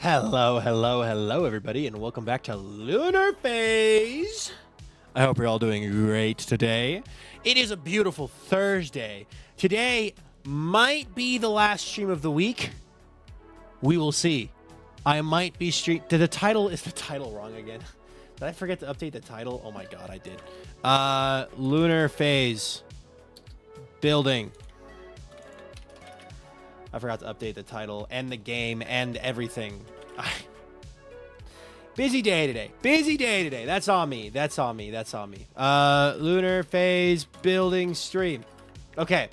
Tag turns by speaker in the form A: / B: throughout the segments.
A: Hello, hello, hello, everybody, and welcome back to Lunar Phase. I hope you're all doing great today. It is a beautiful Thursday. Today might be the last stream of the week. We will see. I might be Is the title wrong again? Did I forget to update the title? Oh my god, I did. Lunar Phase. Building. I forgot to update the title and the game and everything. Busy day today. Busy day today. That's on me. That's on me. That's on me. Lunar Phase building stream. Okay.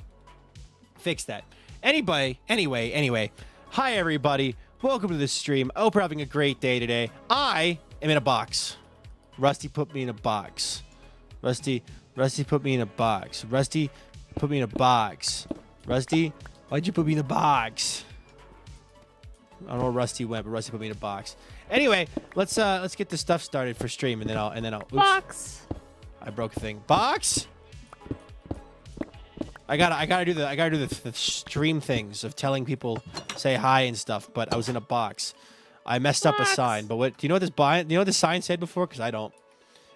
A: Fix that. Anyway. Hi, everybody. Welcome to this stream. I hope you're having a great day today. I am in a box. Rusty put me in a box. Rusty put me in a box. Rusty put me in a box. Rusty, why'd you put me in a box? I don't know where Rusty went, but Rusty put me in a box. Anyway, let's get this stuff started for stream, and then I'll. Oops,
B: box.
A: I broke a thing. Box. I gotta do the stream things of telling people say hi and stuff, but I was in a box. I messed up a sign, but what? Do you know what this sign said before? Because I don't.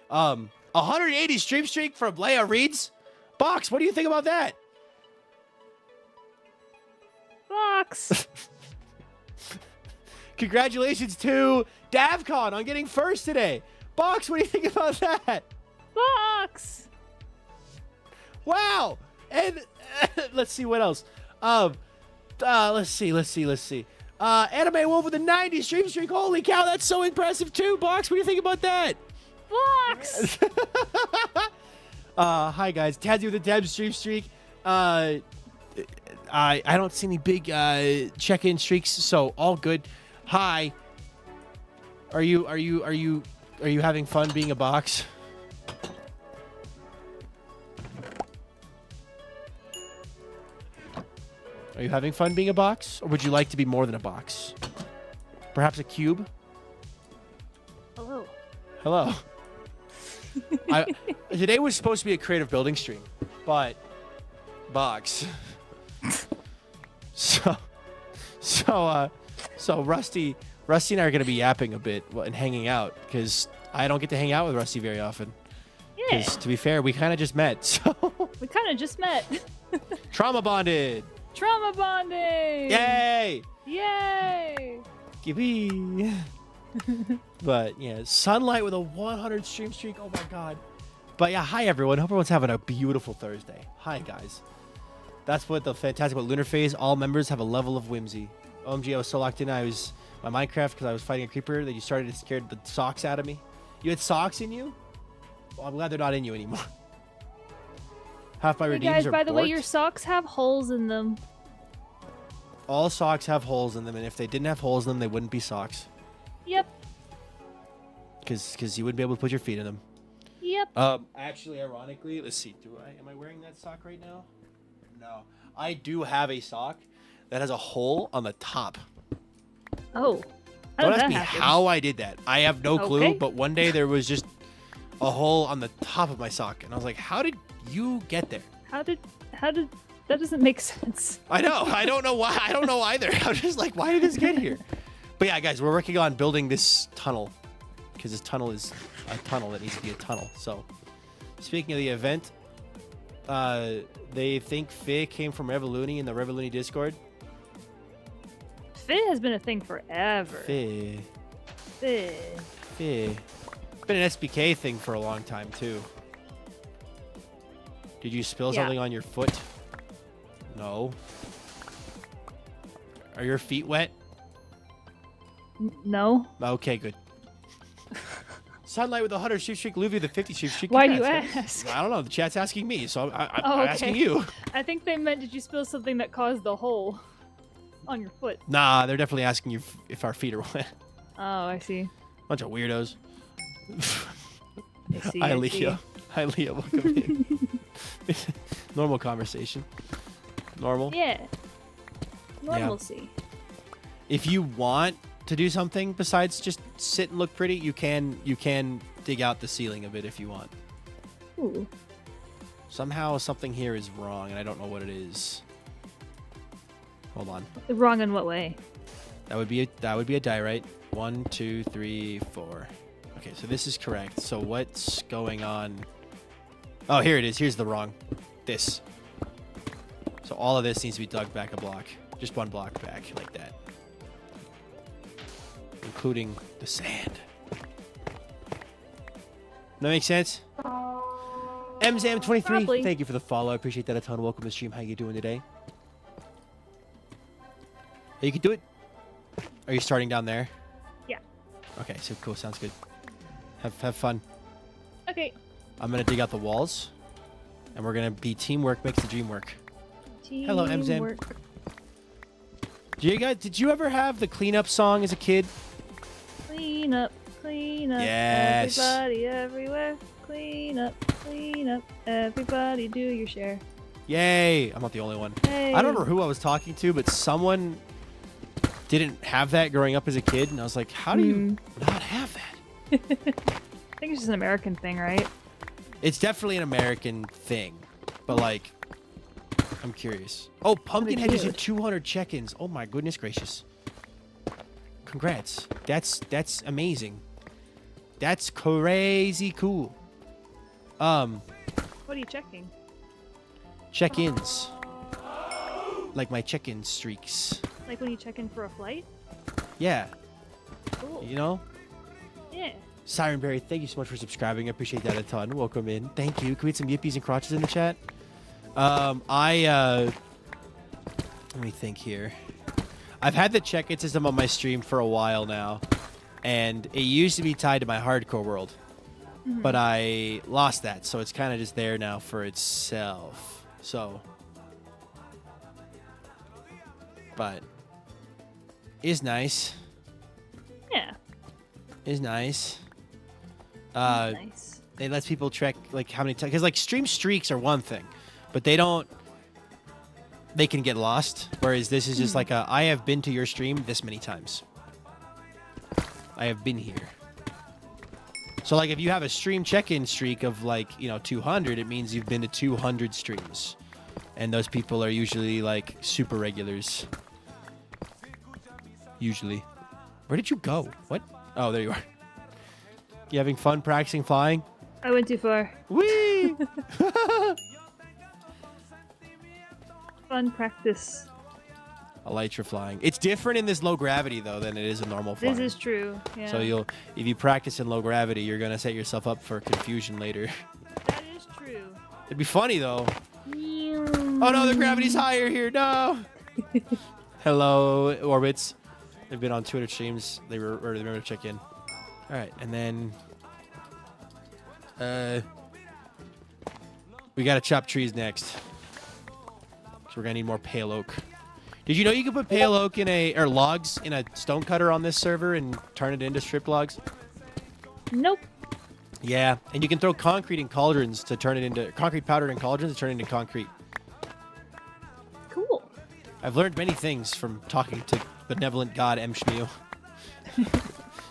A: 180 stream streak from Leia Reeds. Box. What do you think about that?
B: Box.
A: Congratulations to Davcon on getting first today. Box, what do you think about that?
B: Box.
A: Wow. And let's see what else. Let's see. Anime Wolf with a 90 stream streak. Holy cow, that's so impressive too. Box, what do you think about that?
B: Box.
A: Hi guys, Tazzy with a Deb stream streak. I don't see any big check-in streaks, so all good. Hi. Are you having fun being a box? Are you having fun being a box, or would you like to be more than a box? Perhaps a cube?
B: Hello.
A: Hello. Today was supposed to be a creative building stream, but box. So Rusty and I are going to be yapping a bit and hanging out because I don't get to hang out with Rusty very often.
B: Yeah.
A: Because to be fair, we kind of just met. So
B: We kind of just met.
A: trauma bonded.
B: Trauma bonding.
A: Yay!
B: Yay.
A: Yippee. But yeah, Sunlight with a 100 stream streak. Oh my god. But yeah, hi everyone. Hope everyone's having a beautiful Thursday. Hi guys. That's what the fantastic about Lunar Phase. All members have a level of whimsy. OMG, I was so locked in. I was my Minecraft because I was fighting a creeper that you started to scare the socks out of me. You had socks in you? Well, I'm glad they're not in you anymore. Half my
B: Hey
A: redeems
B: guys,
A: are
B: by the way,
A: borked.
B: your socks have holes in them.
A: All socks have holes in them, and if they didn't have holes in them, they wouldn't be socks.
B: Yep.
A: Because you wouldn't be able to put your feet in them.
B: Yep.
A: Actually, ironically, let's see. Am I wearing that sock right now? No. I do have a sock that has a hole on the top.
B: Oh. How
A: Don't
B: did
A: ask
B: that
A: me
B: happen?
A: how I did that. I have no clue,
B: Okay.
A: but one day there was just a hole on the top of my sock, and I was like, how did you get there?
B: How did that doesn't make sense.
A: I know. I don't know why. I don't know either. I'm just like, why did this get here? But yeah, guys, we're working on building this tunnel because this tunnel is a tunnel that needs to be a tunnel. So, speaking of the event, they think Faye came from Revoluni in the Revoluni Discord.
B: Fit has been a thing forever.
A: Faye.
B: Fit.
A: Faye. It's been an SBK thing for a long time too. Did you spill
B: Yeah.
A: something on your foot? No. Are your feet wet?
B: No.
A: Okay, good. Sunlight with 100 stream streak, Luffy with the 50 stream streak.
B: Why do you
A: Congrats, guys.
B: ask?
A: I don't know. The chat's asking me, so I'm
B: Oh, okay.
A: asking you.
B: I think they meant, did you spill something that caused the hole on your foot?
A: Nah, they're definitely asking you if our feet are wet.
B: Oh, I see.
A: Bunch of weirdos.
B: I see.
A: Hi,
B: I
A: Leo.
B: see.
A: Hi, Leo. Welcome in. Normal conversation. Normal.
B: Yeah. Normalcy.
A: If you want to do something besides just sit and look pretty, you can dig out the ceiling a bit if you want.
B: Ooh.
A: Somehow something here is wrong, and I don't know what it is. Hold on.
B: Wrong in what way?
A: That would be a diorite. 1, 2, 3, 4. Okay, so this is correct. So what's going on? Oh, here it is. Here's the wrong. This. So all of this needs to be dug back a block. Just one block back, like that. Including the sand. That makes sense? MZAM23,
B: Probably.
A: thank you for the follow. I appreciate that a ton. Welcome to the stream. How you doing today? Oh, you can do it? Are you starting down there?
B: Yeah.
A: Okay, so cool. Sounds good. Have fun.
B: Okay.
A: I'm going to dig out the walls. And we're going to be teamwork makes the dream work. Hello, MZAM.
B: Teamwork.
A: Did you ever have the cleanup song as a kid?
B: Clean up, clean up.
A: Yes.
B: Everybody everywhere. Clean up, everybody do your share.
A: Yay! I'm not the only one.
B: Hey.
A: I don't remember who I was talking to, but someone didn't have that growing up as a kid, and I was like, how do you not have that?
B: I think it's just an American thing, right?
A: It's definitely an American thing, but like, I'm curious. Oh, Pumpkinhead just hit 200 check-ins. Oh my goodness gracious! Congrats. That's amazing. That's crazy cool.
B: What are you checking?
A: Check-ins. Like my check-in streaks.
B: Like when you check in for a flight?
A: Yeah.
B: Cool.
A: You know?
B: Yeah.
A: Siren Berry, thank you so much for subscribing. I appreciate that a ton. Welcome in. Thank you. Can we get some yippies and crotches in the chat? Let me think here. I've had the check-in system on my stream for a while now, and it used to be tied to my hardcore world, but I lost that, so it's kind of just there now for itself. So, but is nice.
B: Yeah.
A: Is nice.
B: Nice.
A: It lets people track like how many times, because like stream streaks are one thing, but they can get lost. Whereas this is just like I have been to your stream this many times. I have been here. So like if you have a stream check-in streak of like, 200, it means you've been to 200 streams. And those people are usually like super regulars. Usually. Where did you go? What? Oh, there you are. You having fun practicing flying?
B: I went too far.
A: Whee!
B: Fun practice.
A: Elytra flying. It's different in this low gravity though than it is in normal flying.
B: This is true. Yeah.
A: So if you practice in low gravity, you're gonna set yourself up for confusion later.
B: That is true.
A: It'd be funny though. Oh no, the gravity's higher here. No. Hello, Orbits. They've been on Twitter streams. They remember to check in. All right, and then we gotta chop trees next. So we're gonna need more pale oak. Did you know you can put pale oak or logs in a stone cutter on this server and turn it into stripped logs?
B: Nope.
A: Yeah, and you can throw concrete in cauldrons to turn it into concrete powder in cauldrons to turn it into concrete.
B: Cool.
A: I've learned many things from talking to benevolent God M. Shmuel.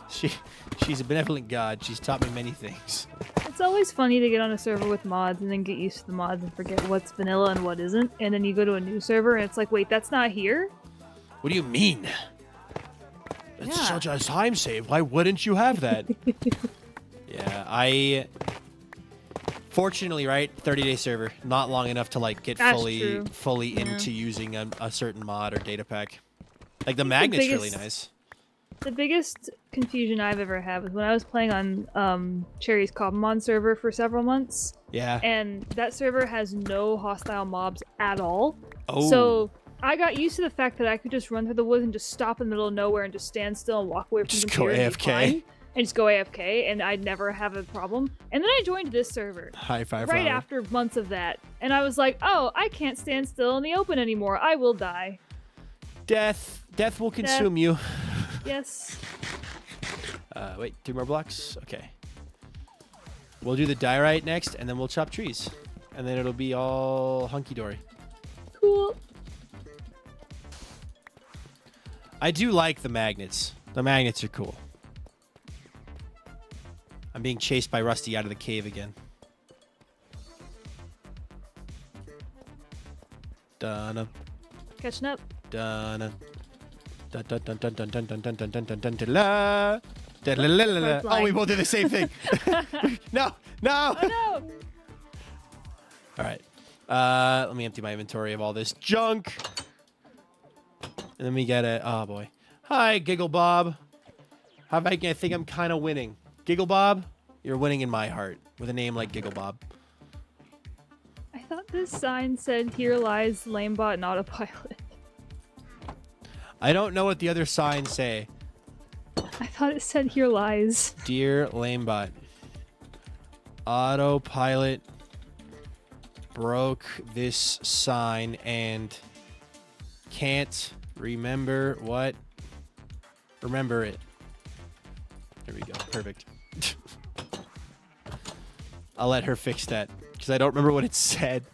A: She's a benevolent God. She's taught me many things.
B: It's always funny to get on a server with mods and then get used to the mods and forget what's vanilla and what isn't. And then you go to a new server and it's like, wait, that's not here?
A: What do you mean? It's such a time save. Why wouldn't you have that? Yeah, fortunately, right, 30-day server, not long enough to like get
B: That's
A: fully
B: Yeah.
A: into using a certain mod or data pack. Like the magnet's really nice.
B: The biggest confusion I've ever had was when I was playing on Cherry's Cobblemon server for several months.
A: Yeah.
B: And that server has no hostile mobs at all.
A: Oh.
B: So I got used to the fact that I could just run through the woods and just stop in the middle of nowhere and just stand still and walk away from the
A: Just go
B: computer and be
A: AFK.
B: fine, and just go AFK, and I'd never have a problem. And then I joined this server.
A: High five.
B: Right after months of that. And I was like, oh, I can't stand still in the open anymore. I will die.
A: Death will consume you.
B: Yes.
A: Wait, 2 more blocks? Okay. We'll do the diorite next, and then we'll chop trees. And then it'll be all hunky-dory.
B: Cool.
A: I do like the magnets. The magnets are cool. I'm being chased by Rusty out of the cave again.
B: Catching up.
A: Donna. Dun, dun, dun, dun, dun, dun, dun, dun, dun, dun, dun, dun, dun, la. Da, la, la, la, la. Oh, we both did the same thing. No, no.
B: Oh no!
A: All right. Let me empty my inventory of all this junk. And then we get a... Oh, boy. Hi, Giggle Bob. How about I think I'm kind of winning? Giggle Bob, you're winning in my heart with a name like Giggle Bob.
B: I thought this sign said, "Here lies Lamebot and AutoPilot."
A: I don't know what the other signs say.
B: I thought it said, "Here lies."
A: Dear Lamebot, AutoPilot broke this sign and can't remember what. Remember it. There we go. Perfect. I'll let her fix that because I don't remember what it said.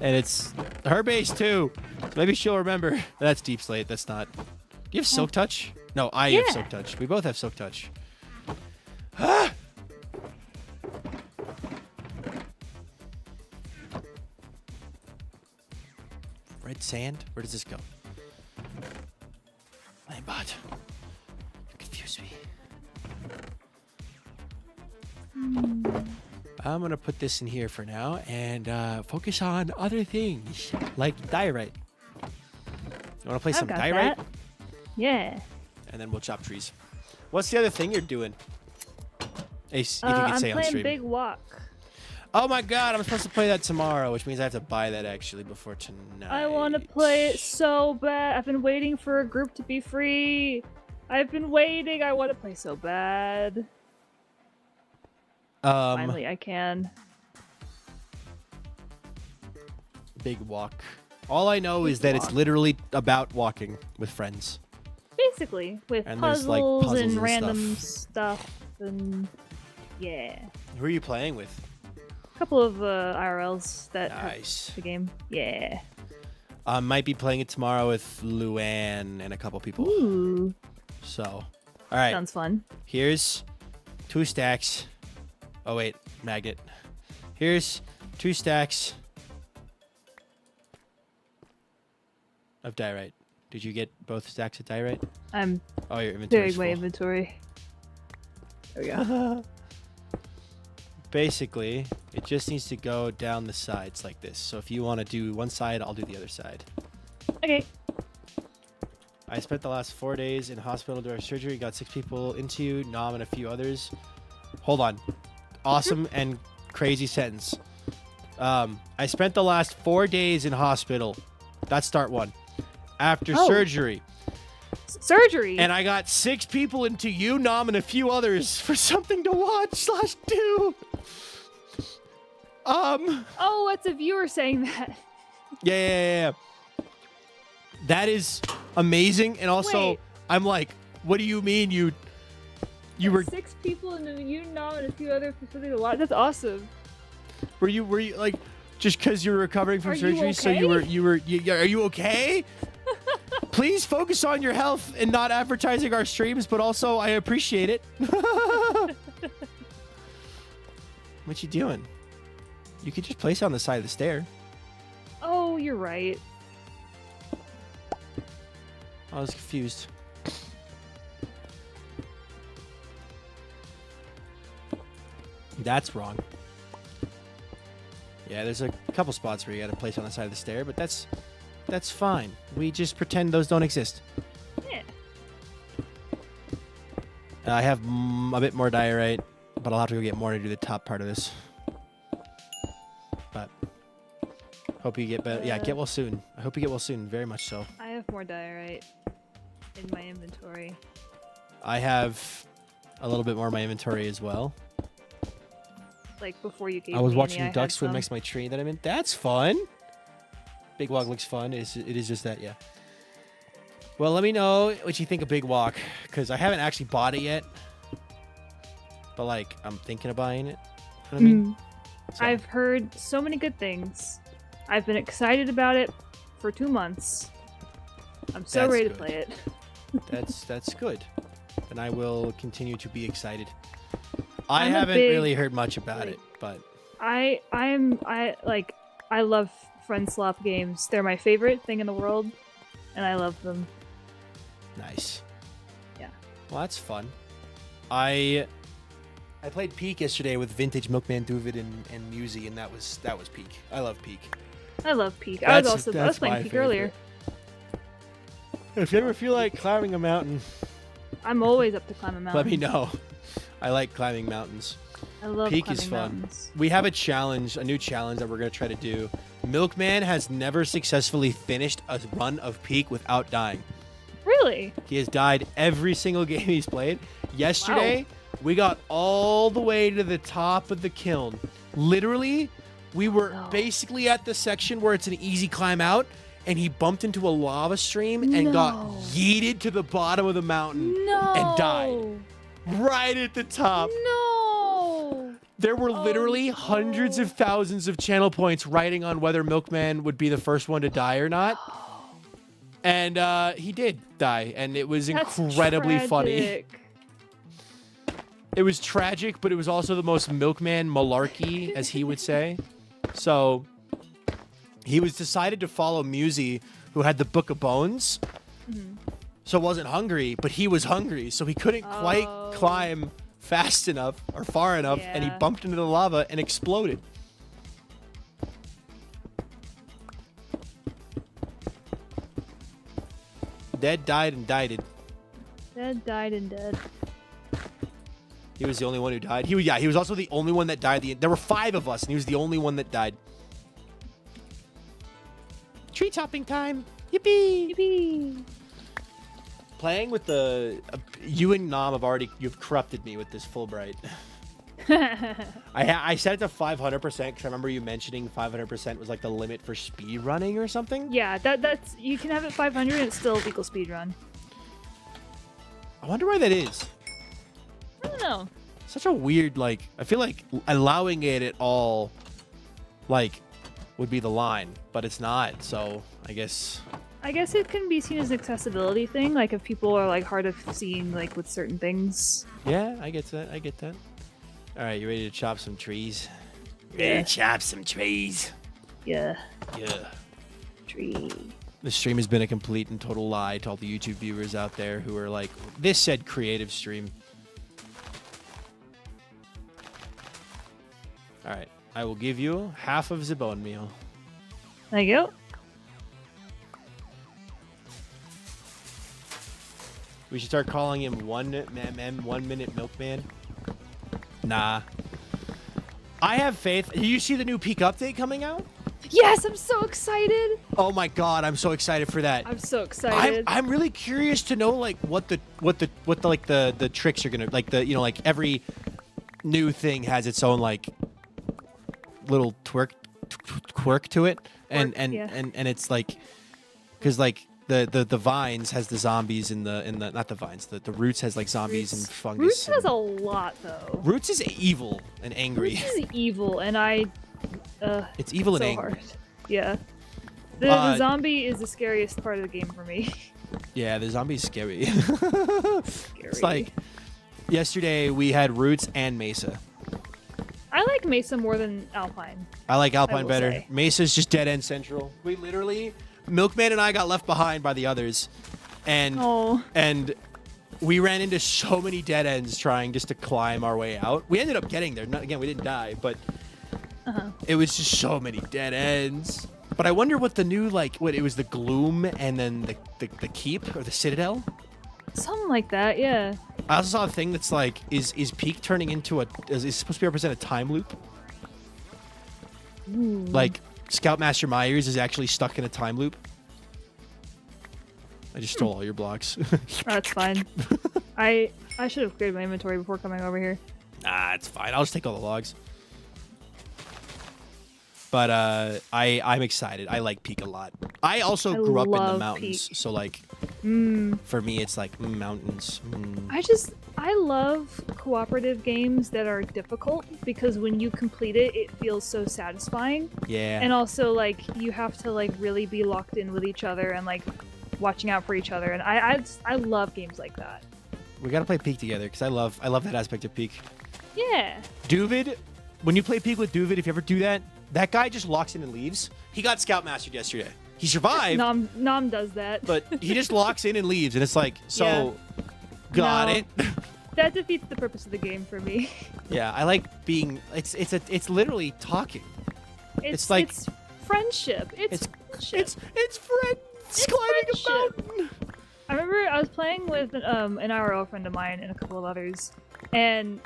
A: And it's her base too. Maybe she'll remember. That's Deep Slate. That's not. Do you have Silk Touch? No, I have Silk Touch. We both have Silk Touch. Red sand? Where does this go? Lamebot. You confuse me. I'm going to put this in here for now and focus on other things like diorite. You want to play some diorite?
B: That. Yeah.
A: And then we'll chop trees. What's the other thing you're doing? Ace, if you can say
B: I'm
A: on
B: playing
A: stream.
B: Big Walk.
A: Oh my god, I'm supposed to play that tomorrow, which means I have to buy that actually before tonight.
B: I want to play it so bad. I've been waiting for a group to be free. I've been waiting. I want to play so bad. Finally, I can.
A: Big Walk. All I know is that it's literally about walking with friends.
B: Basically, with
A: And
B: puzzles,
A: there's, like, puzzles
B: and
A: and
B: random stuff, and yeah.
A: Who are you playing with?
B: A couple of IRLs that
A: Nice.
B: have the game. Yeah.
A: I might be playing it tomorrow with Luann and a couple people.
B: Ooh.
A: So, all right.
B: Sounds fun.
A: Here's 2 stacks. Oh wait, magnet. Here's 2 stacks of diorite. Did you get both stacks of diorite?
B: I'm
A: Oh, your inventory.
B: doing my inventory. There we go.
A: Basically, it just needs to go down the sides like this. So if you want to do one side, I'll do the other side.
B: Okay.
A: I spent the last 4 days in hospital during surgery. Got 6 people into Nom and a few others. Hold on. Awesome and crazy sentence. I spent the last 4 days in hospital. That's start 1. After surgery.
B: Surgery.
A: And I got 6 people into you, Nom, and a few others for something to watch / do.
B: Oh, it's a viewer saying that.
A: Yeah. That is amazing. And also,
B: Wait.
A: I'm like, what do you mean you were
B: 6 people and then you know and a few other something to watch. That's awesome.
A: were you like just because you're recovering from
B: Are you
A: surgery? So
B: okay?
A: are you okay? Please focus on your health and not advertising our streams, but also I appreciate it. What you doing? You could just place it on the side of the stair.
B: Oh, you're right.
A: I was confused. That's wrong. Yeah, there's a couple spots where you gotta place on the side of the stair, but that's fine. We just pretend those don't exist.
B: Yeah.
A: I have a bit more diorite, but I'll have to go get more to do the top part of this. But hope you get better. Yeah, get well soon. I hope you get well soon, very much so.
B: I have more diorite in my inventory.
A: I have a little bit more in my inventory as well.
B: Like before you gave
A: I was
B: me
A: watching
B: any,
A: ducks
B: had
A: swim
B: some.
A: next to my tree that I'm in. That's fun. Big Walk looks fun. It is just that, yeah. Well, let me know what you think of Big Walk, because I haven't actually bought it yet. But, like, I'm thinking of buying it. You know what I mean? So,
B: I've heard so many good things. I've been excited about it for 2 months. I'm so
A: That's
B: ready to
A: good.
B: play it.
A: that's good. And I will continue to be excited. I
B: I'm a
A: haven't
B: big,
A: really heard much about
B: like,
A: it, but
B: I love friend slop games. They're my favorite thing in the world, and I love them.
A: Nice.
B: Yeah.
A: Well, that's fun. I played Peak yesterday with Vintage Milkman Duvid and Musi, and that was Peak. I love Peak.
B: I love Peak. I was
A: That's
B: playing
A: my
B: Peak
A: favorite.
B: earlier.
A: If you ever feel like climbing a mountain,
B: I'm always up to climb a mountain.
A: let me know. I like climbing mountains.
B: I love
A: Peak
B: climbing
A: is fun.
B: mountains.
A: We have a new challenge that we're going to try to do. Milkman has never successfully finished a run of Peak without dying.
B: Really?
A: He has died every single game he's played. Yesterday, we got all the way to the top of the kiln. Literally, we were basically at the section where it's an easy climb out, and he bumped into a lava stream and got yeeted to the bottom of the mountain and died. Right at the top.
B: No!
A: There were literally hundreds of thousands of channel points writing on whether Milkman would be the first one to die or not. And he did die, and it was incredibly funny. It was tragic, but it was also the most Milkman malarkey, as he would say. So he was decided to follow Musi, who had the Book of Bones. So wasn't hungry, but he was hungry, so he couldn't quite climb fast enough or far enough, and he bumped into the lava and exploded. Dead, died, and died.
B: Dead, died, and dead.
A: He was the only one who died. He was also the only one that died. There were 5 of us, and he was the only one that died. Tree topping time. Yippee!
B: Yippee!
A: Playing with the... you and Nom you've corrupted me with this Fulbright. I set it to 500% because I remember you mentioning 500% was like the limit for speed running or something.
B: Yeah, that's you can have it 500 and it's still legal speed run.
A: I wonder why that is.
B: I don't know.
A: Such a weird, like, I feel like allowing it at all, like, would be the line, but it's not, so I guess
B: it can be seen as an accessibility thing, like if people are like hard of seeing like with certain things.
A: Yeah, I get that. All right, you ready to chop some trees? Ready to chop some trees.
B: Yeah.
A: Yeah.
B: Tree.
A: The stream has been a complete and total lie to all the YouTube viewers out there who are like, this said creative stream. All right, I will give you half of the bone meal.
B: There you go.
A: We should start calling him 1 minute milkman. Nah. I have faith. Did you see the new Peak update coming out?
B: Yes, I'm so excited.
A: Oh my god, I'm so excited for that.
B: I'm so excited.
A: I'm really curious to know like what the like the tricks are gonna like the like every new thing has its own like little quirk to it, and it's like because like the vines has the zombies in the not the vines the roots has like zombies and fungus.
B: Roots has a lot though.
A: Roots is evil and angry.
B: Roots is evil, and
A: it's evil and
B: so
A: angry.
B: Hard. Yeah. The zombie is the scariest part of the game for me.
A: Yeah, the zombie's scary.
B: Scary.
A: It's like yesterday we had Roots and Mesa.
B: I like Mesa more than Alpine.
A: I like Alpine
B: will
A: better.
B: say.
A: Mesa's just dead end central. We literally, Milkman and I got left behind by the others, and we ran into so many dead ends trying just to climb our way out. We ended up getting there. Again, we didn't die, but it was just so many dead ends. But I wonder what the new it was the Gloom and then the Keep or the Citadel.
B: Something like that, yeah.
A: I also saw a thing that's like, is Peak turning into is supposed to represent a time loop?
B: Ooh.
A: Like Scoutmaster Myers is actually stuck in a time loop. I just stole all your blocks.
B: That's fine. I should have cleared my inventory before coming over here.
A: Nah, it's fine. I'll just take all the logs. But I'm excited. I like Peak a lot. I also grew up in the mountains,
B: Peak.
A: so like for me it's like mountains.
B: I love cooperative games that are difficult because when you complete it, it feels so satisfying.
A: Yeah.
B: And also like you have to like really be locked in with each other and like watching out for each other. And I love games like that.
A: We gotta play Peak together because I love that aspect of Peak.
B: Yeah.
A: Duvid, when you play Peak with Duvid, if you ever do that, that guy just locks in and leaves. He got Scoutmastered yesterday. He survived,
B: Nom does that.
A: but he just locks in and leaves, and it's like, so, got
B: No.
A: it.
B: That defeats the purpose of the game for me.
A: Yeah, I like being. It's literally talking.
B: It's
A: like
B: it's friendship. It's friendship.
A: it's friends climbing a mountain.
B: I remember I was playing with an IRL friend of mine and a couple of others, and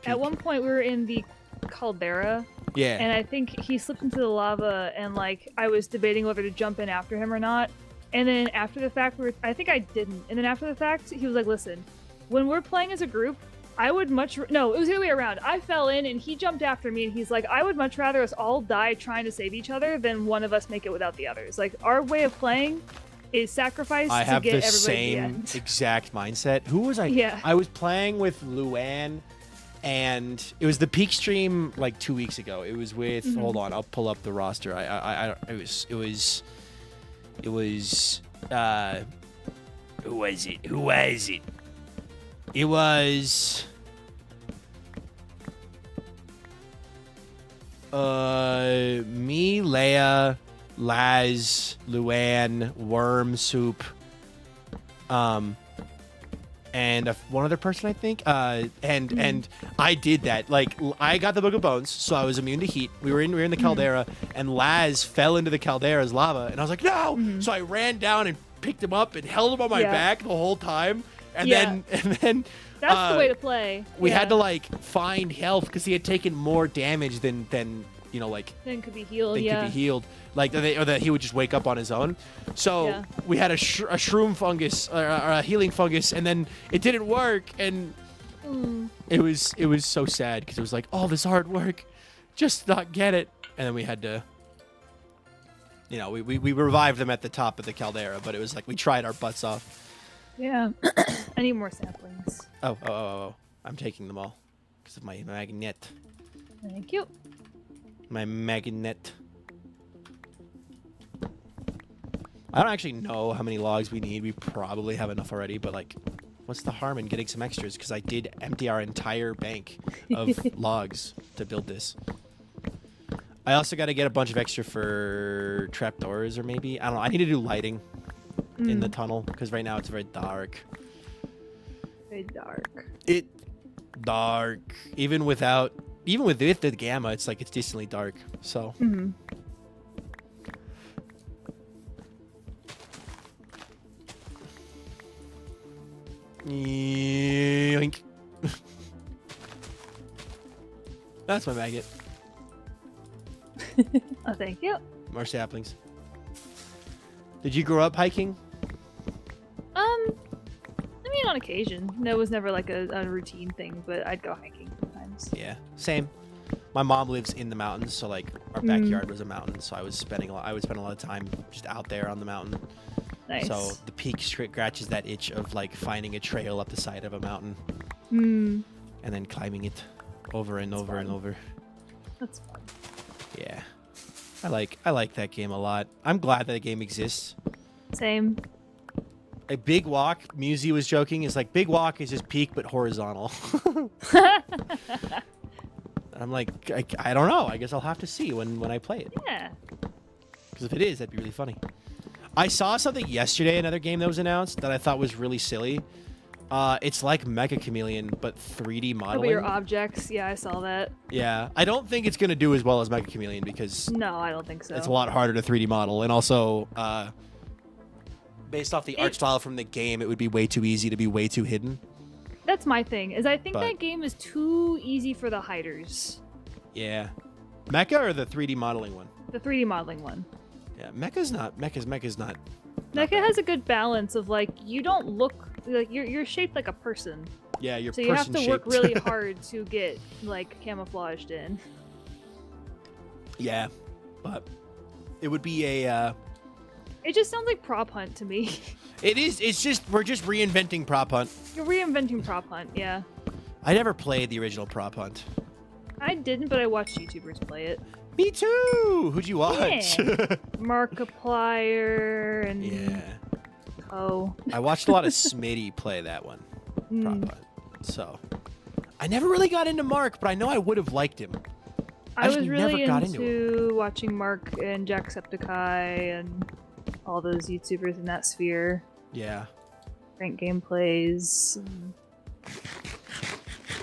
B: at one point we were in the caldera.
A: Yeah.
B: And I think he slipped into the lava, and like I was debating whether to jump in after him or not. And then after the fact, I think I didn't. And then after the fact, he was like, "Listen, when we're playing as a group, I would no, it was the other way around. I fell in, and he jumped after me, and he's like, I would much rather us all die trying to save each other than one of us make it without the others. Like our way of playing is sacrifice
A: I
B: to
A: have
B: get
A: the
B: everybody to the
A: same
B: end."
A: exact mindset. Who was I?
B: Yeah.
A: I was playing with Luann, and it was the peak stream like 2 weeks ago. It was with. Hold on, I'll pull up the roster. It was. Who was it? Who was it? It was. Me, Leia, Laz, Luann, Worm, Soup, and one other person, I think. And I did that. Like, I got the Book of Bones, so I was immune to heat. We were in the caldera, and Laz fell into the caldera's lava, and I was like, no! So I ran down and picked him up and held him on my back the whole time, and then.
B: That's the way to play.
A: We had to like find health because he had taken more damage than like
B: Then could be healed.
A: could be healed, like or that he would just wake up on his own. So we had a shroom fungus or a healing fungus, and then it didn't work, and it was so sad because it was like all this hard work, just not get it, and then we had to. We revived them at the top of the caldera, but it was like we tried our butts off.
B: Yeah. I need more samplings.
A: Oh. I'm taking them all because of my magnet.
B: Thank you.
A: My magnet. I don't actually know how many logs we need. We probably have enough already, but like, what's the harm in getting some extras? Because I did empty our entire bank of logs to build this. I also got to get a bunch of extra for trapdoors, or maybe, I don't know. I need to do lighting in the tunnel because right now it's very dark.
B: Very dark.
A: Dark. Even with the gamma, it's like it's decently dark. So. Yoink. That's my maggot.
B: Oh, thank you.
A: More saplings. Did you grow up hiking?
B: I mean, on occasion. No, it was never like a routine thing, but I'd go hiking sometimes.
A: Yeah, same. My mom lives in the mountains, so like our backyard was a mountain, so I would spend a lot of time just out there on the mountain.
B: Nice.
A: So the peak scratches that itch of like finding a trail up the side of a mountain, and then climbing it over and over and over.
B: That's fun.
A: Yeah, I like that game a lot. I'm glad that game exists.
B: Same.
A: A Big Walk, Musi was joking, is like Big Walk is just peak but horizontal. I'm like, I don't know. I guess I'll have to see when I play it.
B: Yeah.
A: Because if it is, that'd be really funny. I saw something yesterday, another game that was announced that I thought was really silly. It's like Mecha Chameleon, but 3D modeling.
B: Your objects. Yeah, I saw that.
A: Yeah. I don't think it's going to do as well as Mecha Chameleon because
B: No, I don't think so.
A: it's a lot harder to 3D model. And also, based off the art style from the game, it would be way too easy to be way too hidden.
B: That's my thing, is I think that game is too easy for the hiders.
A: Yeah. Mecha or the 3D modeling one?
B: The 3D modeling one.
A: Yeah, Mecha's not.
B: Mecha has a good balance of like you don't look like you're shaped like a person.
A: Yeah, you're
B: so you have to work
A: person-shaped.
B: really hard to get like camouflaged in.
A: Yeah, but it would be a.
B: It just sounds like Prop Hunt to me.
A: It is. It's just we're just reinventing Prop Hunt.
B: You're reinventing Prop Hunt, yeah.
A: I never played the original Prop Hunt.
B: I didn't, but I watched YouTubers play it.
A: Me too. Who'd you watch?
B: Yeah. Markiplier and
A: Yeah.
B: Oh.
A: I watched a lot of Smitty play that one. Prop Hunt. So I never really got into Mark, but I know I would have liked him.
B: I was
A: just
B: really
A: never got
B: into watching Mark and Jacksepticeye and all those YouTubers in that sphere.
A: Yeah.
B: Rank gameplays.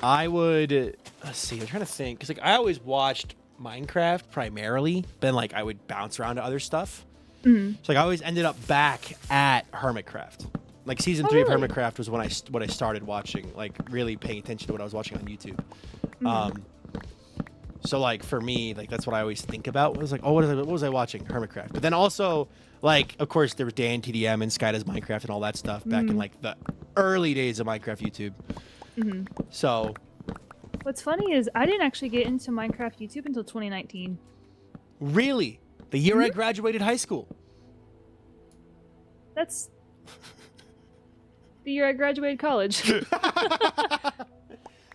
A: I would, let's see, I'm trying to think, because like I always watched Minecraft primarily, then like I would bounce around to other stuff.
B: Mm-hmm.
A: So like I always ended up back at Hermitcraft. Like season 3 of Hermitcraft was when I started watching, like really paying attention to what I was watching on YouTube.
B: Mm-hmm.
A: So like for me, like that's what I always think about. Was like, oh, what was I watching? Hermitcraft. But then also, like, of course, there was Dan TDM and Sky Does Minecraft and all that stuff back in like the early days of Minecraft YouTube.
B: Mm-hmm.
A: So
B: What's funny is I didn't actually get into Minecraft YouTube until 2019.
A: really, the year I graduated high school.
B: That's the year I graduated college.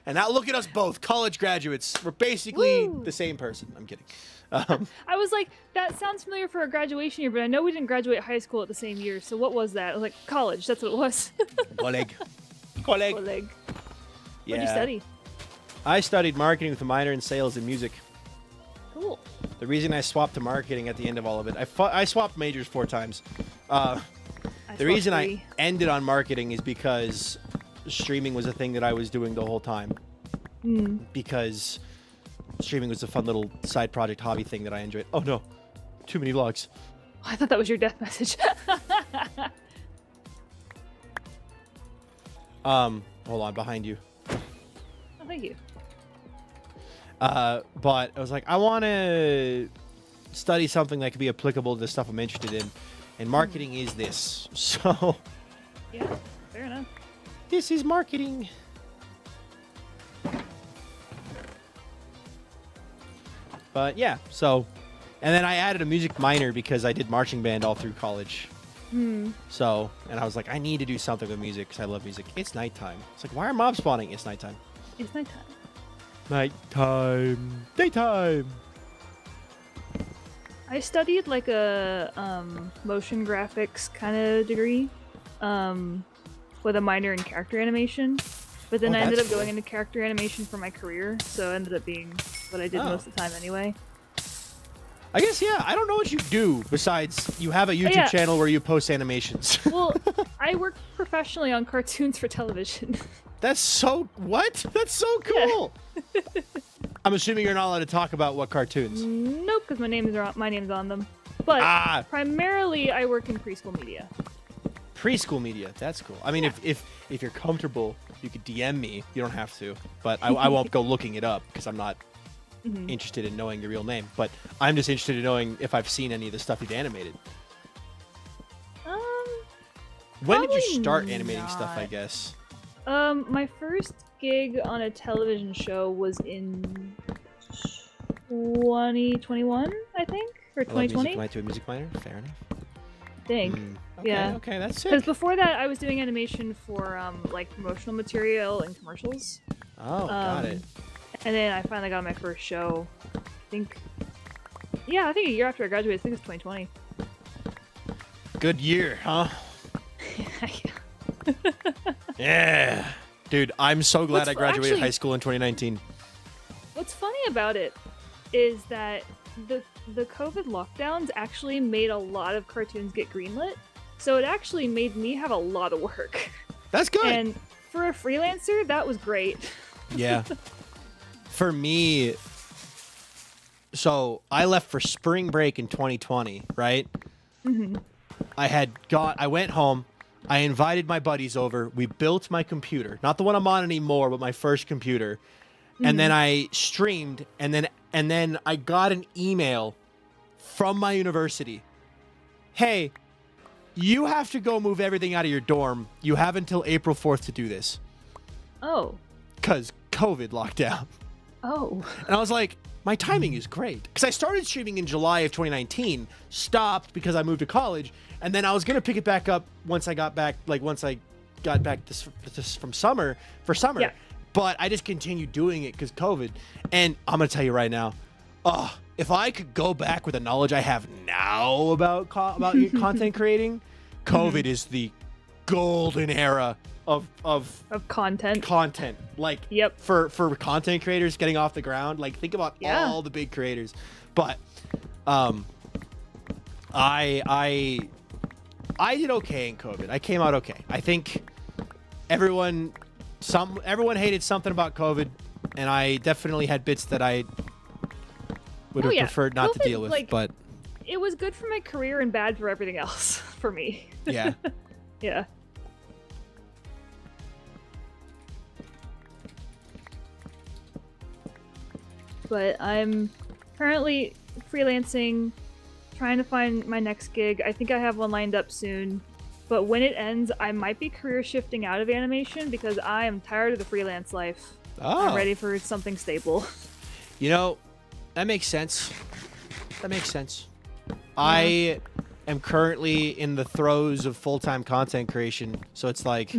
A: And now look at us both, college graduates. We're basically
B: Woo!
A: the same person. I'm kidding.
B: I was like, that sounds familiar for a graduation year, but I know we didn't graduate high school at the same year. So what was that? I was like, college. That's what it was.
A: Colleague.
B: Oleg.
A: Yeah.
B: What'd you study?
A: I studied marketing with a minor in sales and music.
B: Cool.
A: The reason I swapped to marketing at the end of all of it, I swapped majors 4 times. The reason I ended on marketing is because streaming was a thing that I was doing the whole time. Because streaming was a fun little side project hobby thing that I enjoyed. Oh no, too many vlogs.
B: I thought that was your death message.
A: Hold on, behind you.
B: Oh, thank you.
A: But I was like, I want to study something that could be applicable to the stuff I'm interested in, and marketing is this. So,
B: Yeah, fair enough.
A: this is marketing. But yeah, so, and then I added a music minor because I did marching band all through college. So, and I was like, I need to do something with music because I love music. It's nighttime. It's like, why are mobs spawning? It's nighttime.
B: It's nighttime.
A: Nighttime. Daytime.
B: I studied like a motion graphics kind of degree with a minor in character animation. But then
A: Oh,
B: I ended
A: that's
B: up going
A: cool.
B: into character animation for my career, so it ended up being what I did most of the time anyway.
A: I guess, yeah, I don't know what you do besides you have a YouTube
B: yeah.
A: channel where you post animations.
B: Well, I work professionally on cartoons for television.
A: That's so, what? That's so cool. I'm assuming you're not allowed to talk about what cartoons.
B: Nope, because my name's on them. But primarily I work in preschool media.
A: Preschool media, that's cool. I mean, if you're comfortable, you could DM me. You don't have to, but I won't go looking it up because I'm not interested in knowing your real name. But I'm just interested in knowing if I've seen any of the stuff you've animated. When did you start animating stuff, I guess?
B: My first gig on a television show was in 2021, I think, or 2020.
A: I do a music minor. Fair enough.
B: Dang.
A: Okay,
B: Yeah.
A: Okay, that's sick.
B: Because before that, I was doing animation for like promotional material and commercials.
A: Oh, got it.
B: And then I finally got my first show. I think a year after I graduated. I think it's 2020.
A: Good year, huh? Yeah. Dude, I'm so glad I graduated high school in 2019.
B: What's funny about it is that the COVID lockdowns actually made a lot of cartoons get greenlit. So it actually made me have a lot of work.
A: That's good.
B: And for a freelancer, that was great.
A: Yeah. For me, so I left for spring break in 2020, right? I went home. I invited my buddies over. We built my computer. Not the one I'm on anymore, but my first computer. And then I streamed, and then I got an email from my university. Hey, you have to go move everything out of your dorm. You have until April 4th to do this.
B: Oh.
A: Because COVID lockdown.
B: Oh.
A: And I was like, my timing is great. Because I started streaming in July of 2019, stopped because I moved to college, and then I was going to pick it back up once I got back this from summer, for summer.
B: Yeah.
A: But I just continued doing it because COVID. And I'm going to tell you right now, if I could go back with the knowledge I have now about content creating, COVID is the golden era of
B: content.
A: Like,
B: Yep.
A: for content creators getting off the ground. Like, think about all the big creators. But I I did okay in COVID. I came out okay. I think everyone hated something about COVID, and I definitely had bits that I would have preferred not
B: COVID,
A: to deal with. But
B: it was good for my career and bad for everything else for me.
A: yeah.
B: Yeah. But I'm currently freelancing, trying to find my next gig. I think I have one lined up soon. But when it ends, I might be career shifting out of animation because I am tired of the freelance life.
A: Oh.
B: I'm ready for something stable.
A: You know, that makes sense. That makes sense. Yeah. I am currently in the throes of full-time content creation, so it's like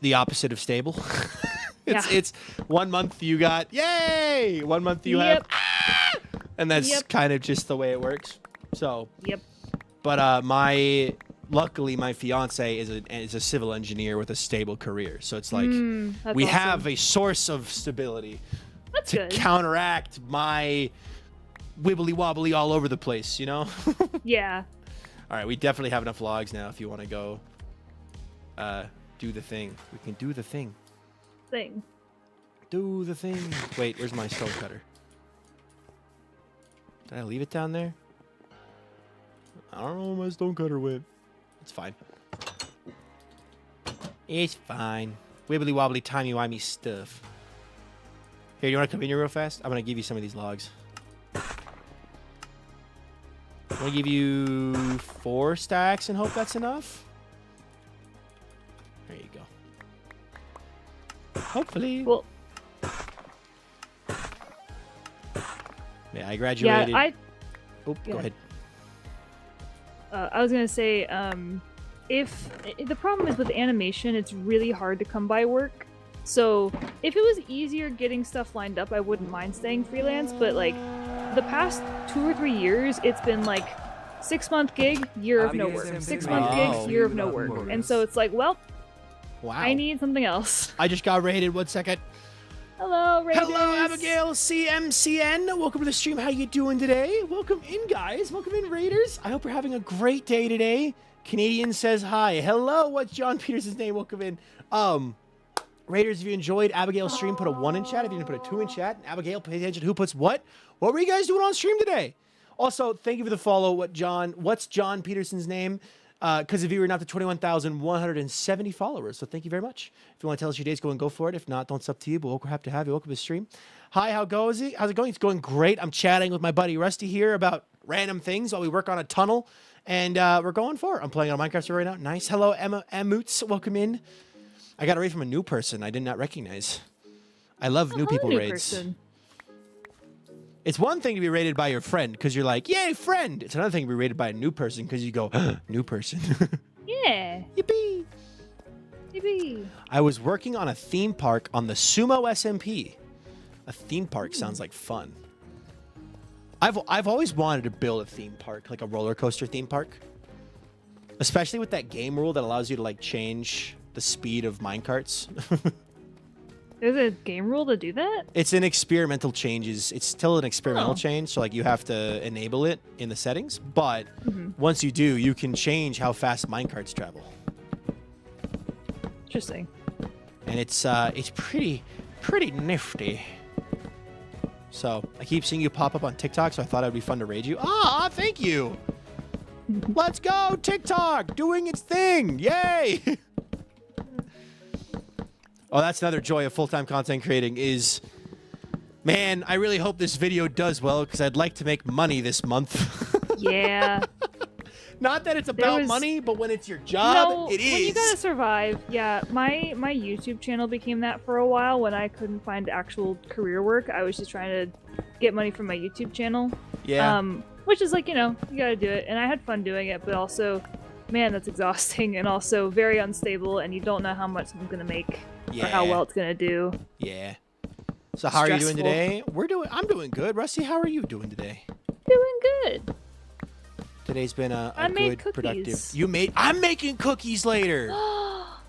A: the opposite of stable. It's 1 month you got, yay! 1 month you have, and that's kind of just the way it works. So, but luckily my fiance is a civil engineer with a stable career, so it's like we have a source of stability to counteract my wibbly wobbly all over the place, you know?
B: Yeah.
A: All right, we definitely have enough logs now. If you want to go, do the thing. We can do the thing. Do the thing. Wait, where's my stone cutter? Did I leave it down there? I don't know where my stone cutter went. It's fine. It's fine. Wibbly wobbly timey wimey stuff. Here, you want to come in here real fast? I'm gonna give you some of these logs. I'm gonna give you 4 stacks and hope that's enough. There you go. Hopefully.
B: Well,
A: yeah, I graduated.
B: Yeah,
A: go ahead.
B: I was gonna say, if the problem is with animation, it's really hard to come by work. So if it was easier getting stuff lined up, I wouldn't mind staying freelance. But like the past 2 or 3 years, it's been like 6-month gig, year of no work. 6-month gig, year of no work. And so it's like, well, I need something else.
A: I just got raided. 1 second.
B: Hello, Raiders.
A: Hello, Abigail CMCN. Welcome to the stream. How you doing today? Welcome in, guys. Welcome in, Raiders. I hope you're having a great day today. Canadian says hi. Hello, what's John Peterson's name? Welcome in. Raiders, if you enjoyed Abigail's stream, put a 1 in chat. If you didn't, put a 2 in chat. And Abigail, pay attention to who puts what. What were you guys doing on stream today? Also, thank you for the follow. What's John Peterson's name? Because if you were not to 21,170 followers. So thank you very much. If you want to tell us your day's going, go for it. If not, don't. It's up to you. But we're happy to have you. Welcome to the stream. Hi, how's it going? It's going great. I'm chatting with my buddy Rusty here about random things while we work on a tunnel. And we're going for it. I'm playing on Minecraft right now. Nice. Hello, Emma Moots. Welcome in. I got a raid from a new person I did not recognize. I love new people raids. Person. It's one thing to be rated by your friend because you're like, yay, friend. It's another thing to be rated by a new person because you go, new person.
B: Yeah.
A: Yippee.
B: Yippee.
A: I was working on a theme park on the Sumo SMP. A theme park sounds like fun. I've always wanted to build a theme park, like a roller coaster theme park. Especially with that game rule that allows you to like change the speed of minecarts.
B: There's a game rule to do that?
A: It's an experimental changes. It's still an experimental change, so like you have to enable it in the settings. But once you do, you can change how fast minecarts travel.
B: Interesting.
A: And it's pretty nifty. So I keep seeing you pop up on TikTok, so I thought it would be fun to raid you. Ah, thank you. Let's go, TikTok, doing its thing. Yay. Oh, that's another joy of full-time content creating is, man, I really hope this video does well because I'd like to make money this month.
B: Yeah.
A: Not that it's about money, but when it's your job, it is.
B: When you gotta survive. Yeah, my YouTube channel became that for a while when I couldn't find actual career work. I was just trying to get money from my YouTube channel.
A: Yeah.
B: Which is like, you know, you gotta do it. And I had fun doing it, but also, man, that's exhausting and also very unstable and you don't know how much I'm gonna make or how well it's gonna do.
A: Yeah. So how are you doing today? I'm doing good. Rusty, how are you doing today?
B: Doing good.
A: Today's been a good, productive. I'm making cookies later.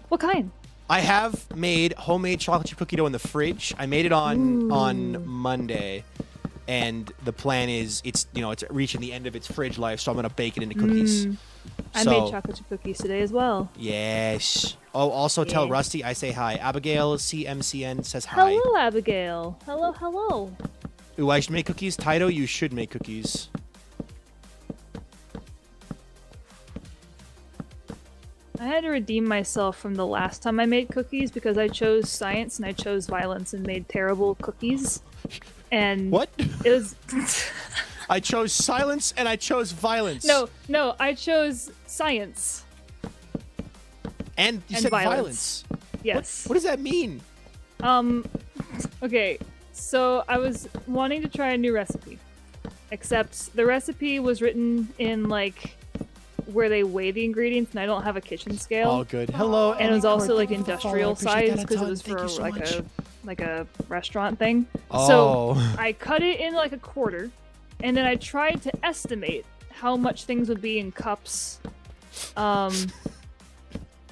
B: What kind?
A: I have made homemade chocolate chip cookie dough in the fridge. I made it on Monday, and the plan is it's reaching the end of its fridge life, so I'm gonna bake it into cookies.
B: I made chocolate chip cookies today as well.
A: Yes. Oh, also tell
B: Yeah.
A: Rusty I say hi. Abigail CMCN says hi.
B: Hello, Abigail. Hello, hello.
A: Ooh, I should make cookies. Taito, you should make cookies.
B: I had to redeem myself from the last time I made cookies because I chose science and I chose violence and made terrible cookies. And
A: What?
B: It was
A: I chose silence and I chose violence.
B: No, I chose science.
A: And you
B: and
A: said
B: violence.
A: violence.
B: Yes.
A: What does that mean?
B: Okay, so I was wanting to try a new recipe. Except the recipe was written in like where they weigh the ingredients and I don't have a kitchen scale.
A: Oh, good. Hello.
B: And it was
A: Annie
B: also
A: Cord,
B: like
A: thank you for following. I
B: industrial
A: appreciate
B: size
A: that a
B: because it
A: ton.
B: was
A: Thank
B: for
A: you so much.
B: like a restaurant thing.
A: Oh.
B: So I cut it in like a quarter, and then I tried to estimate how much things would be in cups.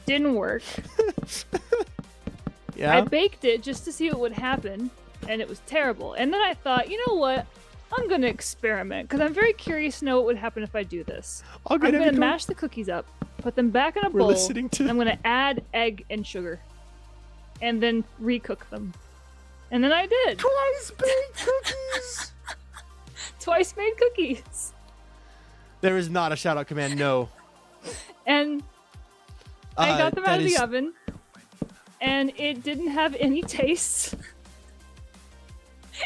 B: Didn't work.
A: Yeah.
B: I baked it just to see what would happen, and it was terrible. And then I thought, you know what? I'm gonna experiment because I'm very curious to know what would happen if I do this.
A: Oh, good.
B: I'm gonna
A: Abigail.
B: mash the cookies up, put them back in a
A: We're
B: bowl,
A: listening to-
B: and I'm gonna add egg and sugar, and then recook them. And then I did.
A: Twice baked cookies.
B: Twice made cookies.
A: There is not a shout out command. No.
B: And I got them out
A: that
B: of the
A: is-
B: oven, and it didn't have any taste.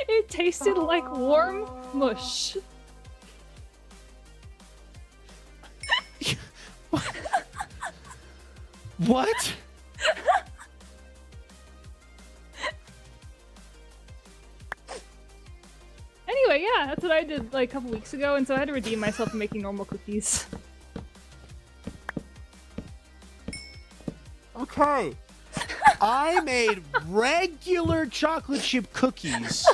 B: It tasted like warm mush.
A: What?
B: Anyway, yeah, that's what I did like a couple weeks ago, and so I had to redeem myself from making normal cookies.
A: Okay. I made regular chocolate chip cookies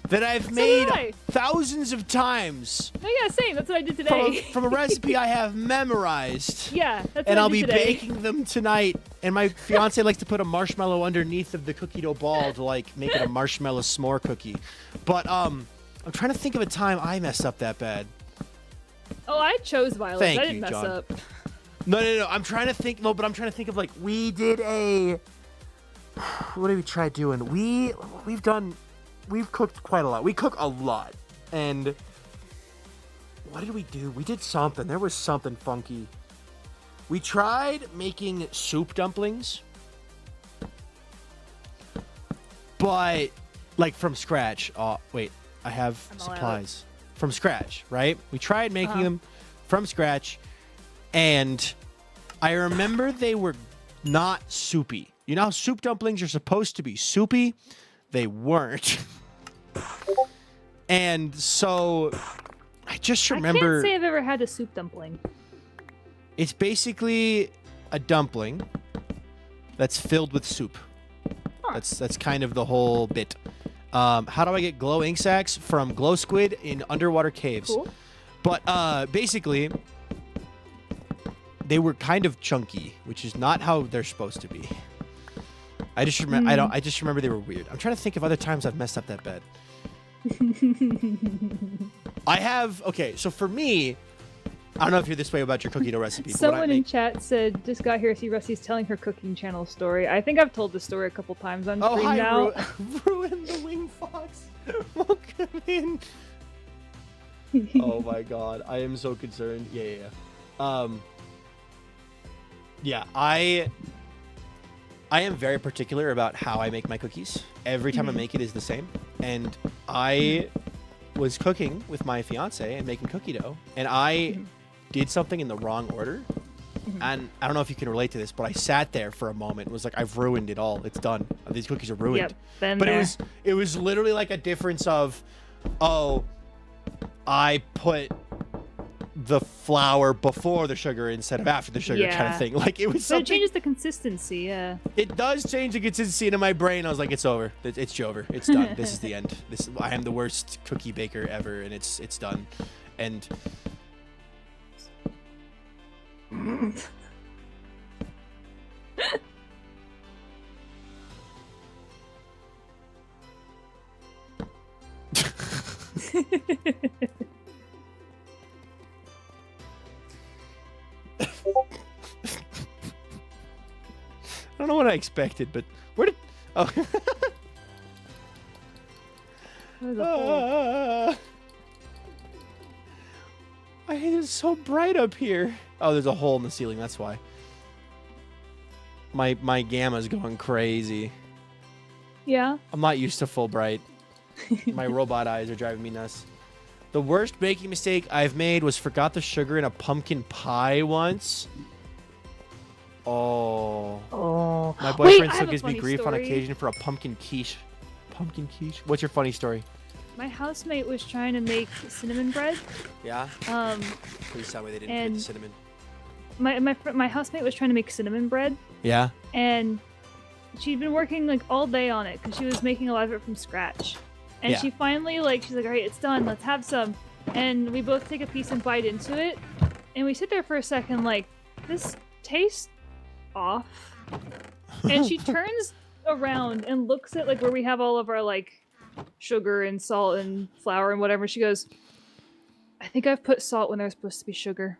A: that I've
B: did
A: made
B: I.
A: thousands of times
B: No, yeah, same. That's what I did
A: from
B: today.
A: from a recipe I have memorized.
B: Yeah, that's what
A: And
B: I
A: I'll
B: did
A: be
B: today.
A: baking them tonight. And my fiance likes to put a marshmallow underneath of the cookie dough ball to like make it a marshmallow s'more cookie. But I'm trying to think of a time I messed up that bad.
B: Oh, I chose violence.
A: Thank
B: I
A: you,
B: didn't mess
A: John.
B: up.
A: No. I'm trying to think. No, but I'm trying to think of like we did a. What did we try doing? We've cooked quite a lot. We cook a lot, and what did we do? We did something. There was something funky. We tried making soup dumplings, but like from scratch. Oh wait, I have
B: I'm all out.
A: supplies from scratch. Right? We tried making them from scratch. And I remember they were not soupy. You know how soup dumplings are supposed to be soupy? They weren't. And so I just
B: I
A: remember
B: can't say I've ever had a soup dumpling.
A: it's basically a dumpling that's filled with soup.
B: Huh.
A: That's kind of the whole bit. How do I get glow ink sacs? From glow squid in underwater caves.
B: Cool.
A: But basically they were kind of chunky, which is not how they're supposed to be. I just remember. I just remember they were weird. I'm trying to think of other times I've messed up that bad. I have. Okay, so for me, I don't know if you're this way about your cookie dough recipe. But when I
B: Someone in
A: make,
B: chat said, just got here, see Rusty's telling her cooking channel story. I think I've told this story a couple times on
A: oh
B: stream
A: hi,
B: now.
A: Ruin the wing fox. Welcome in. Oh my god, I am so concerned. Yeah. Yeah, I am very particular about how I make my cookies. Every time I make it is the same. And I was cooking with my fiance and making cookie dough, and I did something in the wrong order. And I don't know if you can relate to this, but I sat there for a moment and was like, I've ruined it all. It's done. These cookies are ruined.
B: Yep, been
A: But
B: there.
A: it was literally like a difference of, oh, I put the flour before the sugar instead of after the sugar kind
B: Yeah.
A: of thing. Like it was
B: But it
A: something.
B: changes the consistency, yeah.
A: It does change the consistency, and in my brain, I was like, "It's over. It's over. It's done. This is the end. I am the worst cookie baker ever, and it's done." And don't know what I expected, but where did... Oh.
B: There's a hole.
A: It's so bright up here. Oh, there's a hole in the ceiling. That's why. My gamma's going crazy.
B: Yeah.
A: I'm not used to full bright. My robot eyes are driving me nuts. The worst baking mistake I've made was forgot the sugar in a pumpkin pie once. Oh.
B: Oh.
A: My boyfriend
B: Wait,
A: still gives me
B: funny
A: grief on
B: story.
A: occasion for a pumpkin quiche. Pumpkin quiche? What's your funny story?
B: My housemate was trying to make cinnamon bread.
A: Yeah? Please tell me they didn't put
B: and
A: the cinnamon.
B: My housemate was trying to make cinnamon bread,
A: Yeah?
B: and she'd been working like all day on it because she was making a lot of it from scratch. And
A: Yeah.
B: she finally she's like, all right, it's done. Let's have some. And we both take a piece and bite into it. And we sit there for a second like, this tastes off. And she turns around and looks at like where we have all of our like sugar and salt and flour and whatever. She goes, I think I've put salt when there's supposed to be sugar.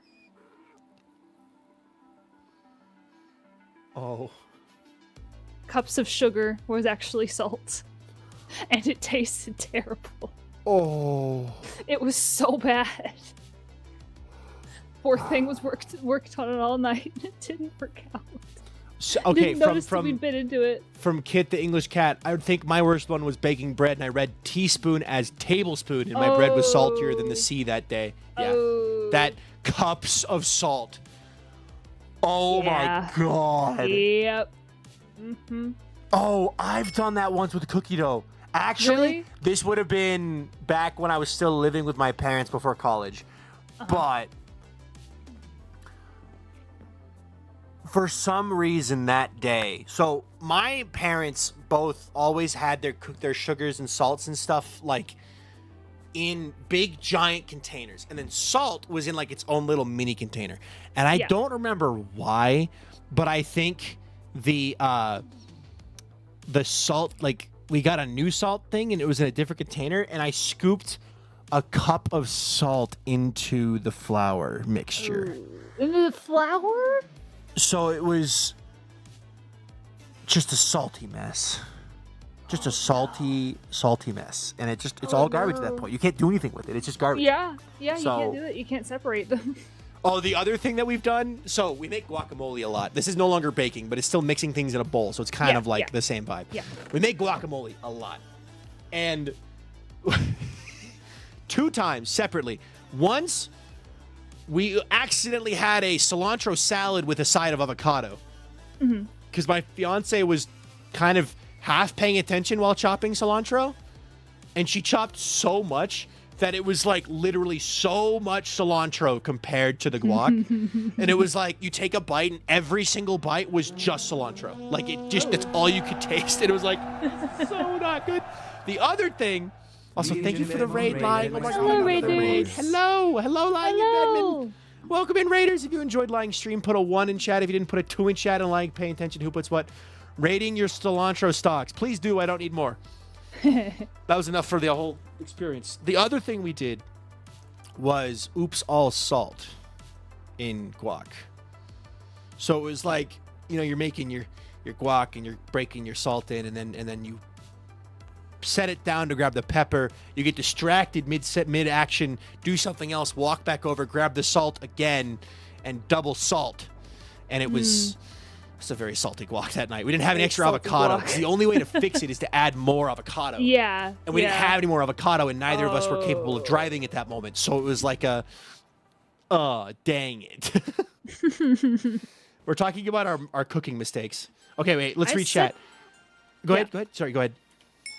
A: Oh.
B: Cups of sugar was actually salt. And it tasted terrible.
A: Oh.
B: It was so bad. Poor thing was worked on it all night. It didn't work out.
A: So, okay,
B: Didn't notice that we'd been into it.
A: From Kit the English Cat, I would think my worst one was baking bread, and I read teaspoon as tablespoon, and my bread was saltier than the sea that day. Yeah.
B: Oh.
A: That cups of salt. Oh
B: Yeah.
A: my god.
B: Yep. Mm-hmm.
A: Oh, I've done that once with cookie dough. Actually,
B: Really?
A: this would have been back when I was still living with my parents before college. But for some reason that day, so my parents both always had their sugars and salts and stuff like in big giant containers, and then salt was in like its own little mini container. And I don't remember why, but I think the salt, like we got a new salt thing and it was in a different container, and I scooped a cup of salt into the flour mixture.
B: Into the flour?
A: So it was just a salty mess. Just a salty mess. And it's all garbage at that point. You can't do anything with it. It's just garbage.
B: Yeah, you
A: So-
B: can't do it. You can't separate them.
A: Oh, the other thing that we've done, so we make guacamole a lot. This is no longer baking, but it's still mixing things in a bowl, so it's kind of like the same vibe.
B: Yeah.
A: We make guacamole a lot. And 2 times separately. Once, we accidentally had a cilantro salad with a side of avocado. Because my fiance was kind of half paying attention while chopping cilantro, and she chopped so much that it was like literally so much cilantro compared to the guac. And it was like you take a bite and every single bite was just cilantro. Like that's all you could taste. And it was like so not good. The other thing, also thank you for the raid, Lying. Oh my
B: Hello,
A: God,
B: Raiders.
A: Hello, Lying in
B: Hello.
A: Bedman. Welcome in, Raiders. If you enjoyed Lying stream, put a 1 in chat. If you didn't, put a 2 in chat. And Lying, paying attention who puts what. Rating your cilantro stocks. Please do. I don't need more. That was enough for the whole experience. The other thing we did was oops all salt in guac. So it was like, you're making your guac and you're breaking your salt in, and then you set it down to grab the pepper. You get distracted mid action, do something else, walk back over, grab the salt again, and double salt. And it was it's a very salty guac that night. We didn't have any extra avocado. The only way to fix it is to add more avocado.
B: Yeah.
A: And we didn't have any more avocado, and neither of us were capable of driving at that moment. So it was like dang it. We're talking about our cooking mistakes. Okay, wait, let's read chat. Go ahead. Sorry, go ahead.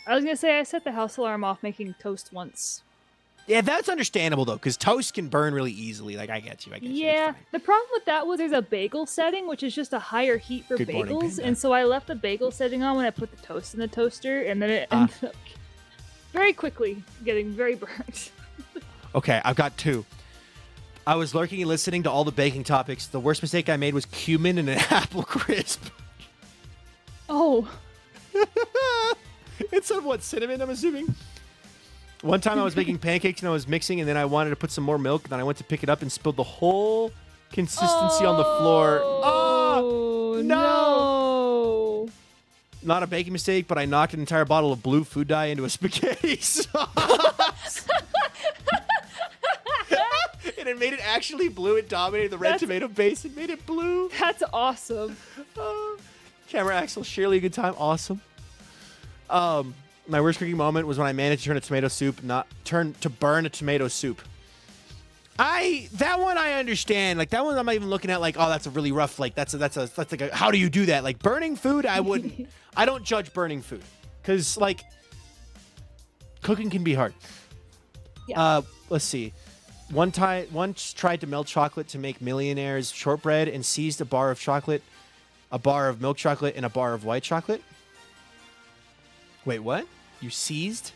B: I was going to say I set the house alarm off making toast once.
A: Yeah, that's understandable, though, because toast can burn really easily. Like, I get you.
B: Yeah, the problem with that was there's a bagel setting, which is just a higher heat for
A: Good morning,
B: bagels,
A: Panda.
B: and so I left the bagel setting on when I put the toast in the toaster, and then it ended up very quickly getting very burnt.
A: Okay, I've got 2. I was lurking and listening to all the baking topics. The worst mistake I made was cumin and an apple crisp.
B: Oh.
A: It's on what, cinnamon, I'm assuming? One time I was making pancakes and I was mixing, and then I wanted to put some more milk, and then I went to pick it up and spilled the whole consistency on the floor. Oh, no! not a baking mistake, but I knocked an entire bottle of blue food dye into a spaghetti sauce. And it made it actually blue. It dominated the red tomato base and made it blue.
B: That's awesome.
A: Camera Axel, surely a good time. Awesome. My worst cooking moment was when I managed to burn a tomato soup. That one I understand. Like that one I'm not even looking at like, oh, that's a really rough, like that's like a, how do you do that? Like burning food, I wouldn't. I don't judge burning food. Cause like cooking can be hard.
B: Yeah.
A: Let's see. Once tried to melt chocolate to make millionaire's shortbread and seized a bar of milk chocolate, and a bar of white chocolate. Wait, what? You seized?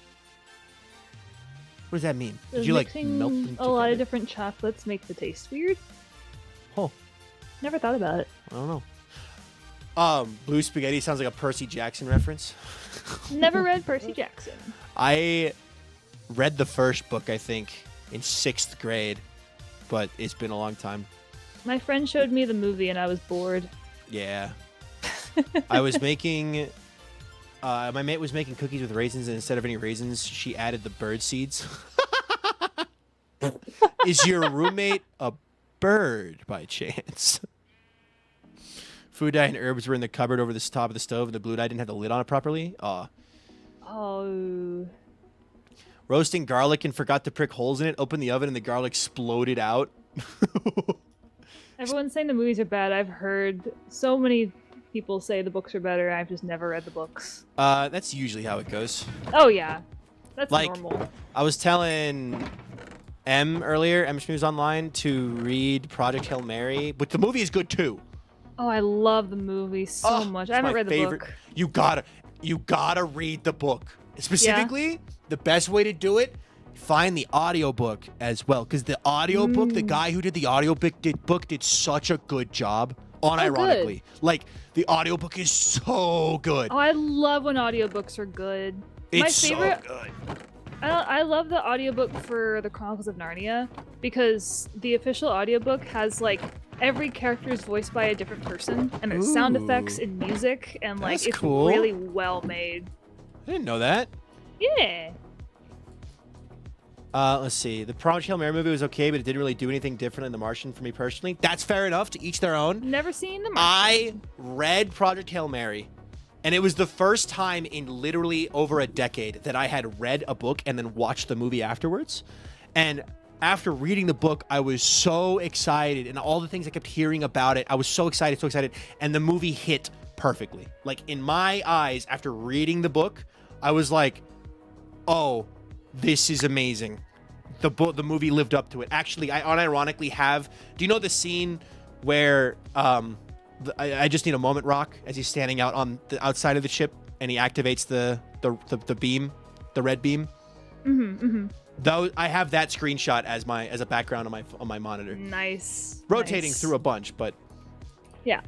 A: What does that mean? Did you like melt them together?
B: A lot of different chocolates make the taste weird.
A: Oh.
B: Never thought about it.
A: I don't know. Blue spaghetti sounds like a Percy Jackson reference.
B: Never read Percy Jackson.
A: I read the first book, I think, in 6th grade, but it's been a long time.
B: My friend showed me the movie and I was bored.
A: Yeah. I was making... my mate was making cookies with raisins, and instead of any raisins, she added the bird seeds. Is your roommate a bird by chance? Food dye and herbs were in the cupboard over the top of the stove, and the blue dye didn't have the lid on it properly.
B: Oh.
A: Roasting garlic and forgot to prick holes in it. Opened the oven and the garlic exploded out.
B: Everyone's saying the movies are bad. I've heard so many people say the books are better. I've just never read the books.
A: That's usually how it goes.
B: Oh yeah, that's
A: like,
B: normal.
A: I was telling M Schmooze Online, to read Project Hail Mary, but the movie is good too.
B: Oh, I love the movie so much. I haven't read the book.
A: You gotta read the book. Specifically, the best way to do it, find the audiobook as well, because the audiobook, the guy who did the audiobook did such a good job. Unironically, like the audiobook is so good.
B: Oh, I love when audiobooks are good.
A: It's
B: My favorite,
A: so good.
B: I love the audiobook for the Chronicles of Narnia because the official audiobook has like every character is voiced by a different person, and there's sound effects and music, and like
A: That's
B: it's
A: cool.
B: really well made.
A: I didn't know that.
B: Yeah.
A: Let's see. The Project Hail Mary movie was okay, but it didn't really do anything different than The Martian for me personally. That's fair enough, to each their own.
B: Never seen The Martian.
A: I read Project Hail Mary, and it was the first time in literally over a decade that I had read a book and then watched the movie afterwards. And after reading the book, I was so excited, and all the things I kept hearing about it, I was so excited, and the movie hit perfectly. Like, in my eyes, after reading the book, I was like, oh, this is amazing. The movie lived up to it. Actually, I unironically have... Do you know the scene where I Just Need a Moment Rock, as he's standing out on the outside of the ship and he activates the beam, the red beam? Though I have that screenshot as a background on my monitor.
B: Nice.
A: Rotating through a bunch, but
B: yeah.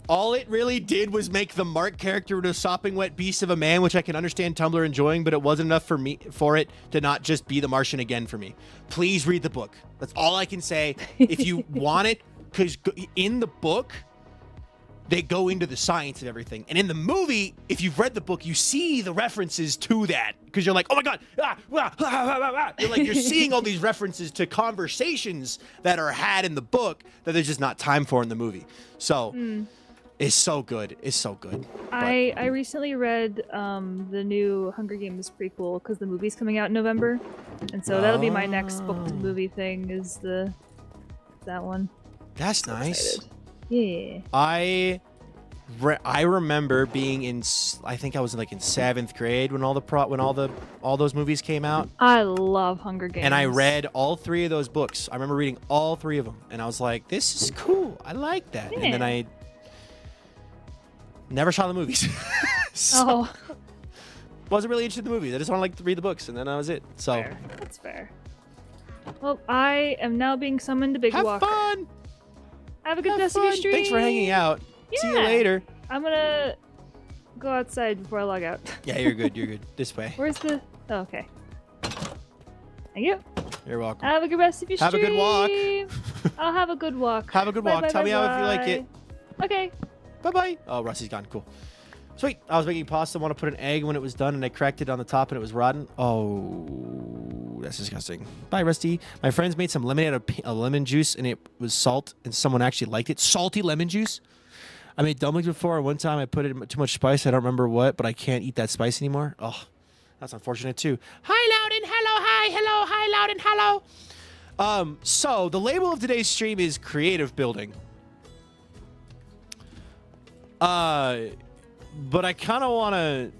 A: All it really did was make the Mark character into a sopping wet beast of a man, which I can understand Tumblr enjoying, but it wasn't enough for it to not just be The Martian again for me. Please read the book. That's all I can say. If you want it, because in the book, they go into the science of everything. And in the movie, if you've read the book, you see the references to that. Because you're like, oh my God. You're seeing all these references to conversations that are had in the book that there's just not time for in the movie. So... It's so good. It's so good.
B: I recently read the new Hunger Games prequel because the movie's coming out in November, and so that'll be my next book to movie thing. Is that one?
A: That's nice.
B: Excited. Yeah.
A: I remember being in. I think I was like in 7th grade when all those movies came out.
B: I love Hunger Games.
A: And I read all 3 of those books. I remember reading all 3 of them, and I was like, "This is cool. I like that."
B: Yeah.
A: And then I never saw the movies. Wasn't really interested in the movies. I just wanted to read the books, and then that was it. So
B: fair. That's fair. Well, I am now being summoned to Big
A: have
B: Walk.
A: fun.
B: Have a good rest of your stream.
A: Thanks for hanging out.
B: Yeah.
A: See you later.
B: I'm gonna go outside before I log out.
A: Yeah, you're good. You're good. This way.
B: Where's the... Oh, okay. Thank you.
A: You're welcome.
B: Have a good rest of your stream.
A: Have a good walk.
B: I'll have a good walk.
A: Have a good walk. Tell me how if you like it.
B: Okay.
A: Bye-bye. Oh, Rusty's gone. Cool. Sweet. I was making pasta. I want to put an egg when it was done, and I cracked it on the top, and it was rotten. Oh, that's disgusting. Bye, Rusty. My friends made some lemonade out of lemon juice, and it was salt, and someone actually liked it. Salty lemon juice? I made dumplings before, and one time I put in too much spice. I don't remember what, but I can't eat that spice anymore. Oh, that's unfortunate, too. Hi, Loudon. Hello. Hi. Hello. Hi, Loudon. Hello. So the label of today's stream is creative building. But I kind of want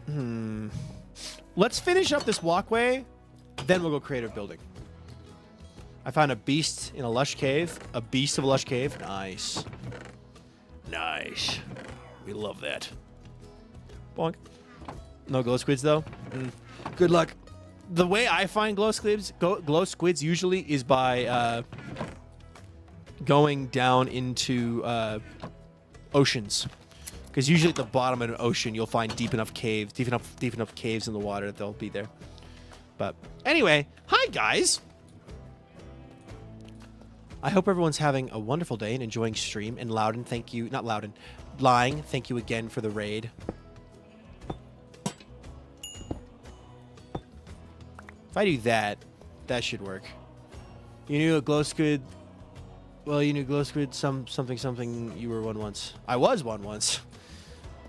A: to... Let's finish up this walkway, then we'll go creative building. I found a beast in a lush cave. A beast of a lush cave. Nice. Nice. We love that. Bonk. No glow squids, though? Good luck. The way I find glow squids usually is by going down into oceans, because usually at the bottom of an ocean you'll find deep enough caves in the water that they'll be there. But anyway, hi guys. I hope everyone's having a wonderful day and enjoying stream. And Loudon, thank you. Not Loudon. Lying, thank you again for the raid. If I do that, that should work. You knew a glow squid. Well, you knew glow squid something. You were one once. I was one once.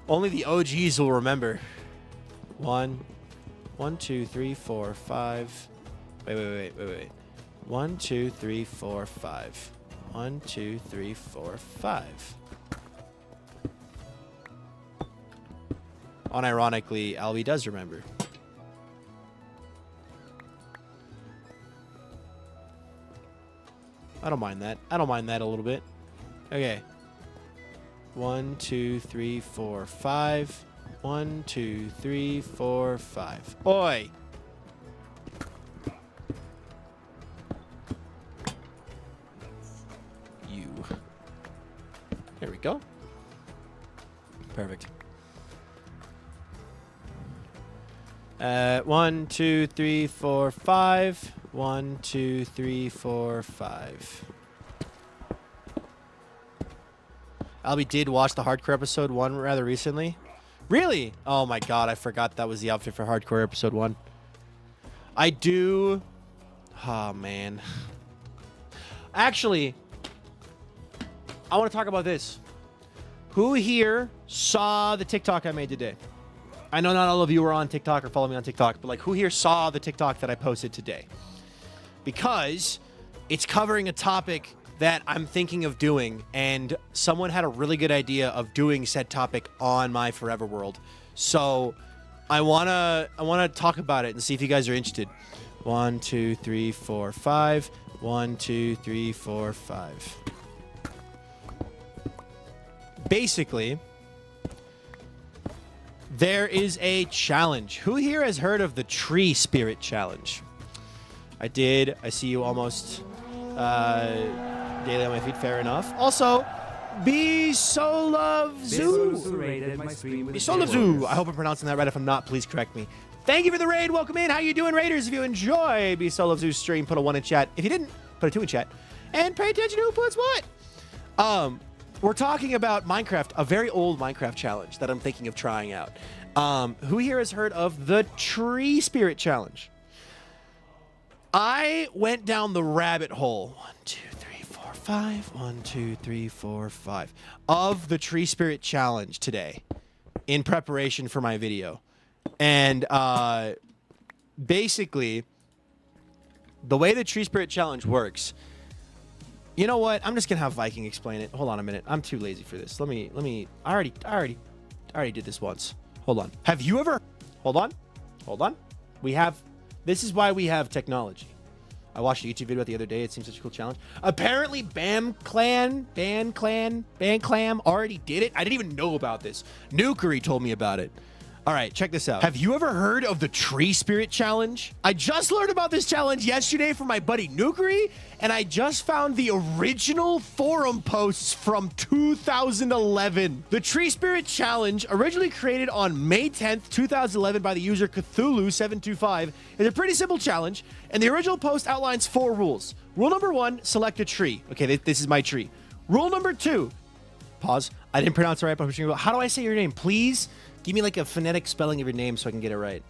A: Only the OGs will remember. 1, 2, 3, 4, 5. Wait. 1, 2, 3, 4, 5. 1, 2, 3, 4, 5. Unironically, Albie does remember. I don't mind that. I don't mind that a little bit. Okay. 1, 2, 3, 4, 5. 1, 2, 3, 4, 5. Oi! You. There we go. Perfect. 1, 2, 3, 4, 5. 1, 2, 3, 4, 5. Albie did watch the Hardcore episode 1 rather recently. Really? Oh my god, I forgot that was the outfit for Hardcore episode 1. I do... Oh, man. Actually, I want to talk about this. Who here saw the TikTok I made today? I know not all of you are on TikTok or follow me on TikTok, but like, who here saw the TikTok that I posted today? Because it's covering a topic that I'm thinking of doing, and someone had a really good idea of doing said topic on my Forever World. So I wanna talk about it and see if you guys are interested. 1, 2, 3, 4, 5. 1, 2, 3, 4, 5. Basically, there is a challenge. Who here has heard of the Tree Spirit Challenge? I did. I see you almost daily on my feed. Fair enough. Also, Be So Love Zoo. Be So Love Zoo. I hope I'm pronouncing that right. If I'm not, please correct me. Thank you for the raid. Welcome in. How you doing, Raiders? If you enjoy Be So Love Zoo's stream, put a 1 in chat. If you didn't, put a 2 in chat. And pay attention to who puts what. We're talking about Minecraft, a very old Minecraft challenge that I'm thinking of trying out. Who here has heard of the Tree Spirit Challenge? I went down the rabbit hole. 1, 2, 3, 4, 5. 1, 2, 3, 4, 5. Of the Tree Spirit Challenge today in preparation for my video. And basically, the way the Tree Spirit Challenge works... You know what? I'm just gonna have Viking explain it. Hold on a minute. I'm too lazy for this. Let me. I already did this once. Hold on. Have you ever? Hold on. We have. This is why we have technology. I watched a YouTube video the other day. It seems such a cool challenge. Apparently, Band Clam already did it. I didn't even know about this. Nukery told me about it. All right, check this out. Have you ever heard of the Tree Spirit Challenge? I just learned about this challenge yesterday from my buddy Nukery, and I just found the original forum posts from 2011. The Tree Spirit Challenge, originally created on May 10th, 2011 by the user Cthulhu725, is a pretty simple challenge, and the original post outlines 4 rules. Rule number 1, select a tree. Okay, this is my tree. Rule number 2. Pause. I didn't pronounce it right, but how do I say your name? Please give me like a phonetic spelling of your name so I can get it right.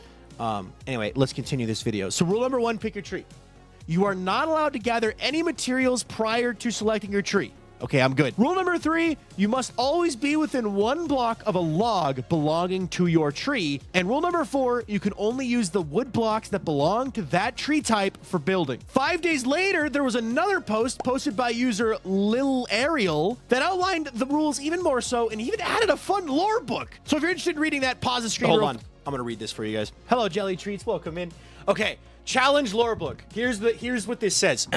A: Anyway, let's continue this video. So rule number 1, pick your tree. You are not allowed to gather any materials prior to selecting your tree. Okay, I'm good. Rule number 3, you must always be within 1 block of a log belonging to your tree. And rule number 4, you can only use the wood blocks that belong to that tree type for building. 5 days later, there was another post posted by user Lil Ariel that outlined the rules even more so and even added a fun lore book. So if you're interested in reading that, pause the screen. Hold on. I'm going to read this for you guys. Hello, Jelly Treats. Welcome in. Okay, challenge lore book. Here's what this says.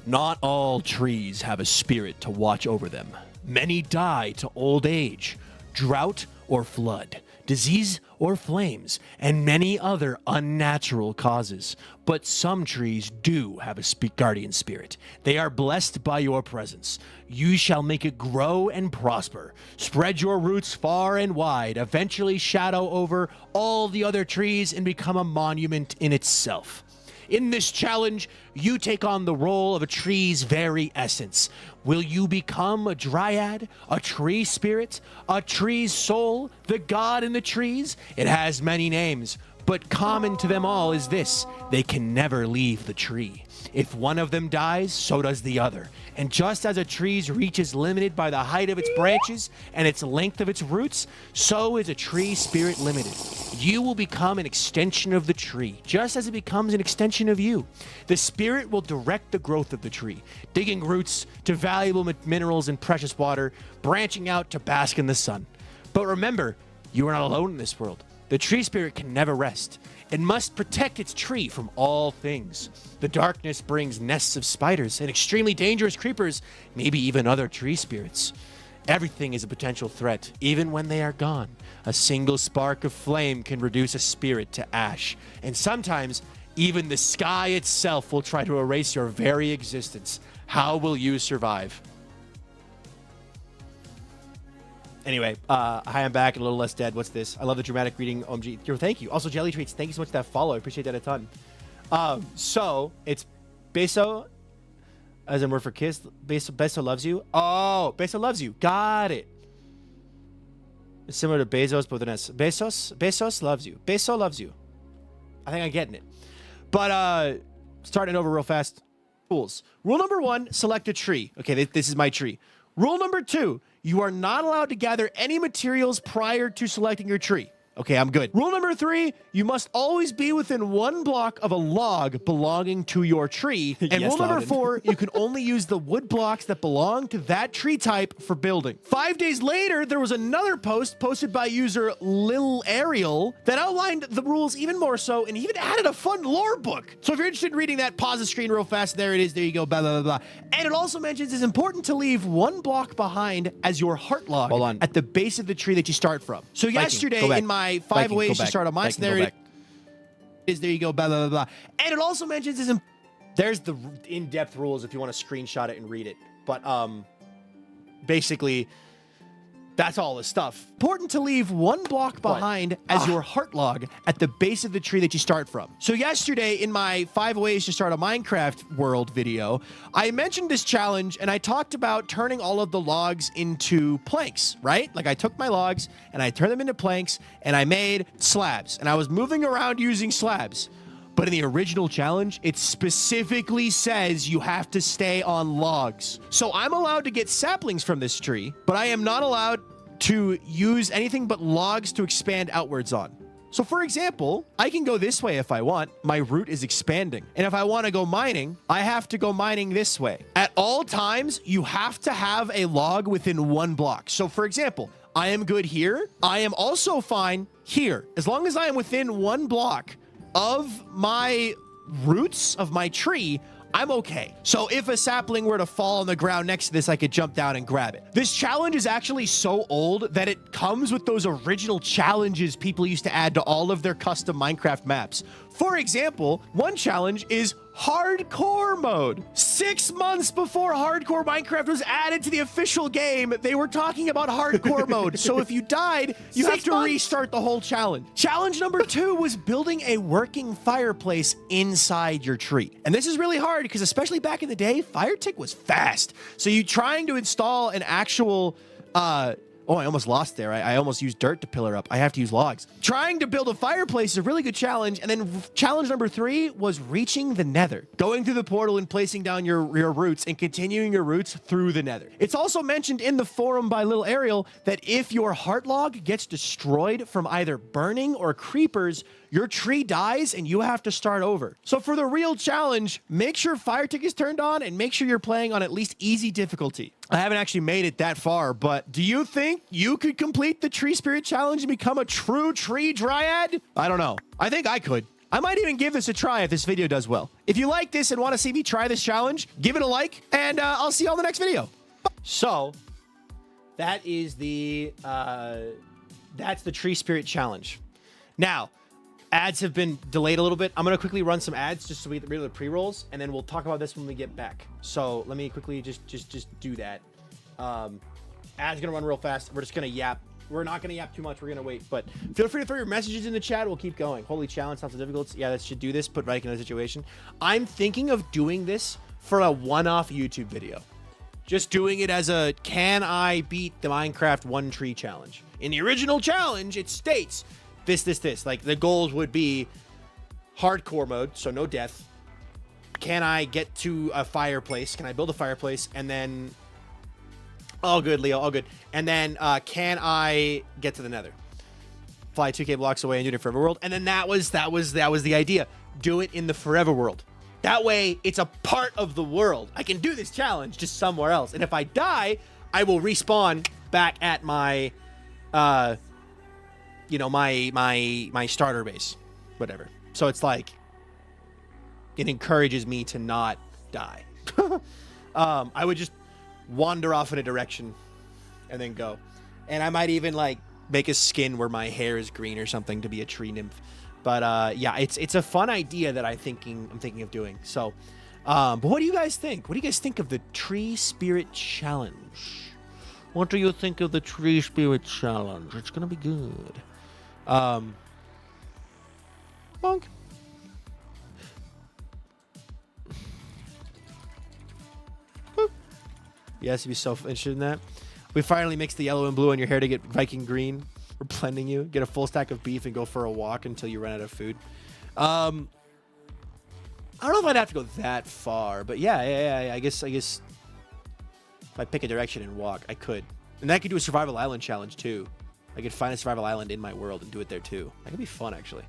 A: Not all trees have a spirit to watch over them. Many die to old age, drought or flood, disease or flames, and many other unnatural causes. But some trees do have a guardian spirit. They are blessed by your presence. You shall make it grow and prosper. Spread your roots far and wide, eventually shadow over all the other trees and become a monument in itself. In this challenge, you take on the role of a tree's very essence. Will you become a dryad, a tree spirit, a tree's soul, the god in the trees? It has many names, but common to them all is this: they can never leave the tree. If one of them dies, so does the other. And just as a tree's reach is limited by the height of its branches and its length of its roots, so is a tree spirit limited. You will become an extension of the tree, just as it becomes an extension of you. The spirit will direct the growth of the tree, digging roots to valuable minerals and precious water, branching out to bask in the sun. But remember, you are not alone in this world. The tree spirit can never rest. It must protect its tree from all things. The darkness brings nests of spiders and extremely dangerous creepers, maybe even other tree spirits. Everything is a potential threat, even when they are gone. A single spark of flame can reduce a spirit to ash. And sometimes, even the sky itself will try to erase your very existence. How will you survive? Anyway, hi, I'm back and a little less dead. What's this? I love the dramatic reading. OMG. Yo, thank you. Also, Jelly Treats, thank you so much for that follow. I appreciate that a ton. So, it's Beso, as in word for kiss. Beso loves you. Oh, Beso loves you. Got it. It's similar to Bezos, but with an S. Besos loves you. Beso loves you. I think I'm getting it. But, starting over real fast. Rules. Rule number 1, select a tree. Okay, this is my tree. Rule number 2, you are not allowed to gather any materials prior to selecting your tree. Okay, I'm good. Rule number 3, you must always be within 1 block of a log belonging to your tree. And yes, rule number 4, you can only use the wood blocks that belong to that tree type for building. 5 days later, there was another post posted by user Lil Ariel that outlined the rules even more so and even added a fun lore book. So if you're interested in reading that, pause the screen real fast. There it is. There you go. Blah, blah, blah, blah. And it also mentions it's important to leave 1 block behind as your heart log at the base of the tree that you start from. So yesterday in my 5 ways to start a mindset. There it is. There you go. Blah, blah, blah, blah. And it also mentions there's the in-depth rules if you want to screenshot it and read it. But basically, that's all the stuff. Important to leave 1 block behind as your heart log at the base of the tree that you start from. So yesterday in my 5 ways to start a Minecraft world video, I mentioned this challenge and I talked about turning all of the logs into planks, right? Like I took my logs and I turned them into planks and I made slabs and I was moving around using slabs. But in the original challenge, it specifically says you have to stay on logs. So I'm allowed to get saplings from this tree, but I am not allowed to use anything but logs to expand outwards on. So for example, I can go this way if I want. My root is expanding. And if I want to go mining, I have to go mining this way. At all times, you have to have a log within 1 block. So for example, I am good here. I am also fine here. As long as I am within 1 block of my roots of my tree, I'm okay. So if a sapling were to fall on the ground next to this, I could jump down and grab it. This challenge is actually so old that it comes with those original challenges people used to add to all of their custom Minecraft maps. For example, one challenge is hardcore mode. 6 months before hardcore Minecraft was added to the official game, they were talking about hardcore mode. So if you died, you have to restart the whole challenge. Challenge number 2 was building a working fireplace inside your tree. And this is really hard because especially back in the day, FireTick was fast. So you trying to install an actual, oh, I almost lost there. I almost used dirt to pillar up. I have to use logs. Trying to build a fireplace is a really good challenge. And then challenge number 3 was reaching the nether. Going through the portal and placing down your roots and continuing your roots through the nether. It's also mentioned in the forum by Little Ariel that if your heart log gets destroyed from either burning or creepers, your tree dies and you have to start over. So for the real challenge, make sure FireTick is turned on and make sure you're playing on at least easy difficulty. I haven't actually made it that far, but do you think you could complete the Tree Spirit Challenge and become a true tree dryad? I don't know. I think I could. I might even give this a try if this video does well. If you like this and want to see me try this challenge, give it a like, and I'll see you on the next video. So, that is that's the Tree Spirit Challenge. Now, ads have been delayed a little bit. I'm going to quickly run some ads just so we read the pre-rolls, and then we'll talk about this when we get back. So let me quickly just do that. Ads going to run real fast. We're just going to yap. We're not going to yap too much. We're going to wait. But feel free to throw your messages in the chat. We'll keep going. Holy challenge. Sounds so difficult. Yeah, that should do this. Put Viking in a situation. I'm thinking of doing this for a one-off YouTube video. Just doing it as a, can I beat the Minecraft one tree challenge? In the original challenge, it states this. Like, the goals would be hardcore mode, so no death. Can I get to a fireplace? Can I build a fireplace? And then, all good, Leo, all good. And then, can I get to the nether? Fly 2K blocks away and do it in Forever World. And then that was the idea. Do it in the Forever World. That way, it's a part of the world. I can do this challenge just somewhere else. And if I die, I will respawn back at my, you know, my starter base, whatever. So it's like, it encourages me to not die. I would just wander off in a direction and then go. And I might even like make a skin where my hair is green or something to be a tree nymph. But yeah, it's a fun idea that I'm thinking of doing. So, but what do you guys think? What do you guys think of the Tree Spirit Challenge? What do you think of the Tree Spirit Challenge? It's gonna be good. Bonk. Boop. Yes, you'd be so interested in that. We finally mixed the yellow and blue on your hair to get Viking green. We're blending you. Get a full stack of beef and go for a walk until you run out of food. I don't know if I'd have to go that far, but yeah. I guess if I pick a direction and walk, I could. And I could do a survival island challenge too. I could find a survival island in my world and do it there too. That could be fun, actually.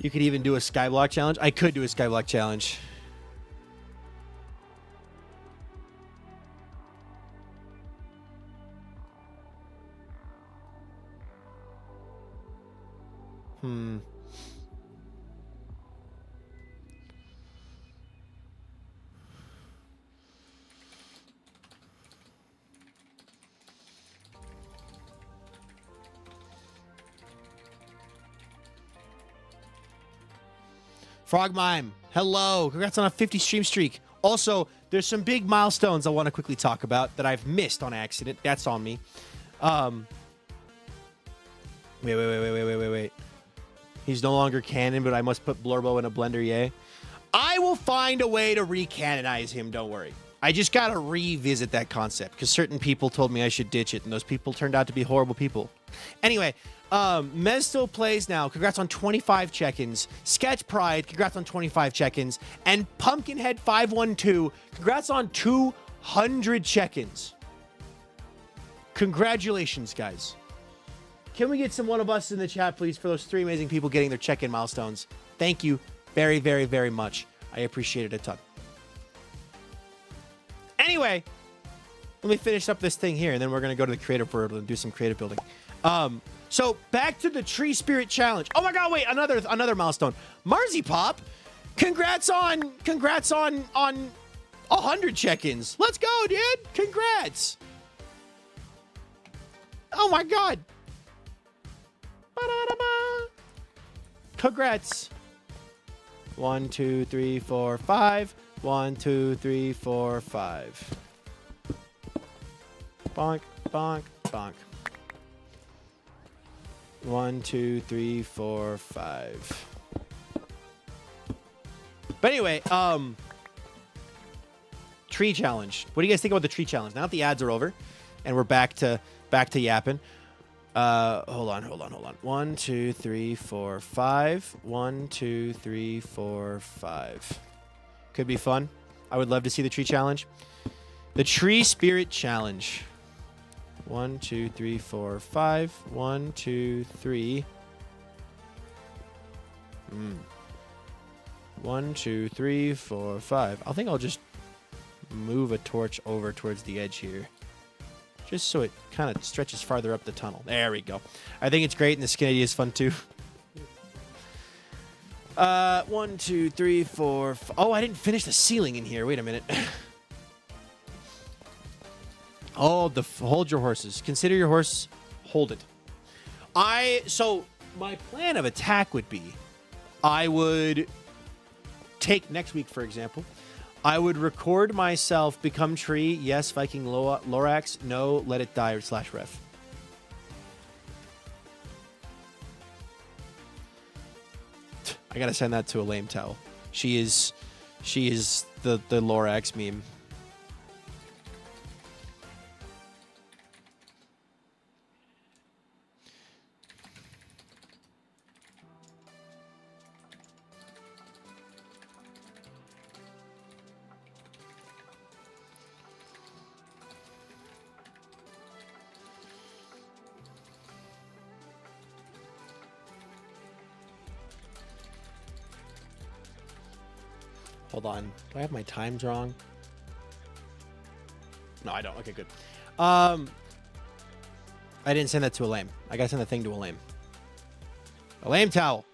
A: You could even do a skyblock challenge. I could do a skyblock challenge. Frog Mime, hello. Congrats on a 50 stream streak. Also, there's some big milestones I want to quickly talk about that I've missed on accident. That's on me. Wait. He's no longer canon, but I must put Blurbo in a blender, yay. I will find a way to recanonize him, don't worry. I just gotta revisit that concept, because certain people told me I should ditch it, and those people turned out to be horrible people. Anyway, Mez still plays now. Congrats on 25 check-ins. Sketch Pride, congrats on 25 check-ins. And Pumpkinhead 512, congrats on 200 check-ins. Congratulations, guys. Can we get some one of us in the chat, please, for those 3 amazing people getting their check-in milestones? Thank you very, very, very much. I appreciate it a ton. Anyway, let me finish up this thing here, and then we're gonna go to the creative world and do some creative building. So back to the Tree Spirit Challenge. Oh my God! Wait, another milestone. Marzipop, congrats on 100 check-ins. Let's go, dude! Congrats! Oh my God! Ba-da-da-ba. Congrats! 1, 2, 3, 4, 5. 1, 2, 3, 4, 5. Bonk, bonk, bonk. 1, 2, 3, 4, 5. But anyway, tree challenge. What do you guys think about the tree challenge? Now that the ads are over, and we're back to yapping. Hold on. 1, 2, 3, 4, 5. 1, 2, 3, 4, 5. Could be fun. I would love to see the tree challenge. The Tree Spirit Challenge. 1, 2, 3, 4, 5. 1, 2, 3. 1, 2, 3, 4, 5. I think I'll just move a torch over towards the edge here, just so it kind of stretches farther up the tunnel. There we go. I think it's great, and the skin idea is fun too. 1, 2, 3, 4. Oh, I didn't finish the ceiling in here. Wait a minute. Oh, hold your horses. Consider your horse. Hold it. So my plan of attack would be, I would take next week, for example. I would record myself become tree. Yes, Viking Lorax. No, let it die /ref. I gotta send that to a lame towel. She is the Lorax meme. Hold on. Do I have my times wrong? No, I don't. Okay, good. I didn't send that to a lame. I gotta send the thing to a lame. A lame towel.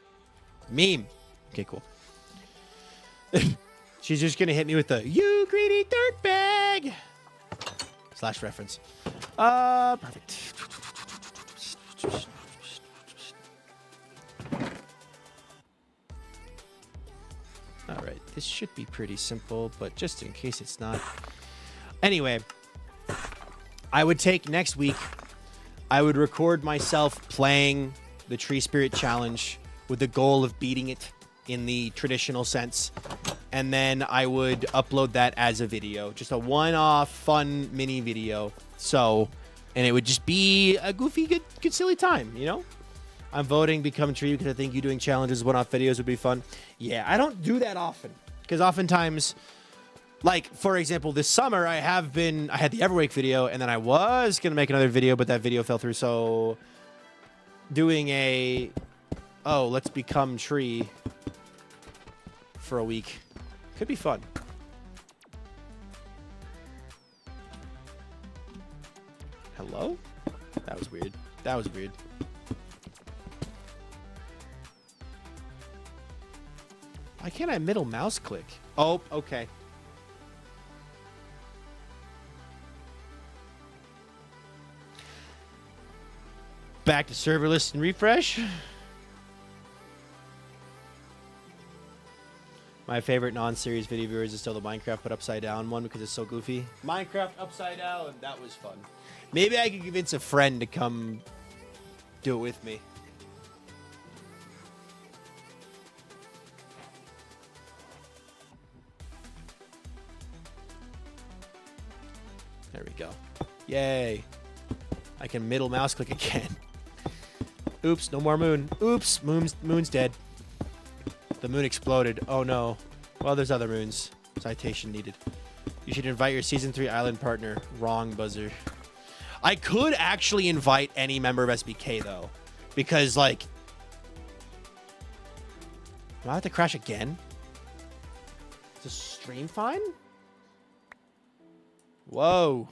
A: Meme. Okay, cool. She's just gonna hit me with the "you greedy dirtbag" / reference. Perfect. All right, this should be pretty simple, but just in case it's not. Anyway, I would take next week, I would record myself playing the Tree Spirit Challenge with the goal of beating it in the traditional sense. And then I would upload that as a video, just a one-off fun mini video. So, and it would just be a goofy, good silly time, you know? I'm voting Become Tree because I think you doing challenges, one-off videos would be fun. Yeah, I don't do that often because oftentimes, like, for example, this summer I had the Everwake video, and then I was going to make another video, but that video fell through. So doing let's Become Tree for a week could be fun. Hello? That was weird. Why can't I middle mouse click? Oh, okay. Back to serverless and refresh. My favorite non-series video viewers is still the Minecraft but upside down one because it's so goofy. Minecraft upside down, that was fun. Maybe I could convince a friend to come do it with me. There we go. Yay. I can middle mouse click again. Oops, no more moon. Oops, moon's dead. The moon exploded. Oh no. Well, there's other moons. Citation needed. You should invite your Season 3 island partner. Wrong buzzer. I could actually invite any member of SBK, though. Because, like... Do I have to crash again? Is the stream fine? Whoa.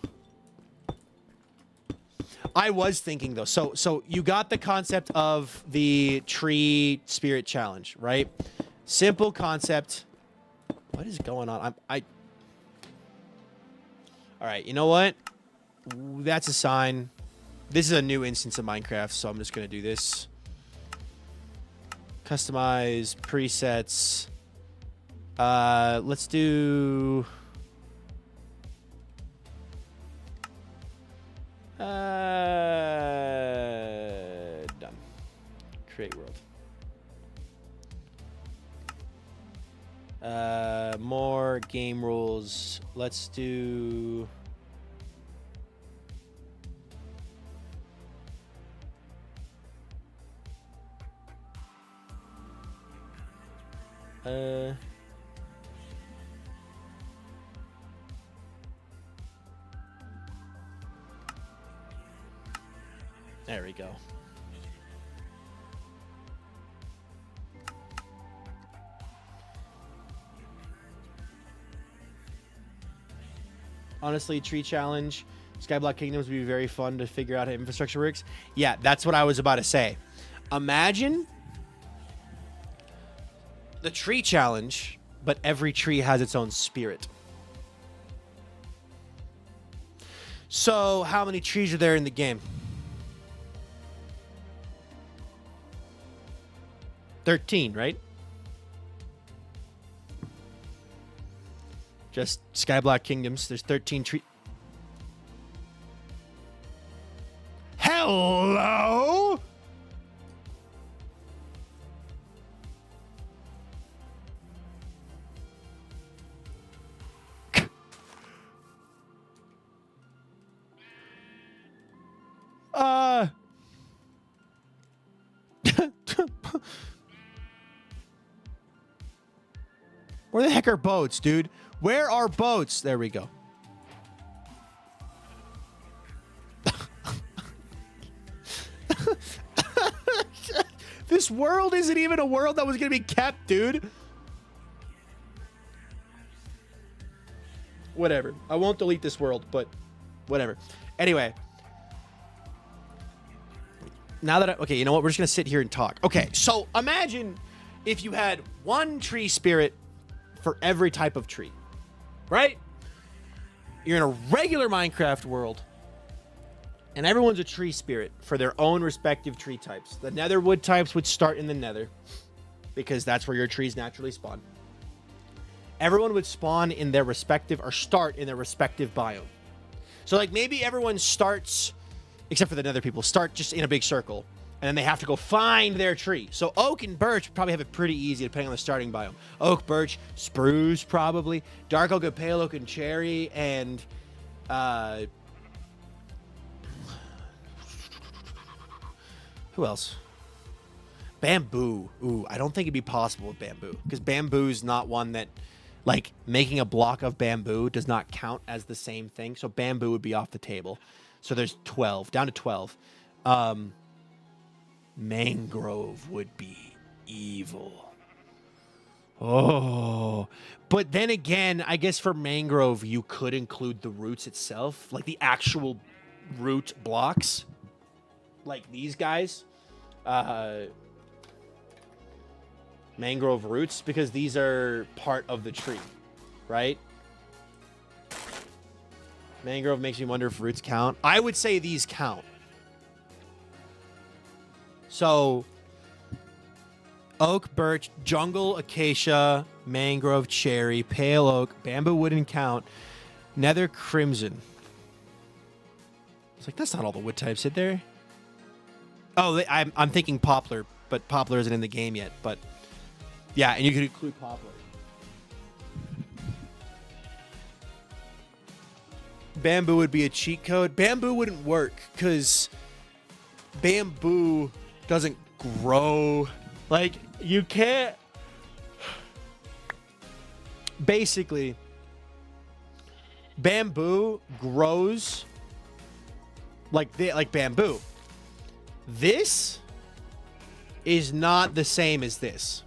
A: I was thinking though. So you got the concept of the tree spirit challenge, right? Simple concept. What is going on? All right, you know what? That's a sign. This is a new instance of Minecraft, so I'm just gonna do this. Customize presets. Let's do. Done. Create world. More game rules. Let's do. There we go. Honestly, tree challenge, Skyblock Kingdoms would be very fun to figure out how infrastructure works. Yeah, that's what I was about to say. Imagine the tree challenge, but every tree has its own spirit. So, how many trees are there in the game? 13, right? Just Skyblock Kingdoms. There's 13 trees. Hello? Where the heck are boats, dude? Where are boats? There we go. This world isn't even a world that was going to be kept, dude. Whatever. I won't delete this world, but whatever. Anyway. Now that okay, you know what? We're just going to sit here and talk. Okay, so imagine if you had one tree spirit for every type of tree, right? You're in a regular Minecraft world, and everyone's a tree spirit for their own respective tree types. The nether wood types would start in the nether, because that's where your trees naturally spawn. Everyone would spawn in their respective, or start in their respective biome. So, like, maybe everyone starts, except for the nether people, start just in a big circle, and then they have to go find their tree. So oak and birch probably have it pretty easy depending on the starting biome. Oak, birch, spruce probably. Dark oak and pale oak and cherry and who else? Bamboo. Ooh, I don't think it'd be possible with bamboo, because bamboo's not one that, like, making a block of bamboo does not count as the same thing. So bamboo would be off the table. So there's 12, down to 12. Mangrove would be evil. Oh, but then again, I guess for mangrove, you could include the roots itself, like the actual root blocks, like these guys, mangrove roots, because these are part of the tree, right? Mangrove makes me wonder if roots count. I would say these count. So, oak, birch, jungle, acacia, mangrove, cherry, pale oak, bamboo wouldn't count, nether, crimson. It's like, that's not all the wood types, is there? Oh, I'm thinking poplar, but poplar isn't in the game yet. But yeah, and you could include poplar. Bamboo would be a cheat code. Bamboo wouldn't work because bamboo doesn't grow. Like, you can't. Basically, bamboo grows like bamboo. This is not the same as this.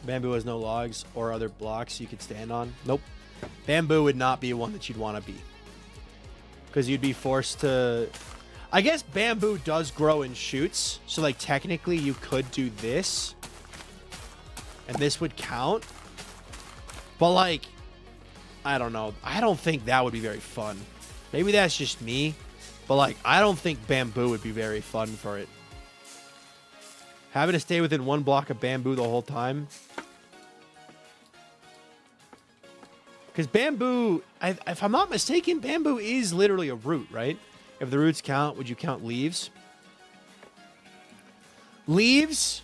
A: Bamboo has no logs or other blocks you could stand on. Nope. Bamboo would not be one that you'd want to be. because you'd be forced to... I guess bamboo does grow in shoots, so like technically you could do this, and this would count. But like, I don't know. I don't think that would be very fun. Maybe that's just me, but like, I don't think bamboo would be very fun for it. Having to stay within 1 block of bamboo the whole time. Because bamboo, if I'm not mistaken, bamboo is literally a root, right? If the roots count, would you count leaves? Leaves?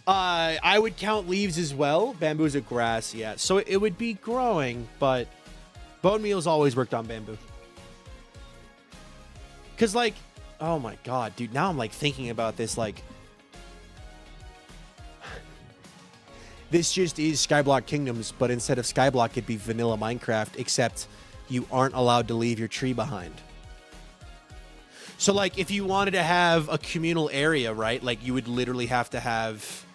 A: I would count leaves as well. Bamboo is a grass, yeah. So it would be growing, but bone meal's always worked on bamboo. Because, like, oh my god, dude, now I'm, like, thinking about this, like... This just is Skyblock Kingdoms, but instead of Skyblock, it'd be vanilla Minecraft, except you aren't allowed to leave your tree behind. So, like, if you wanted to have a communal area, right, like, you would literally have to have...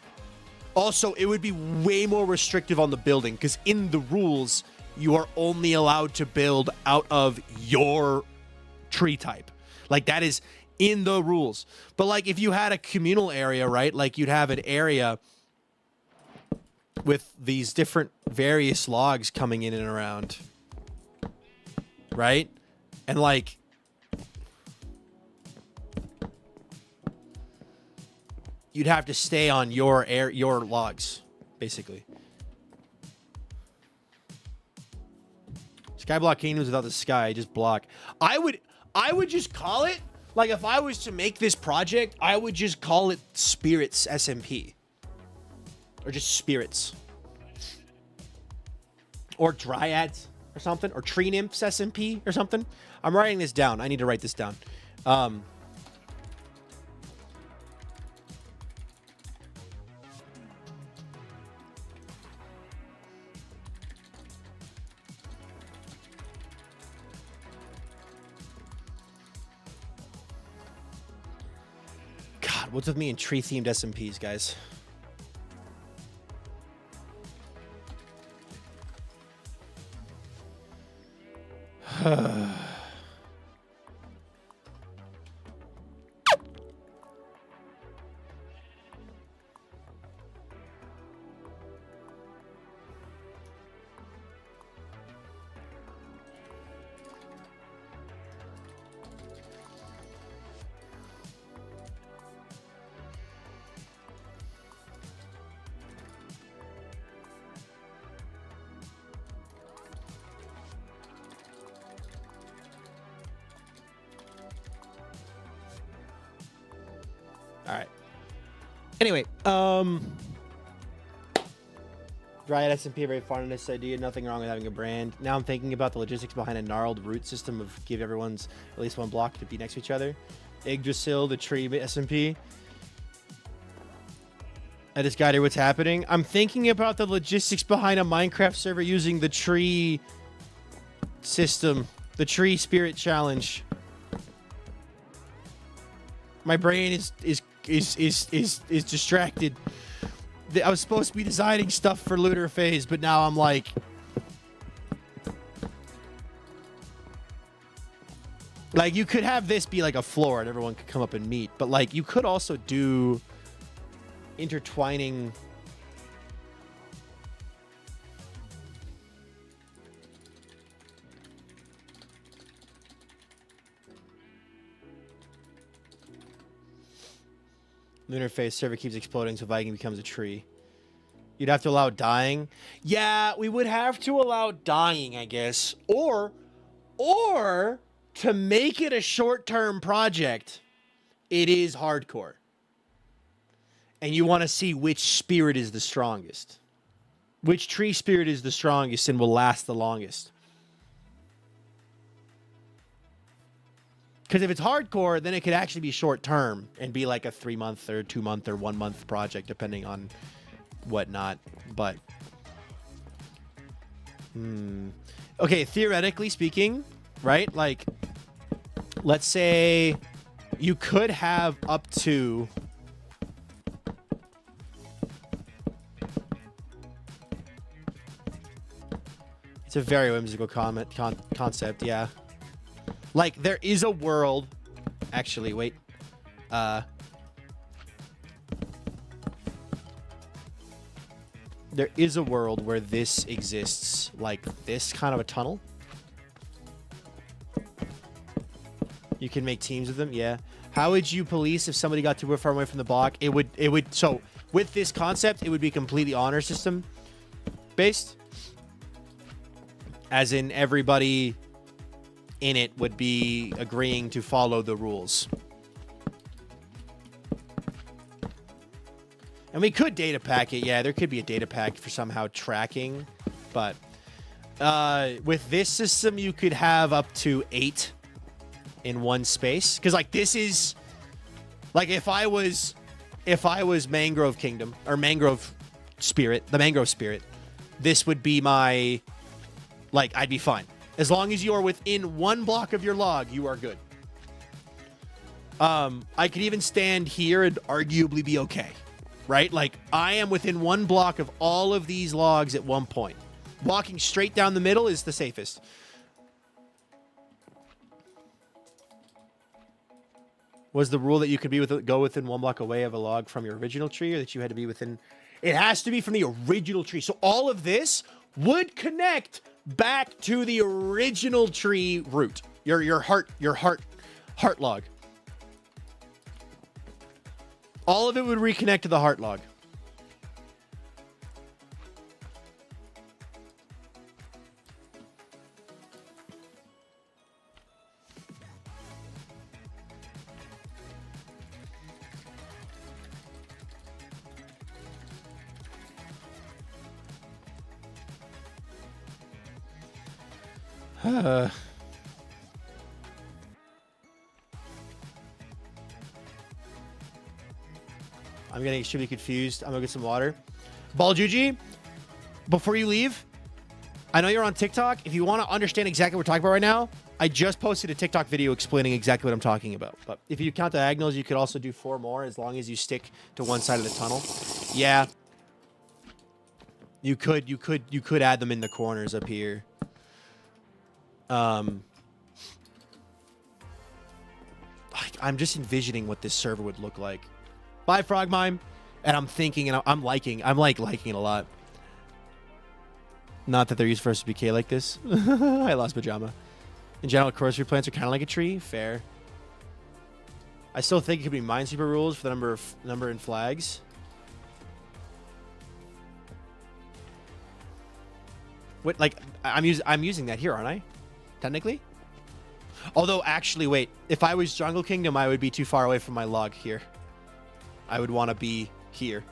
A: Also, it would be way more restrictive on the building, because in the rules, you are only allowed to build out of your tree type. Like, that is in the rules. But, like, if you had a communal area, right, like, you'd have an area... with these different various logs coming in and around, right? And like, you'd have to stay on your logs, basically. Skyblock Kingdoms without the sky, just block. I would just call it, like, if I was to make this project, I would just call it Spirits SMP. Or just spirits. Or dryads or something. Or tree nymphs SMP or something. I'm writing this down. I need to write this down. God, what's with me and tree-themed SMPs, guys? Anyway, Dryad SMP, very fond of this idea. Nothing wrong with having a brand. Now I'm thinking about the logistics behind a gnarled root system of give everyone's at least 1 block to be next to each other. Yggdrasil, the tree SMP. I just got here. What's happening? I'm thinking about the logistics behind a Minecraft server using the tree system, the tree spirit challenge. My brain is distracted. I was supposed to be designing stuff for Lunar Phase, but now I'm like... Like, you could have this be like a floor and everyone could come up and meet, but like, you could also do intertwining... Lunar Phase server keeps exploding, so Viking becomes a tree. You'd have to allow dying. Yeah, we would have to allow dying, I guess. Or to make it a short-term project, it is hardcore. And you want to see which spirit is the strongest. Which tree spirit is the strongest and will last the longest. Because if it's hardcore, then it could actually be short-term and be like a 3-month or 2-month or 1-month project, depending on whatnot. But, okay, theoretically speaking, right? Like, let's say you could have up to... It's a very whimsical concept, yeah. Like, there is a world... Actually, wait. There is a world where this exists, like this kind of a tunnel. You can make teams with them, yeah. How would you police if somebody got too far away from the block? It would, so with this concept, it would be completely honor system based. As in everybody in it would be agreeing to follow the rules. And we could data pack it. Yeah, there could be a data pack for somehow tracking. But with this system, you could have up to 8 in one space. Because, like, this is... Like, if I was Mangrove Kingdom, or Mangrove Spirit, the Mangrove Spirit, this would be my... Like, I'd be fine. As long as you are within 1 block of your log, you are good. I could even stand here and arguably be okay. Right? Like, I am within 1 block of all of these logs at one point. Walking straight down the middle is the safest. Was the rule that you could go within 1 block away of a log from your original tree, or that you had to be within... It has to be from the original tree. So all of this would connect back to the original tree root. Your heart log. All of it would reconnect to the heart log. I'm getting extremely confused. I'm gonna get some water. Baljuji, before you leave, I know you're on TikTok. If you want to understand exactly what we're talking about right now, I just posted a TikTok video explaining exactly what I'm talking about. But if you count diagonals, you could also do 4 more as long as you stick to one side of the tunnel. Yeah. You could add them in the corners up here. I'm just envisioning what this server would look like. Bye, Frogmime. And I'm thinking, and I'm liking it a lot. Not that they're used for us to BK like this. I lost pajama. In general, grocery plants are kind of like a tree. Fair. I still think it could be Minesweeper rules for the number and flags. What, like, I'm using that here, aren't I? Technically? Although, actually, wait. If I was Jungle Kingdom, I would be too far away from my log here. I would want to be here.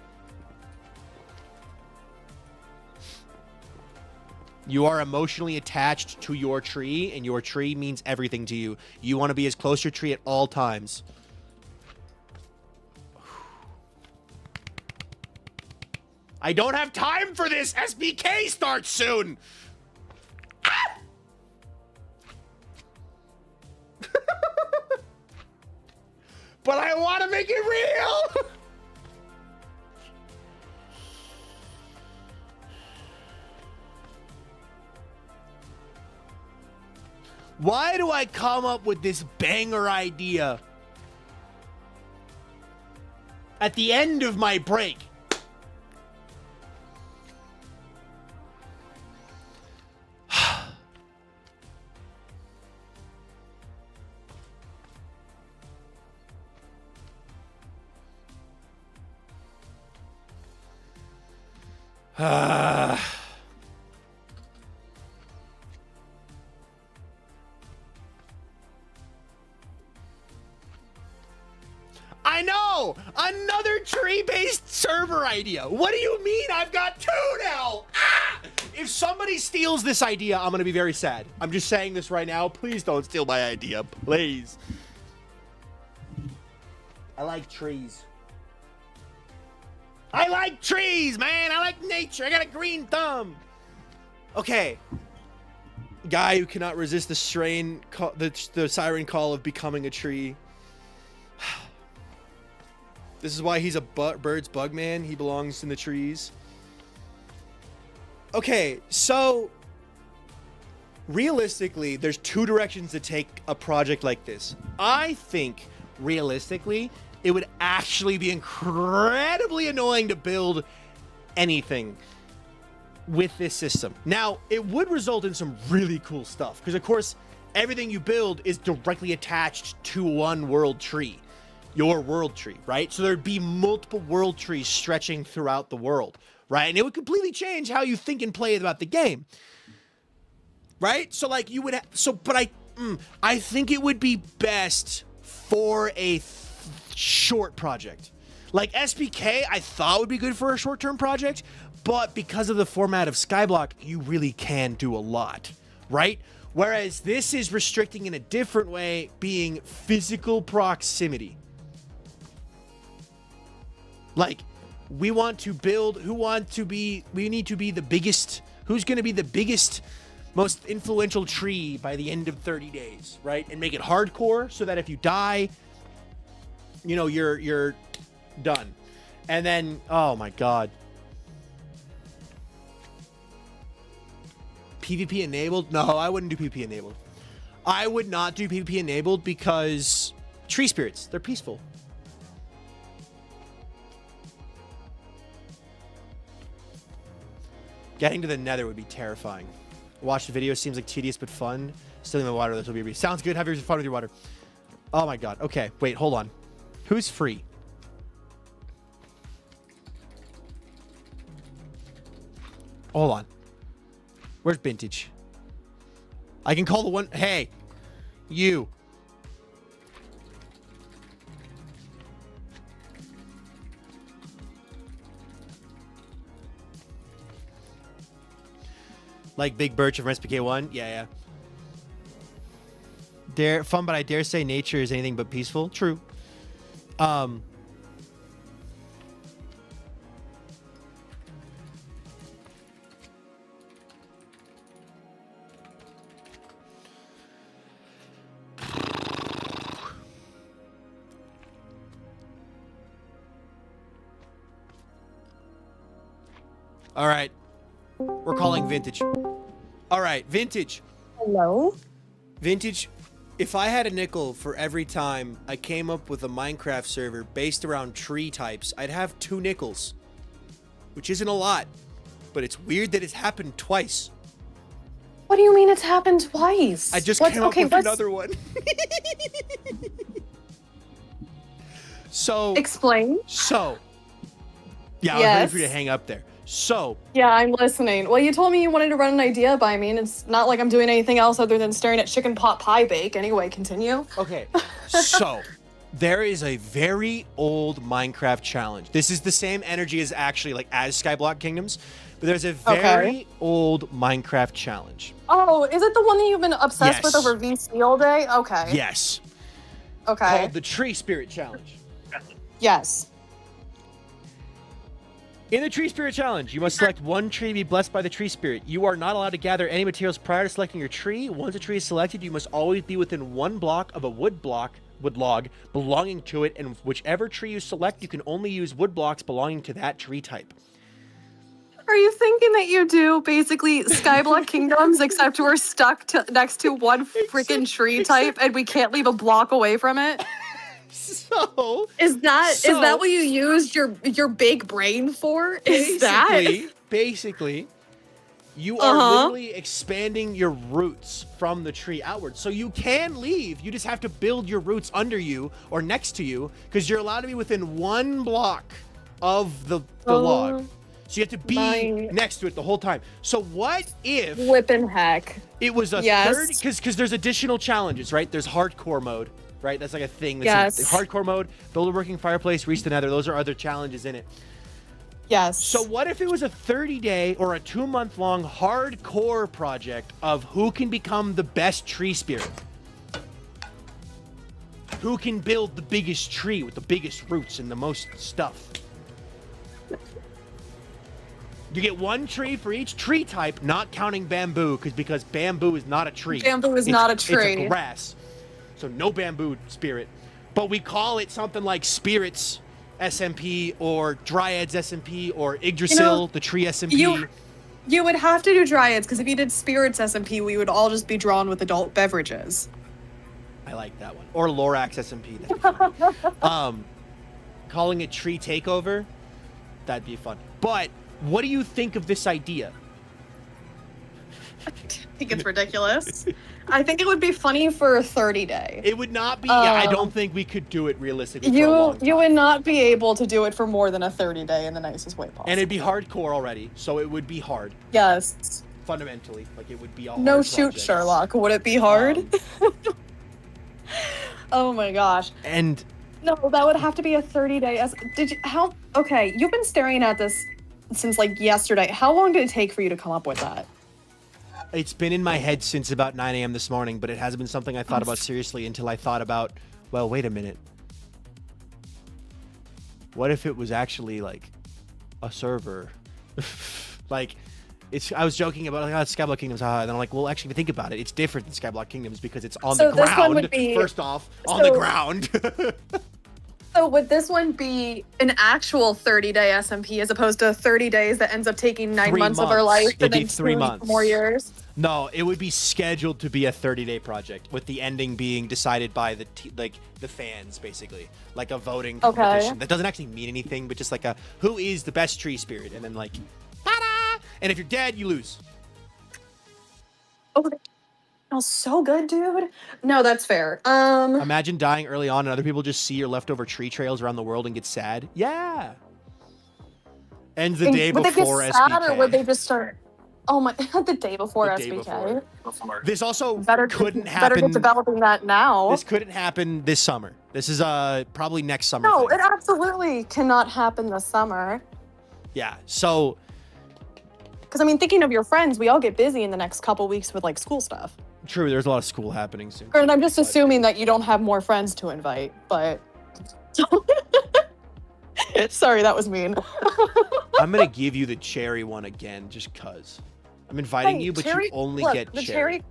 A: You are emotionally attached to your tree, and your tree means everything to you. You want to be as close to your tree at all times. I don't have time for this! SBK starts soon! Ah! But I want to make it real! Why do I come up with this banger idea at the end of my break? I know! Another tree-based server idea. What do you mean? I've got 2 now! Ah! If somebody steals this idea, I'm gonna be very sad. I'm just saying this right now. Please don't steal my idea. Please. I like trees. I like trees, man. I like nature. I got a green thumb. Okay. Guy who cannot resist the the siren call of becoming a tree. This is why he's a bird's bug man. He belongs in the trees. Okay, so realistically, there's two directions to take a project like this. I think, realistically, it would actually be incredibly annoying to build anything with this system. Now, it would result in some really cool stuff, because, of course, everything you build is directly attached to one world tree. Your world tree, right? So there'd be multiple world trees stretching throughout the world, right? And it would completely change how you think and play about the game, right? So like you would, but I think it would be best for a short project. Like SPK, I thought would be good for a short-term project, but because of the format of Skyblock, you really can do a lot, right? Whereas this is restricting in a different way, being physical proximity. Like, we want to build, we need to be the biggest, who's going to be the biggest, most influential tree by the end of 30 days, right? And make it hardcore so that if you die, you know, you're done. And then, oh my God. PvP enabled? No, I wouldn't do PvP enabled. I would not do PvP enabled because tree spirits, they're peaceful. Getting to the nether would be terrifying. Watch the video, seems like tedious but fun. Still in the water, this will be. Sounds good, have your fun with your water. Oh my God, okay, wait, hold on. Who's free? Hold on. Where's Vintage? I can call the one, hey, you. Like Big Birch from SPK1? Yeah. Fun, but I dare say nature is anything but peaceful. True. All right. We're calling Vintage. All right, Vintage.
C: Hello?
A: Vintage, if I had a nickel for every time I came up with a Minecraft server based around tree types, I'd have 2 nickels. Which isn't a lot, but it's weird that it's happened twice.
C: What do you mean it's happened twice?
A: I just came up with another one. So...
C: Explain.
A: So... Yeah, I was ready for you to hang up there. So...
C: Yeah, I'm listening. Well, you told me you wanted to run an idea by me, and it's not like I'm doing anything else other than staring at chicken pot pie bake. Anyway, continue.
A: Okay, so... There is a very old Minecraft challenge. This is the same energy as actually, like, as Skyblock Kingdoms. But there's a very old Minecraft challenge.
C: Oh, is it the one that you've been obsessed with over VC all day? Okay.
A: Yes.
C: Okay.
A: Called the Tree Spirit Challenge.
C: Yes.
A: In the Tree Spirit Challenge, you must select one tree to be blessed by the Tree Spirit. You are not allowed to gather any materials prior to selecting your tree. Once a tree is selected, you must always be within 1 block of a wood log belonging to it, and whichever tree you select, you can only use wood blocks belonging to that tree type.
C: Are you thinking that you do basically Skyblock Kingdoms, except we're stuck next to one freaking tree type and we can't leave a block away from it?
A: So
C: is that what you used your big brain for?
A: Basically, you are literally expanding your roots from the tree outward. So you can leave. You just have to build your roots under you or next to you, because you're allowed to be within 1 block of the log. So you have to be next to it the whole time. So what if...
C: Flippin' heck.
A: It was a third... Because there's additional challenges, right? There's hardcore mode, right? That's like a thing. That's hardcore mode, build a working fireplace, reach the nether. Those are other challenges in it.
C: Yes.
A: So what if it was a 30-day or a 2-month-long hardcore project of who can become the best tree spirit? Who can build the biggest tree with the biggest roots and the most stuff? You get 1 tree for each tree type, not counting bamboo, because bamboo is not a tree.
C: Bamboo is not a tree.
A: It's a grass. So no bamboo spirit. But we call it something like Spirits SMP or Dryads SMP or Yggdrasil, the tree SMP.
C: You would have to do dryads, because if you did spirits SMP, we would all just be drawn with adult beverages.
A: I like that one. Or Lorax SMP. That'd be fun. Calling it tree takeover, that'd be fun. But what do you think of this idea?
C: I think it's ridiculous. I think it would be funny for a 30-day.
A: It would not be. I don't think we could do it realistically. For a long time.
C: You would not be able to do it for more than a 30-day in the nicest way possible.
A: And it'd be hardcore already, so it would be hard.
C: Yes.
A: Fundamentally, like it would be a
C: No
A: hard
C: shoot,
A: project.
C: Sherlock. Would it be hard? Oh my gosh.
A: And
C: No, that would have to be a 30-day. Okay, you've been staring at this since like yesterday. How long did it take for you to come up with that?
A: it's been in my head since about 9 a.m. this morning, but it hasn't been something I thought about seriously until I thought about, well, wait a minute. What if it was actually like a server? Like, I was joking about, like, oh, it's Skyblock Kingdoms, and then I'm like, well, actually, think about it. It's different than Skyblock Kingdoms because it's on the
C: this one
A: ground.
C: would be-
A: First off, on the ground.
C: So would this one be an actual 30-day SMP as opposed to 30 days that ends up taking 9
A: 3
C: months of our life
A: It'd
C: and
A: be
C: then
A: 3
C: 2
A: months.
C: more years?
A: No, it would be scheduled to be a 30-day project, with the ending being decided by the fans, basically, like a voting competition. That doesn't actually mean anything, but just like who is the best tree spirit, and then like, ta-da! And if you're dead, you lose.
C: Oh, that smells so good, dude. No, that's fair.
A: Imagine dying early on, and other people just see your leftover tree trails around the world and get sad. Yeah. Ends the day
C: would
A: before
C: they get sad,
A: SBK.
C: or would they just start? Oh my! The day before
A: The day
C: SBK.
A: before. This also
C: Better
A: couldn't
C: Better
A: happen.
C: get developing that now.
A: This couldn't happen this summer. This is probably next summer.
C: No,
A: thing.
C: it absolutely cannot happen this summer.
A: Yeah. So.
C: Because I mean, thinking of your friends, we all get busy in the next couple weeks with like school stuff.
A: True, there's a lot of school happening soon.
C: And I'm just assuming that you don't have more friends to invite, but. Sorry, that was mean.
A: I'm gonna give you the cherry one again, just cause. I'm inviting you, but you only get
C: the
A: cherry.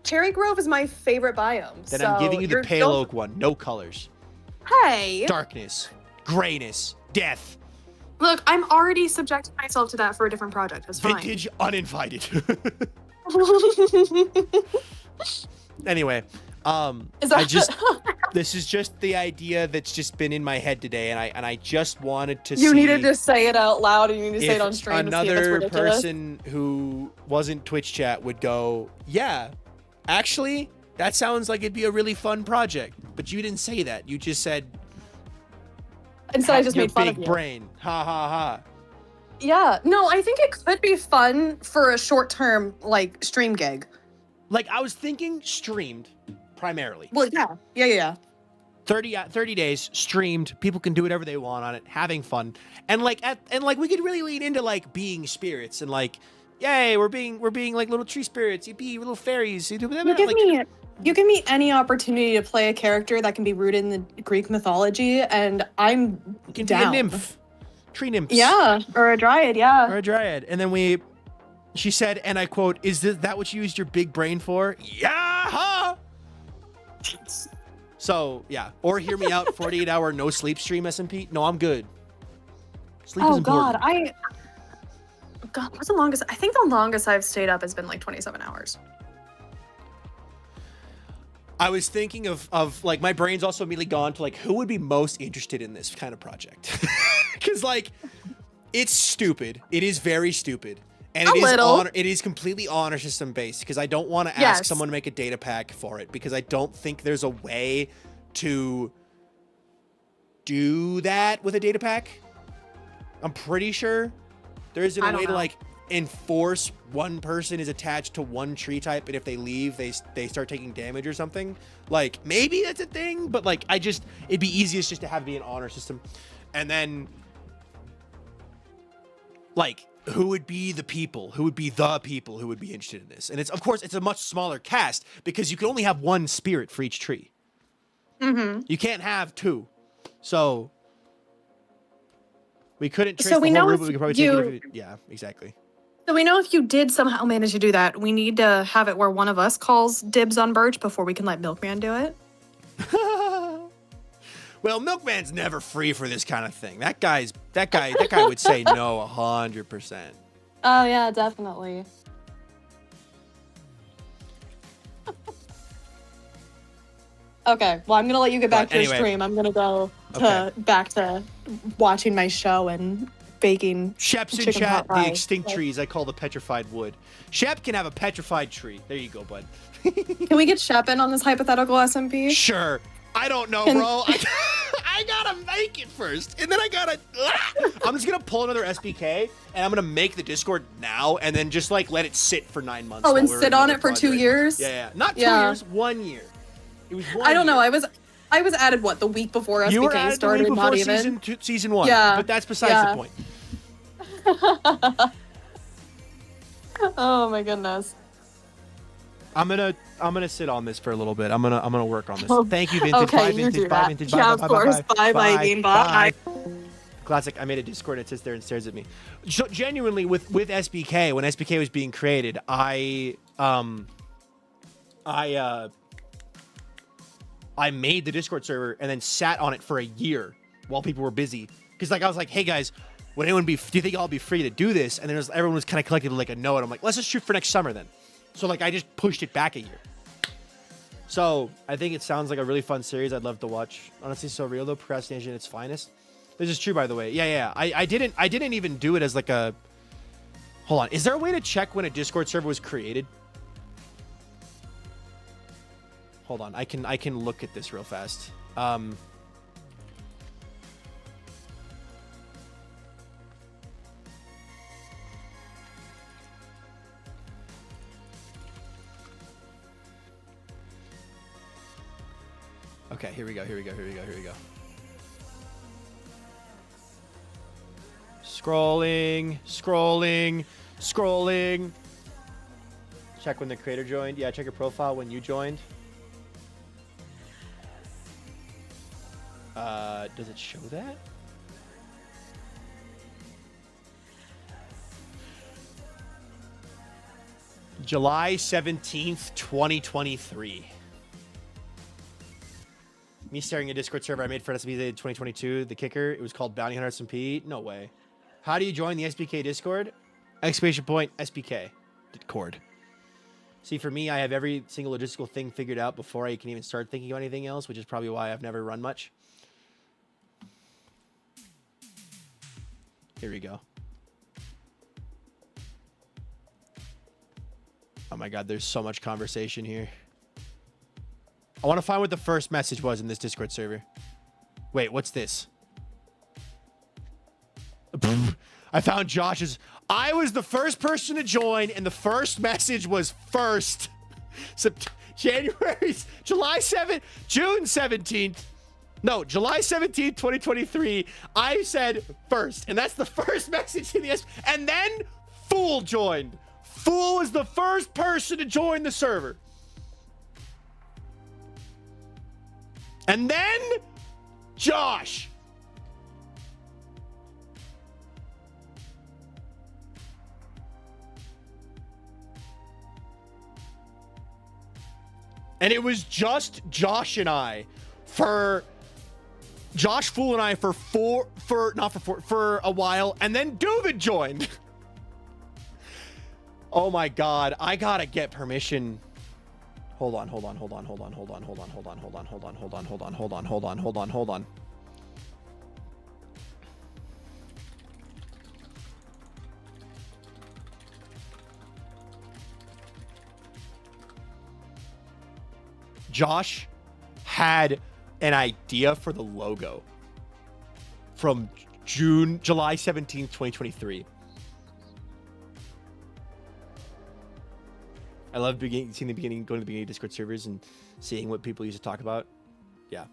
C: Cherry Grove is my favorite biome.
A: Then
C: so
A: I'm giving you the pale oak one, no colors,
C: Hey,
A: darkness, grayness, death,
C: look, I'm already subjecting myself to that for a different project. It's fine.
A: vintage, uninvited. Anyway,
C: Is that
A: this is just the idea that's just been in my head today, and I just wanted to.
C: You
A: see
C: needed to say it out loud, and you need to say it
A: if
C: on stream.
A: another
C: to see if it's ridiculous.
A: person who wasn't Twitch chat would go, yeah, actually, that sounds like it'd be a really fun project. But you didn't say that. You just said.
C: Instead, I just
A: your
C: made fun
A: big
C: of you.
A: brain. Ha ha ha.
C: Yeah, no, I think it could be fun for a short-term like stream gig.
A: Like, I was thinking streamed primarily.
C: Well, yeah.
A: 30 days streamed. People can do whatever they want on it, having fun, and like we could really lean into like being spirits and like, yay, we're being like little tree spirits. You be little fairies. You do whatever.
C: You give me any opportunity to play a character that can be rooted in the Greek mythology, and I'm
A: You can
C: down.
A: be a nymph, tree nymphs.
C: Yeah, or a dryad. Yeah.
A: Or a dryad. And then she said, and I quote, "Is that what you used your big brain for?" Yeah. Huh? So yeah, or hear me out. 48-hour no sleep stream SMP. No, I'm good. Sleep is
C: Oh
A: important.
C: God, what's the longest? I think the longest I've stayed up has been like 27 hours.
A: I was thinking of like, my brain's also immediately gone to like, who would be most interested in this kind of project? Because like, it's stupid. It is very stupid. And it is completely honor system based, because I don't want to ask someone to make a data pack for it, because I don't think there's a way to do that with a data pack. I'm pretty sure there isn't a way to like enforce one person is attached to one tree type, and if they leave, they start taking damage or something. Like, maybe that's a thing, but like, it'd be easiest just to have it be an honor system. And then like, who would be the people who would be interested in this? And it's, of course, it's a much smaller cast, because you can only have one spirit for each tree.
C: Mm-hmm.
A: You can't have two. So we couldn't trace
C: So we
A: the whole
C: know
A: route, but we
C: if
A: could probably take it. Yeah, exactly.
C: So we know if you did somehow manage to do that, we need to have it where one of us calls dibs on Birch before we can let Milkman do it.
A: Well, Milkman's never free for this kind of thing. That guy would say no 100%.
C: Oh yeah, definitely. Okay, well, I'm gonna let you get back to your stream. I'm gonna go back to watching my show and baking.
A: Shep's in chat. The extinct trees I call the petrified wood. Shep can have a petrified tree. There you go, bud.
C: Can we get Shep in on this hypothetical SMP?
A: Sure. I don't know, bro. I gotta make it first, and then I gotta. I'm just gonna pull another SBK, and I'm gonna make the Discord now, and then just like let it sit for 9 months.
C: Oh, and sit on it for 2 years?
A: Yeah, not 2 years, 1 year. It was 1 year.
C: I don't know. I was added what, the week before SBK
A: you were added
C: started.
A: The week
C: not
A: before
C: even
A: season 1.
C: Yeah,
A: but that's besides the point.
C: Oh my goodness.
A: I'm gonna sit on this for a little bit. I'm gonna work on this. Thank you, Vintage.
C: Okay,
A: bye,
C: you
A: Vintage.
C: do
A: Bye,
C: that.
A: Vintage.
C: Yeah,
A: Bye,
C: of course. Bye, Viking. Bye.
A: Classic. I made a Discord. It sits there and stares at me. So genuinely, with SBK, when SBK was being created, I made the Discord server and then sat on it for a year while people were busy. Because like I was like, hey guys, would anyone do you think I'll be free to do this? And then everyone was kind of collectively like a no, and I'm like, let's just shoot for next summer then. So like I just pushed it back a year. So I think it sounds like a really fun series. I'd love to watch. Honestly, so real though. Procrastination at its finest. This is true, by the way. Yeah. I didn't even do it as like a. Hold on. Is there a way to check when a Discord server was created? Hold on. I can look at this real fast. Okay, here we go. Scrolling. Check when the creator joined. Yeah, check your profile when you joined. Does it show that? July 17th, 2023. Me starting a Discord server I made for SBK 2022. The kicker, it was called Bounty Hunter SMP. No way. How do you join the SBK Discord? Exclamation point SBK Discord. See, for me, I have every single logistical thing figured out before I can even start thinking of anything else, which is probably why I've never run much. Here we go. Oh my God, there's so much conversation here. I want to find what the first message was in this Discord server. Wait, what's this? I found Josh's. I was the first person to join, and the first message was first. July 7th, June 17th. No, July 17th, 2023. I said first, and that's the first message in the and then Fool joined. Fool is the first person to join the server. And then Josh. And it was just Josh and I for Josh, Fool, and I for a while, and then Duvid joined. Oh my God, I gotta get permission. Hold on. Josh had an idea for the logo from July 17th, 2023. I love seeing the beginning, going to the beginning of Discord servers and seeing what people used to talk about. Yeah.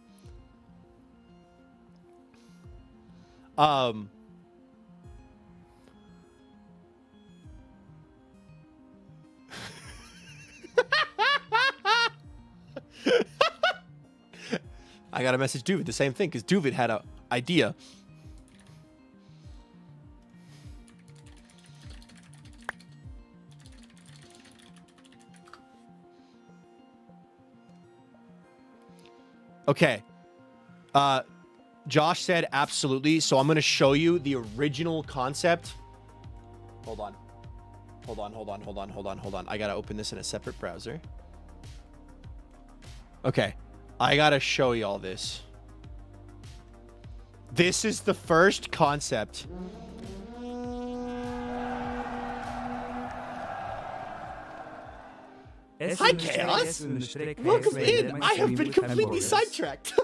A: I got to message Duvid the same thing because Duvid had an idea. Okay. Josh said absolutely. So I'm going to show you the original concept. Hold on. Hold on. I gotta open this in a separate browser. Okay. I gotta show y'all this. This is the first concept. Hi, Chaos. Welcome in. I have been completely sidetracked.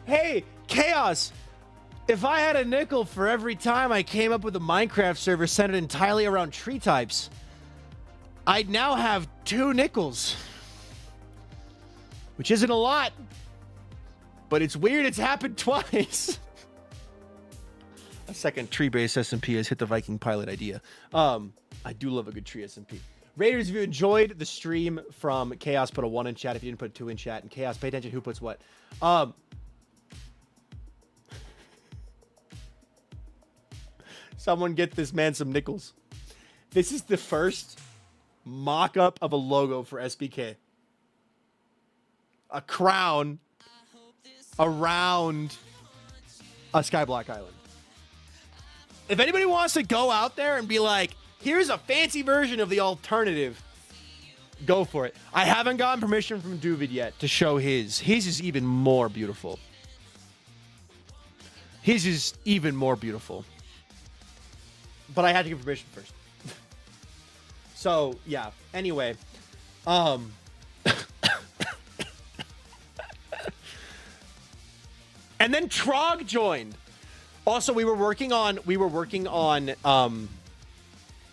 A: Hey, Chaos. If I had a nickel for every time I came up with a Minecraft server centered entirely around tree types, I'd now have 2 nickels. Which isn't a lot. But it's weird it's happened twice. A second tree-based SMP has hit the VikingPilot idea. I do love a good tree SMP. Raiders, if you enjoyed the stream from Chaos, put a 1 in chat. If you didn't put a 2 in chat. And Chaos, pay attention who puts what. Someone get this man some nickels. This is the first mock-up of a logo for SBK. A crown around a Skyblock Island. If anybody wants to go out there and be like, here's a fancy version of the alternative, go for it. I haven't gotten permission from Duvid yet to show his. His is even more beautiful. His is even more beautiful. But I had to get permission first. So, yeah. Anyway. And then Trog joined. Also, we were working on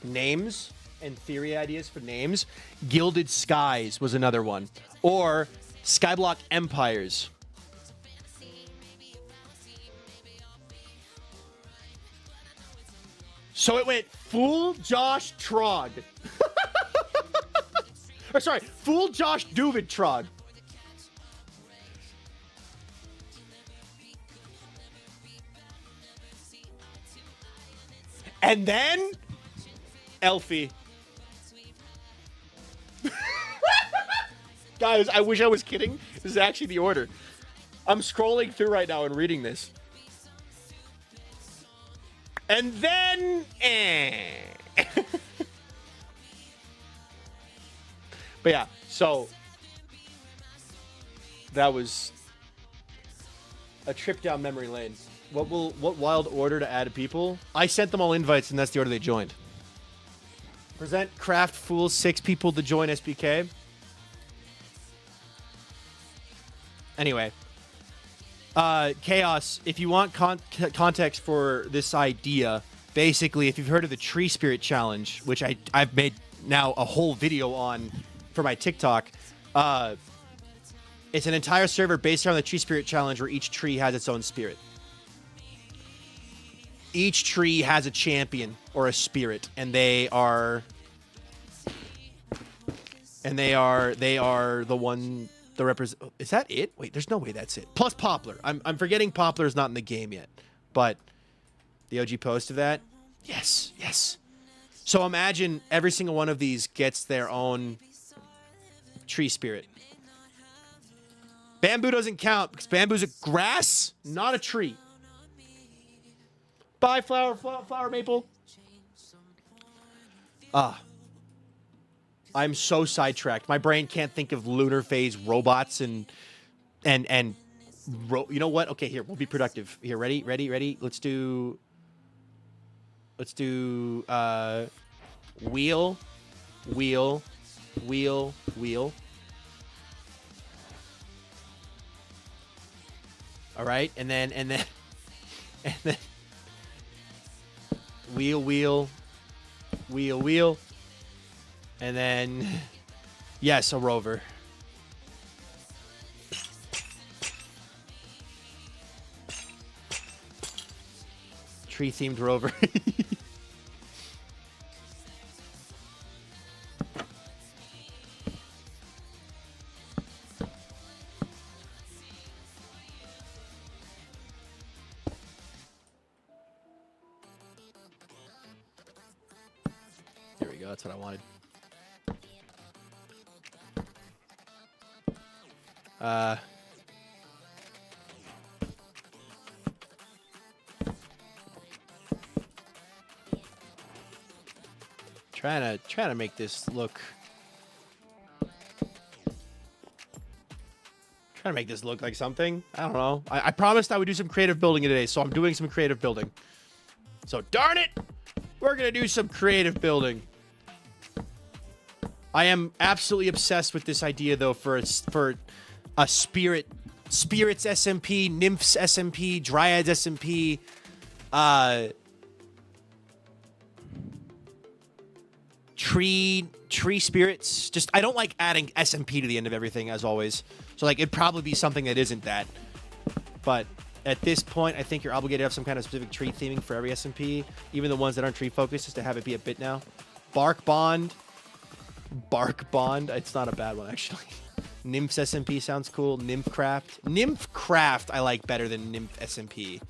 A: names and theory ideas for names. Gilded Skies was another one. Or Skyblock Empires. So it went full Josh Trog. Or sorry, full Josh Duvid Trog. And then Elfie. Guys, I wish I was kidding. This is actually the order. I'm scrolling through right now and reading this. And then But yeah, so that was a trip down memory lane. What wild order to add people? I sent them all invites, and that's the order they joined. Present Craft Fool 6 people to join SBK. Anyway, Chaos. If you want context for this idea, basically, if you've heard of the Tree Spirit Challenge, which I've made now a whole video on for my TikTok. It's an entire server based around the Tree Spirit Challenge, where each tree has its own spirit. Each tree has a champion or a spirit, and they are the one the represent. Is that it? Wait, there's no way that's it. Plus Poplar. I'm forgetting Poplar's not in the game yet, but the OG post of that. Yes, yes. So imagine every single one of these gets their own tree spirit. Bamboo doesn't count because bamboo's a grass, not a tree. Bye, flower maple. I'm so sidetracked. My brain can't think of Lunar Phase robots and you know what? Okay, here, we'll be productive. Here, ready? Let's do wheel. All right, and then wheel, and then yes, a rover. Tree-themed rover. There we go. That's what I wanted. Trying to make this look. Trying to make this look like something. I don't know. I promised I would do some creative building today, so I'm doing some creative building. So darn it, we're gonna do some creative building. I am absolutely obsessed with this idea, though, for a spirits SMP, nymphs SMP, dryads SMP, tree spirits. Just I don't like adding SMP to the end of everything, as always. So like it'd probably be something that isn't that. But at this point, I think you're obligated to have some kind of specific tree theming for every SMP, even the ones that aren't tree focused, just to have it be a bit now. Bark Bond. It's not a bad one, actually. Nymphs SMP sounds cool. Nymphcraft I like better than Nymph SMP.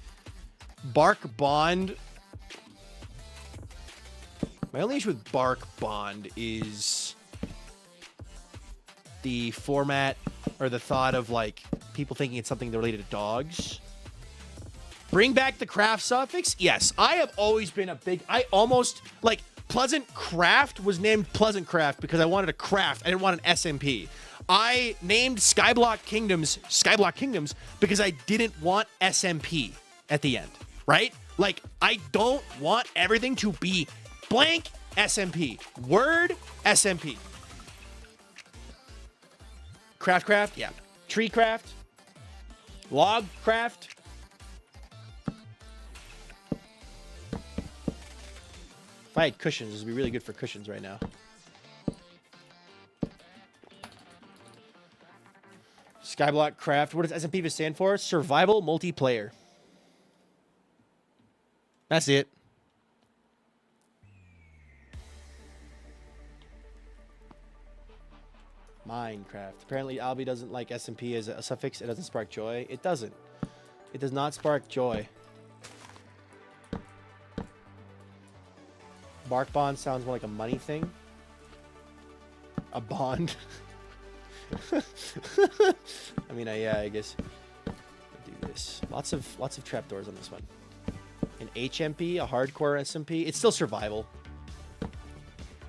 A: Bark Bond. My only issue with Bark Bond is the format or the thought of like people thinking it's something related to dogs. Bring back the craft suffix. Yes, I have always been I almost like Pleasant Craft was named Pleasant Craft because I wanted a craft. I didn't want an SMP. I named Skyblock Kingdoms because I didn't want SMP at the end, right? Like, I don't want everything to be blank SMP. Word SMP. Craft, yeah. Tree craft. Log craft. If I had cushions, this would be really good for cushions right now. Skyblock Craft. What does SMP stand for? Survival Multiplayer. That's it. Minecraft. Apparently, Albie doesn't like SMP as a suffix. It doesn't spark joy. It doesn't. It does not spark joy. Bark Bond sounds more like a money thing. A bond. I mean, yeah, I guess I'll do this. Lots of trapdoors on this one. An HMP, a hardcore SMP. It's still survival.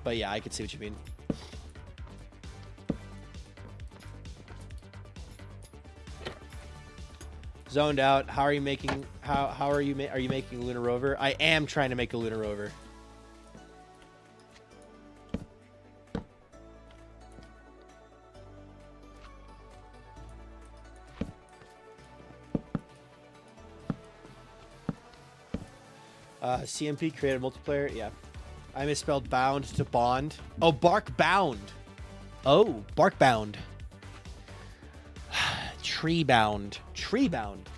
A: But yeah, I can see what you mean. Zoned out. How are you making? Are you making a lunar rover? I am trying to make a lunar rover. CMP created multiplayer. Yeah, I misspelled bound to bond. Oh, bark bound. Oh, bark bound. Tree bound. Tree bound.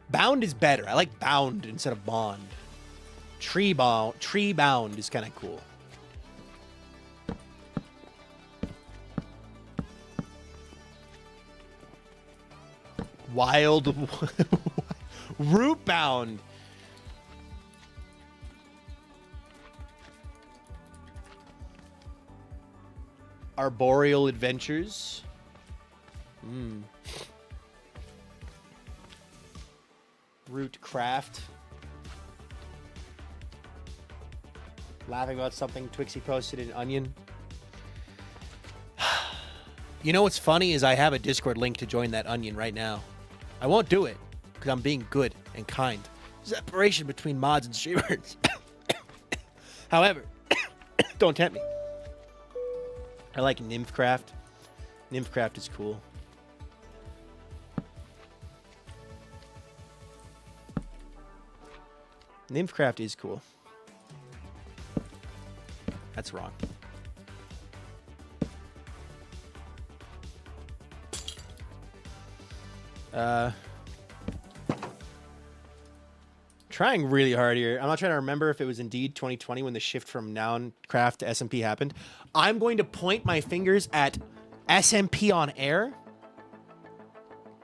A: Bound is better. I like bound instead of bond. Tree bound is kind of cool. Wild root bound. Arboreal adventures. Root craft. Laughing about something Twixie posted in Onion. You know what's funny is I have a Discord link to join that Onion right now. I won't do it because I'm being good and kind. Separation between mods and streamers. However, don't tempt me. I like Nymphcraft. Nymphcraft is cool. Nymphcraft is cool. That's wrong. Trying really hard here. I'm not trying to remember if it was indeed 2020 when the shift from noun craft to SMP happened. I'm going to point my fingers at SMP on air.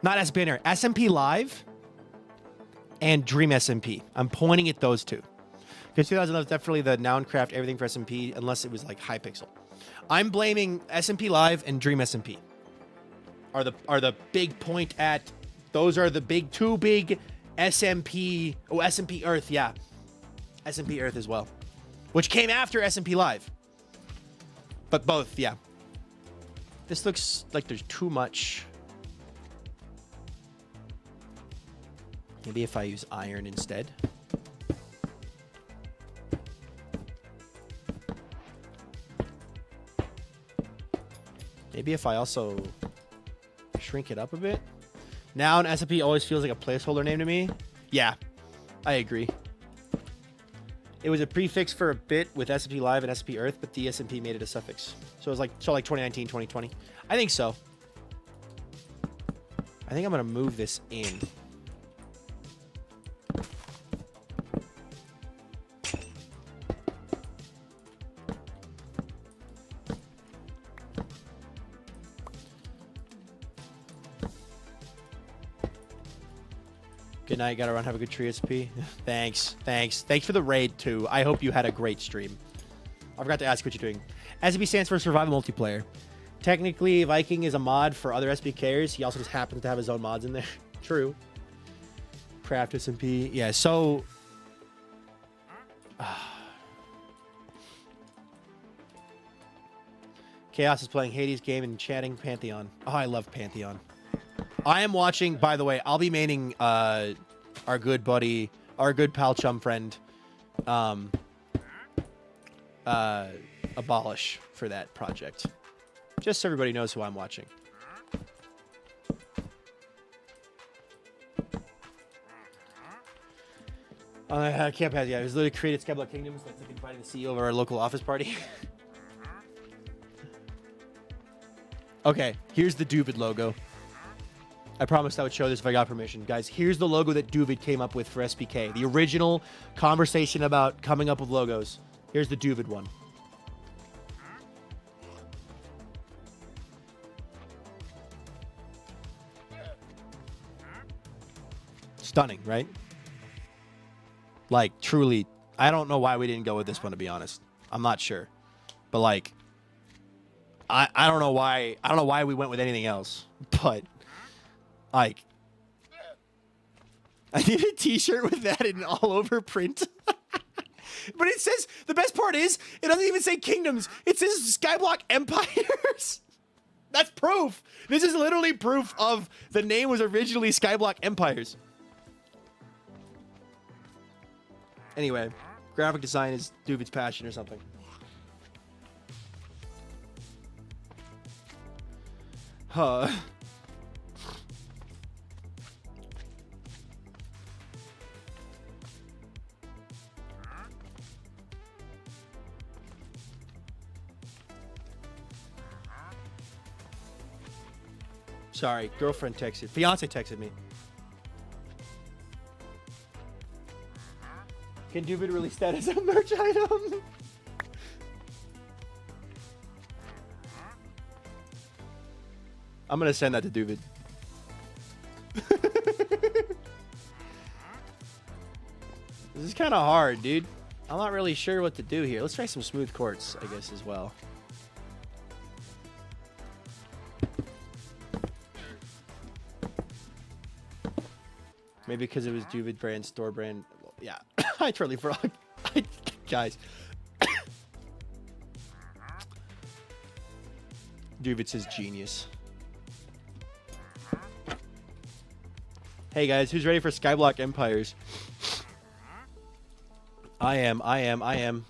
A: Not SMP on air. SMP live and Dream SMP. I'm pointing at those two. Because 2011 is definitely the noun craft everything for SMP, unless it was like Hypixel. I'm blaming SMP Live and Dream SMP. Are the big point at? Those are the two big SMP. Oh, SMP Earth, yeah, SMP Earth as well, which came after SMP Live. But both, yeah. This looks like there's too much. Maybe if I use iron instead. Maybe if I also shrink it up a bit. Now an SMP always feels like a placeholder name to me. Yeah, I agree. It was a prefix for a bit with SMP Live and SMP Earth, but the SMP made it a suffix. So it was like 2019, 2020. I think so. I think I'm gonna move this in. Good night. Gotta run. Have a good tree, SP. Thanks. Thanks for the raid, too. I hope you had a great stream. I forgot to ask what you're doing. SP stands for Survival Multiplayer. Technically, Viking is a mod for other SPKers. He also just happens to have his own mods in there. True. Craft SMP. Yeah, so... Chaos is playing Hades game and chatting Pantheon. Oh, I love Pantheon. I am watching, by the way, I'll be maining our good buddy, our good pal chum friend, Abolish for that project. Just so everybody knows who I'm watching. I can't pass. Yeah, it was literally created Skyblock Kingdoms. That's like inviting the CEO of our local office party. Okay, here's the Duvid logo. I promised I would show this if I got permission. Guys, here's the logo that Duvid came up with for SPK. The original conversation about coming up with logos. Here's the Duvid one. Stunning, right? Like, truly, I don't know why we didn't go with this one, to be honest. I'm not sure. But, like, I don't know why we went with anything else. But... like, I need a t-shirt with that in all over print. But it says, the best part is, it doesn't even say kingdoms. It says Skyblock Empires. That's proof. This is literally proof of the name was originally Skyblock Empires. Anyway, graphic design is Duvid's passion or something. Huh. Sorry, girlfriend texted. Fiance texted me. Can Duvid release that as a merch item? I'm gonna send that to Duvid. This is kind of hard, dude. I'm not really sure what to do here. Let's try some smooth quartz, I guess, as well. Maybe because it was Duvid brand, store brand. Yeah, I totally forgot. Guys. Duvid says genius. Hey guys, who's ready for Skyblock Empires? I am. I'm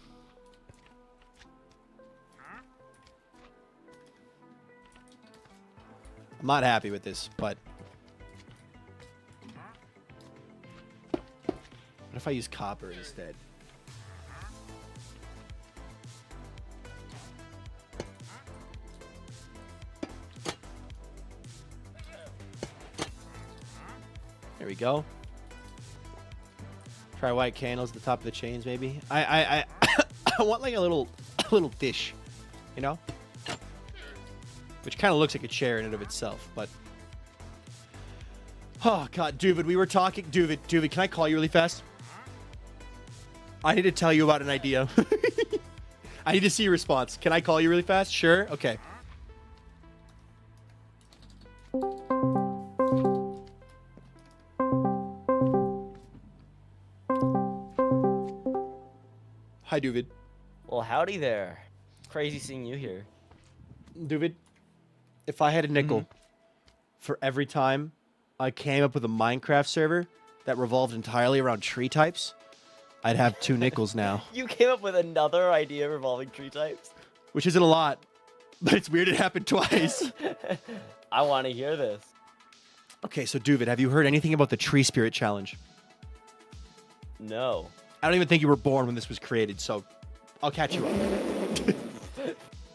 A: not happy with this, but... what if I use copper instead? There we go. Try white candles at the top of the chains, maybe. I want like a little dish, you know, which kind of looks like a chair in and of itself, but. Oh God, Duvid, we were talking. Duvid, can I call you really fast? I need to tell you about an idea. I need to see your response. Can I call you really fast? Sure. Okay. Hi, David.
D: Well, howdy there. Crazy seeing you here.
A: David, if I had a nickel for every time I came up with a Minecraft server that revolved entirely around tree types, I'd have 2 nickels now.
D: You came up with another idea revolving tree types?
A: Which isn't a lot, but it's weird it happened twice.
D: I want to hear this.
A: Okay, so David, have you heard anything about the Tree Spirit Challenge?
D: No.
A: I don't even think you were born when this was created, so I'll catch you up.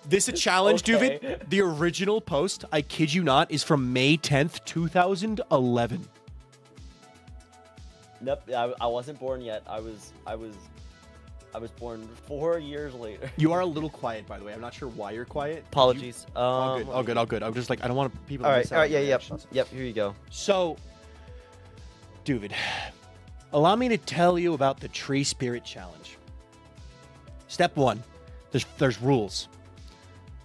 A: This a challenge,
D: Okay.
A: David. The original post, I kid you not, is from May 10th, 2011.
D: Nope, I wasn't born yet. I was born 4 years later.
A: You are a little quiet, by the way. I'm not sure why you're quiet.
D: Apologies.
A: All good, all good, all good. I'm just like, I don't want people to
D: All
A: miss
D: right,
A: out on
D: yeah,
A: your
D: yep,
A: reactions.
D: yep. Here you go.
A: So, David, allow me to tell you about the Tree Spirit Challenge. Step 1, there's rules.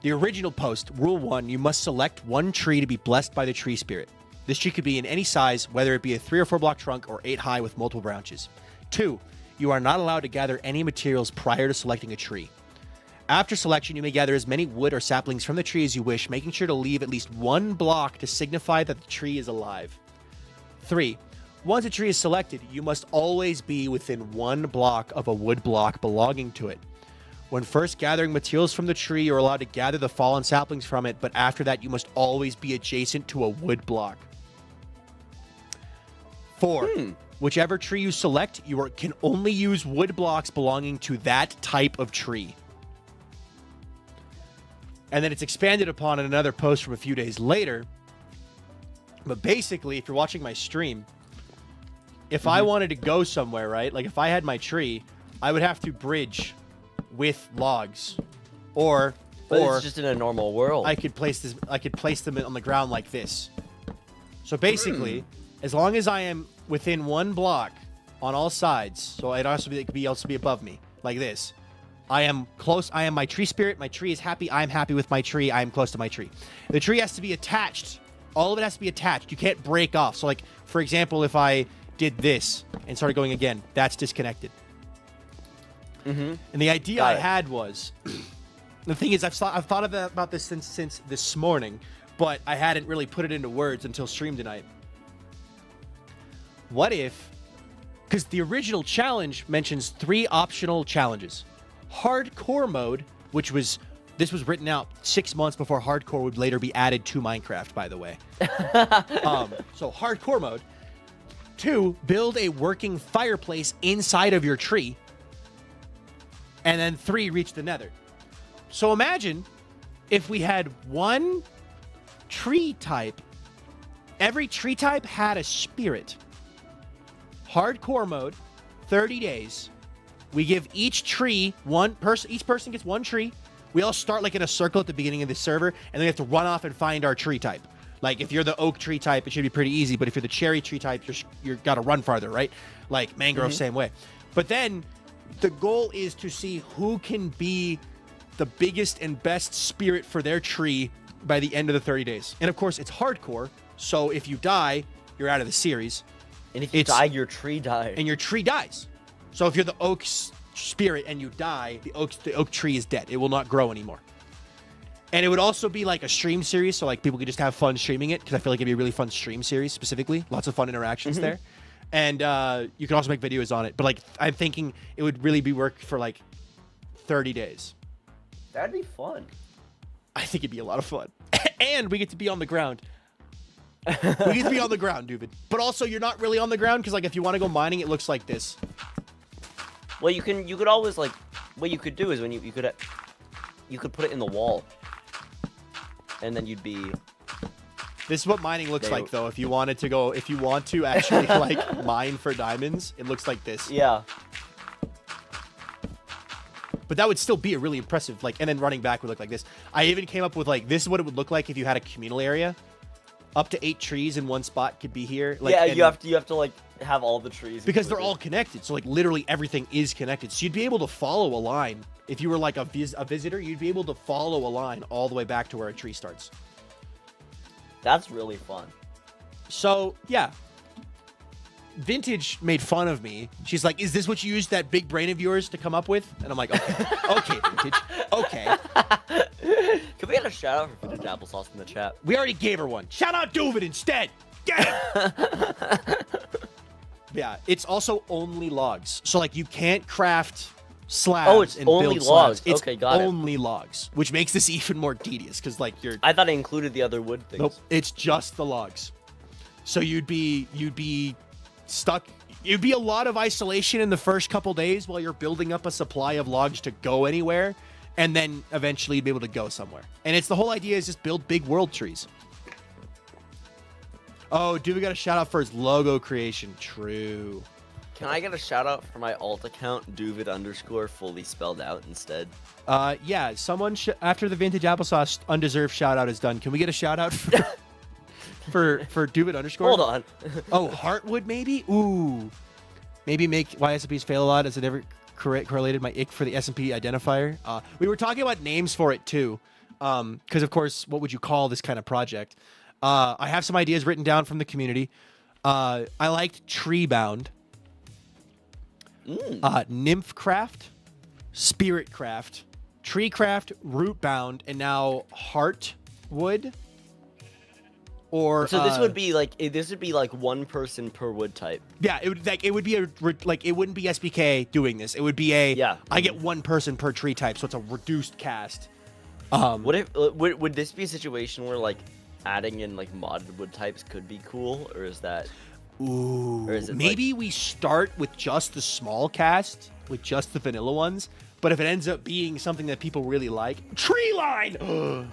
A: The original post, rule 1, you must select one tree to be blessed by the tree spirit. This tree could be in any size, whether it be a 3 or 4 block trunk or 8 high with multiple branches. 2, you are not allowed to gather any materials prior to selecting a tree. After selection, you may gather as many wood or saplings from the tree as you wish, making sure to leave at least 1 block to signify that the tree is alive. 3, once a tree is selected, you must always be within 1 block of a wood block belonging to it. When first gathering materials from the tree, you're allowed to gather the fallen saplings from it, but after that, you must always be adjacent to a wood block. 4, whichever tree you select, can only use wood blocks belonging to that type of tree. And then it's expanded upon in another post from a few days later. But basically, if you're watching my stream, if I wanted to go somewhere, right? Like if I had my tree, I would have to bridge with logs, or
D: It's just in a normal world.
A: I could place them on the ground like this. So basically, as long as I am within 1 block on all sides, so it could be also be above me like this. I am close. I am my tree spirit. My tree is happy. I am happy with my tree. I am close to my tree. The tree has to be attached. All of it has to be attached. You can't break off. So like, for example, if I did this and started going again, that's disconnected. And the idea I had was, the thing is, I've thought about this since this morning, but I hadn't really put it into words until stream tonight. What if, because the original challenge mentions 3 optional challenges. Hardcore mode, this was written out 6 months before hardcore would later be added to Minecraft, by the way. So hardcore mode. 2, build a working fireplace inside of your tree. And then 3, reach the nether. So imagine if we had 1 tree type. Every tree type had a spirit. Hardcore mode, 30 days. We give each tree each person gets 1 tree. We all start like in a circle at the beginning of the server, and then we have to run off and find our tree type. Like if you're the oak tree type, it should be pretty easy, but if you're the cherry tree type, you're got to run farther, right? Like mangrove, same way. But then the goal is to see who can be the biggest and best spirit for their tree by the end of the 30 days. And of course, it's hardcore, so if you die, you're out of the series.
D: And if you die, your tree dies.
A: And your tree dies. So if you're the oak spirit and you die, the oak tree is dead. It will not grow anymore. And it would also be like a stream series, so like people could just have fun streaming it, because I feel like it'd be a really fun stream series specifically. Lots of fun interactions there. And you can also make videos on it. But like I'm thinking it would really be work for like 30 days.
D: That'd be fun.
A: I think it'd be a lot of fun. And we get to be on the ground. We get to be on the ground, dude. But also you're not really on the ground, because like if you want to go mining, it looks like this.
D: Well, you could always like, what you could do is when you could put it in the wall. And then you'd be...
A: This is what mining looks like, though. If you want to actually like mine for diamonds, it looks like this.
D: Yeah.
A: But that would still be a really impressive, like, and then running back would look like this. I even came up with like, this is what it would look like if you had a communal area. up to 8 trees in one spot could be here. Like,
D: yeah,
A: and-
D: you have to like have all the trees
A: because they're
D: included.
A: all connected. So like literally everything is connected. So you'd be able to follow a line. If you were like a visitor, you'd be able to follow a line all the way back to where a tree starts.
D: That's really fun.
A: So yeah, Vintage made fun of me. She's like, "Is this what you used that big brain of yours to come up with?" And I'm like, "Okay, okay, Vintage, okay."
D: Can we get a shout out for Vintage Applesauce in the chat?
A: We already gave her one. Shout out Duvid instead. Get it? Yeah, it's also only logs. So like you can't craft slabs.
D: Oh, it's
A: and
D: only
A: build
D: logs.
A: slabs. It's
D: Okay, got it.
A: only logs, which makes this even more tedious because like you're.
D: I thought it included the other wood things.
A: Nope, it's just the logs. So you'd be stuck. It'd be a lot of isolation in the first couple days while you're building up a supply of logs to go anywhere, and then eventually you'd be able to go somewhere. And it's the whole idea is just build big world trees. Oh, dude, we got a shout out for his logo creation. True.
D: Can I get a shout out for my alt account, Duvid _ fully spelled out instead?
A: Yeah, someone after the Vintage Applesauce undeserved shout out is done. Can we get a shout out for Duvid _
D: Hold on.
A: Oh, Heartwood maybe? Ooh. Maybe make why SMPs fail a lot as it never correlated my ick for the SMP identifier. We were talking about names for it too. Because of course, what would you call this kind of project? I have some ideas written down from the community. I liked Treebound. Nymphcraft, Spiritcraft, Treecraft, Rootbound, and now Heartwood. Or
D: So this would be like one person per wood type.
A: yeah, it would be it wouldn't be SBK doing this. It would be I get one person per tree type, so it's a reduced cast.
D: Would this be a situation where like adding in like modded wood types could be cool, or is that?
A: Ooh,
D: or is it
A: maybe we start with just the small cast, with just the vanilla ones. But if it ends up being something that people really like, Treeline.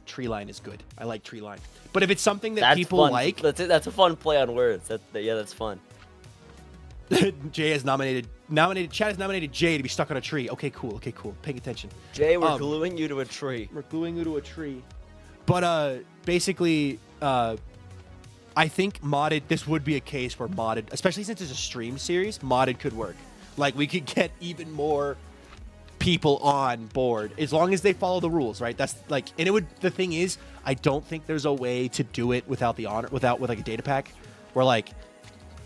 A: Treeline is good. I like Treeline. But if it's something that
D: That's
A: people
D: fun.
A: like,
D: That's a fun play on words. That's fun.
A: Jay has nominated. Chad has nominated Jay to be stuck on a tree. Okay, cool. Paying attention.
D: Jay, we're gluing you to a tree.
A: We're gluing you to a tree. But basically, I think modded. This would be a case where modded, especially since it's a stream series, modded could work. Like we could get even more people on board as long as they follow the rules, right? That's like, and it would. The thing is, I don't think there's a way to do it without with like a data pack, where like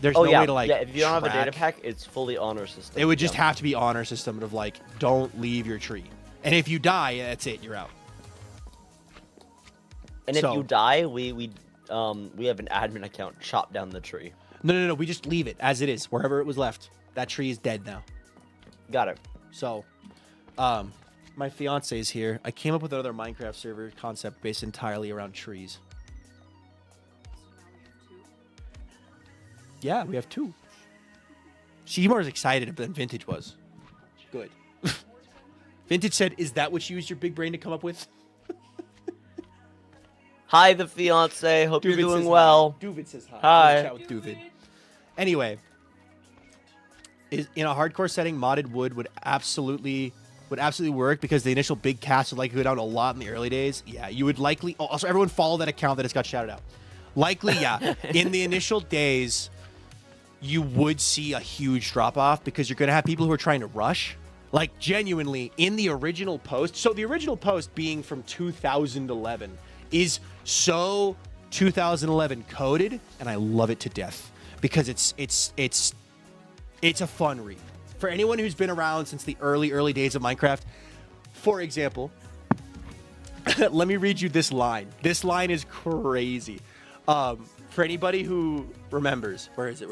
A: there's no way to like.
D: Yeah, if you don't have a data
A: track.
D: pack, it's fully honor system.
A: It would just have to be honor system of like, don't leave your tree, and if you die, that's it, you're out.
D: And if you die, we have an admin account. Chop down the tree.
A: No. We just leave it as it is, wherever it was left. That tree is dead now.
D: Got it.
A: So, my fiance is here. I came up with another Minecraft server concept based entirely around trees. Yeah, we have 2. She's more excited than Vintage was. Good. Vintage said, "Is that what you used your big brain to come up with?"
D: Hi, the fiance. Hope you're
A: Duvid
D: doing
A: says
D: well.
A: Hi. Duvid says hi.
D: Hi.
A: I'll chat with Duvid. Anyway, in a hardcore setting, modded wood would absolutely work because the initial big cast would likely go down a lot in the early days. Yeah, you would likely. Oh, also, everyone follow that account that has got shouted out. Likely, yeah. In the initial days, you would see a huge drop off because you're going to have people who are trying to rush. Like genuinely, in the original post. So the original post being from 2011 is so 2011 coded, and I love it to death because it's a fun read for anyone who's been around since the early days of Minecraft. For example, let me read you this line. This line is crazy. For anybody who remembers, where is it?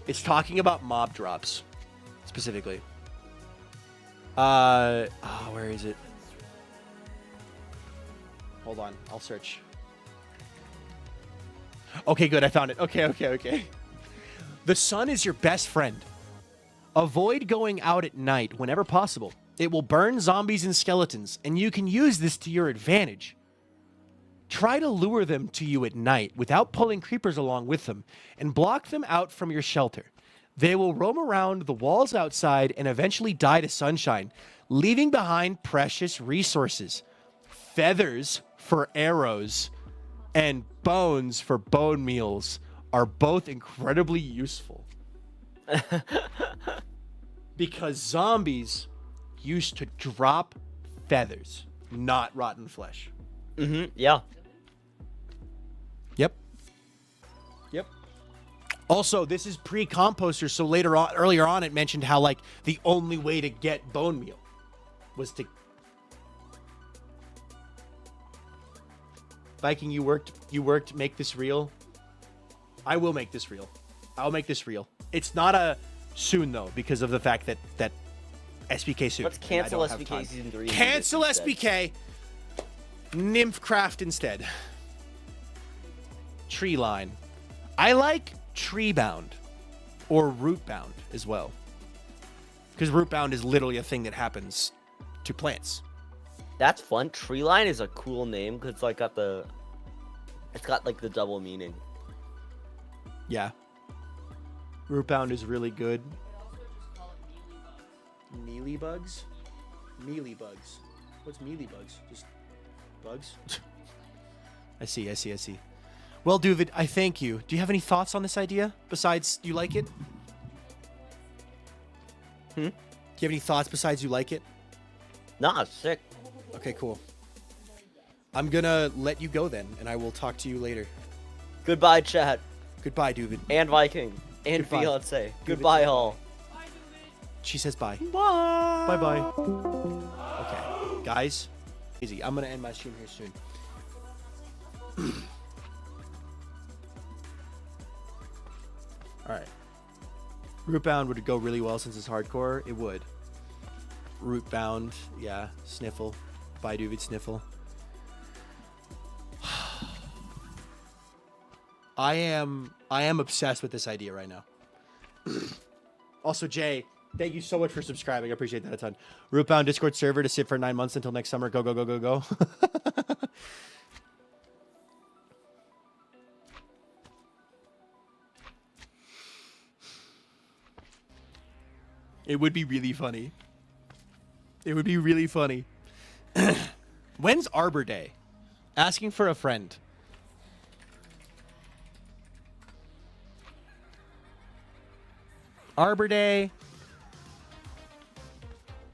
A: It's talking about mob drops, specifically. Where is it? Hold on, I'll search. Okay, good, I found it. Okay. The sun is your best friend. Avoid going out at night whenever possible. It will burn zombies and skeletons, and you can use this to your advantage. Try to lure them to you at night without pulling creepers along with them, and block them out from your shelter. They will roam around the walls outside and eventually die to sunshine, leaving behind precious resources. Feathers for arrows and bones for bone meals are both incredibly useful. Because zombies used to drop feathers, not rotten flesh.
D: Yeah.
A: Yep. Also, this is pre-composter, so earlier on, it mentioned how like the only way to get bone meal was to. Viking, you worked. Make this real. I will make this real. I'll make this real. It's not a soon though, because of the fact that SBK soon.
D: Let's cancel SBK season 3.
A: Cancel SBK. Nymphcraft instead. Tree line. I like tree bound or root bound as well, because root bound is literally a thing that happens to plants.
D: That's fun. Tree line is a cool name because it's like got the double meaning.
A: Yeah. Root bound is really good. Mealy bugs? Mealy bugs. What's mealy bugs? Just bugs? I see. Well, Duvid, I thank you. Do you have any thoughts on this idea besides you like it? Do you have any thoughts besides you like it?
D: Nah, it's sick.
A: Okay, cool. I'm gonna let you go then, and I will talk to you later.
D: Goodbye, chat.
A: Goodbye, Duvid.
D: And Viking. And
A: Goodbye.
D: fiance. Goodbye, all.
A: She says bye.
D: Bye.
A: Bye-bye. Okay, guys. Easy. I'm gonna end my stream here soon. All right. Rootbound would go really well since it's hardcore. It would. Rootbound, yeah. Sniffle. Bye, Duvid. Sniffle. I am obsessed with this idea right now. Also, Jay, thank you so much for subscribing. I appreciate that a ton. Rootbound Discord server to sit for 9 months until next summer. Go, go, go, go, go. It would be really funny. It would be really funny. When's Arbor Day? Asking for a friend. Arbor Day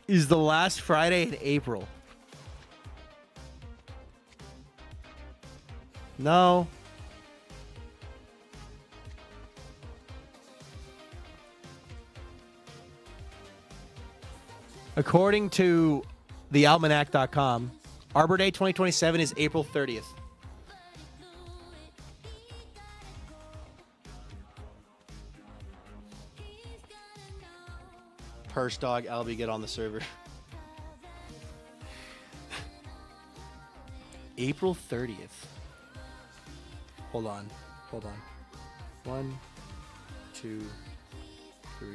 A: is the last Friday in April. No. According to thealmanac.com, Arbor Day 2027 is April 30th. Purse dog, Albie, get on the server. April 30th. Hold on. 1, 2, 3,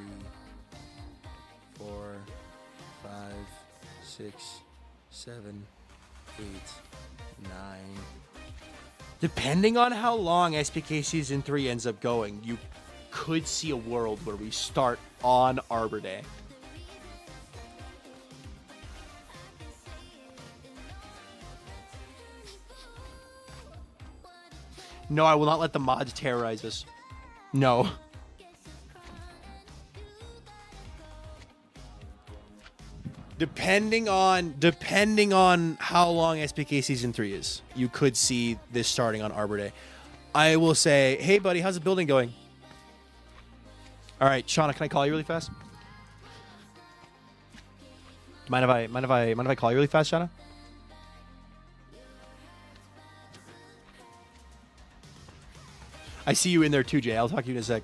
A: 4, 5, 6, 7, 8, 9. Depending on how long SPK Season 3 ends up going, you could see a world where we start on Arbor Day. No, I will not let the mods terrorize us. No. Depending on how long SPK Season 3 is, you could see this starting on Arbor Day. I will say, hey buddy, how's the building going? All right, Shauna, can I call you really fast? Mind if I call you really fast, Shauna? I see you in there too, Jay. I'll talk to you in a sec.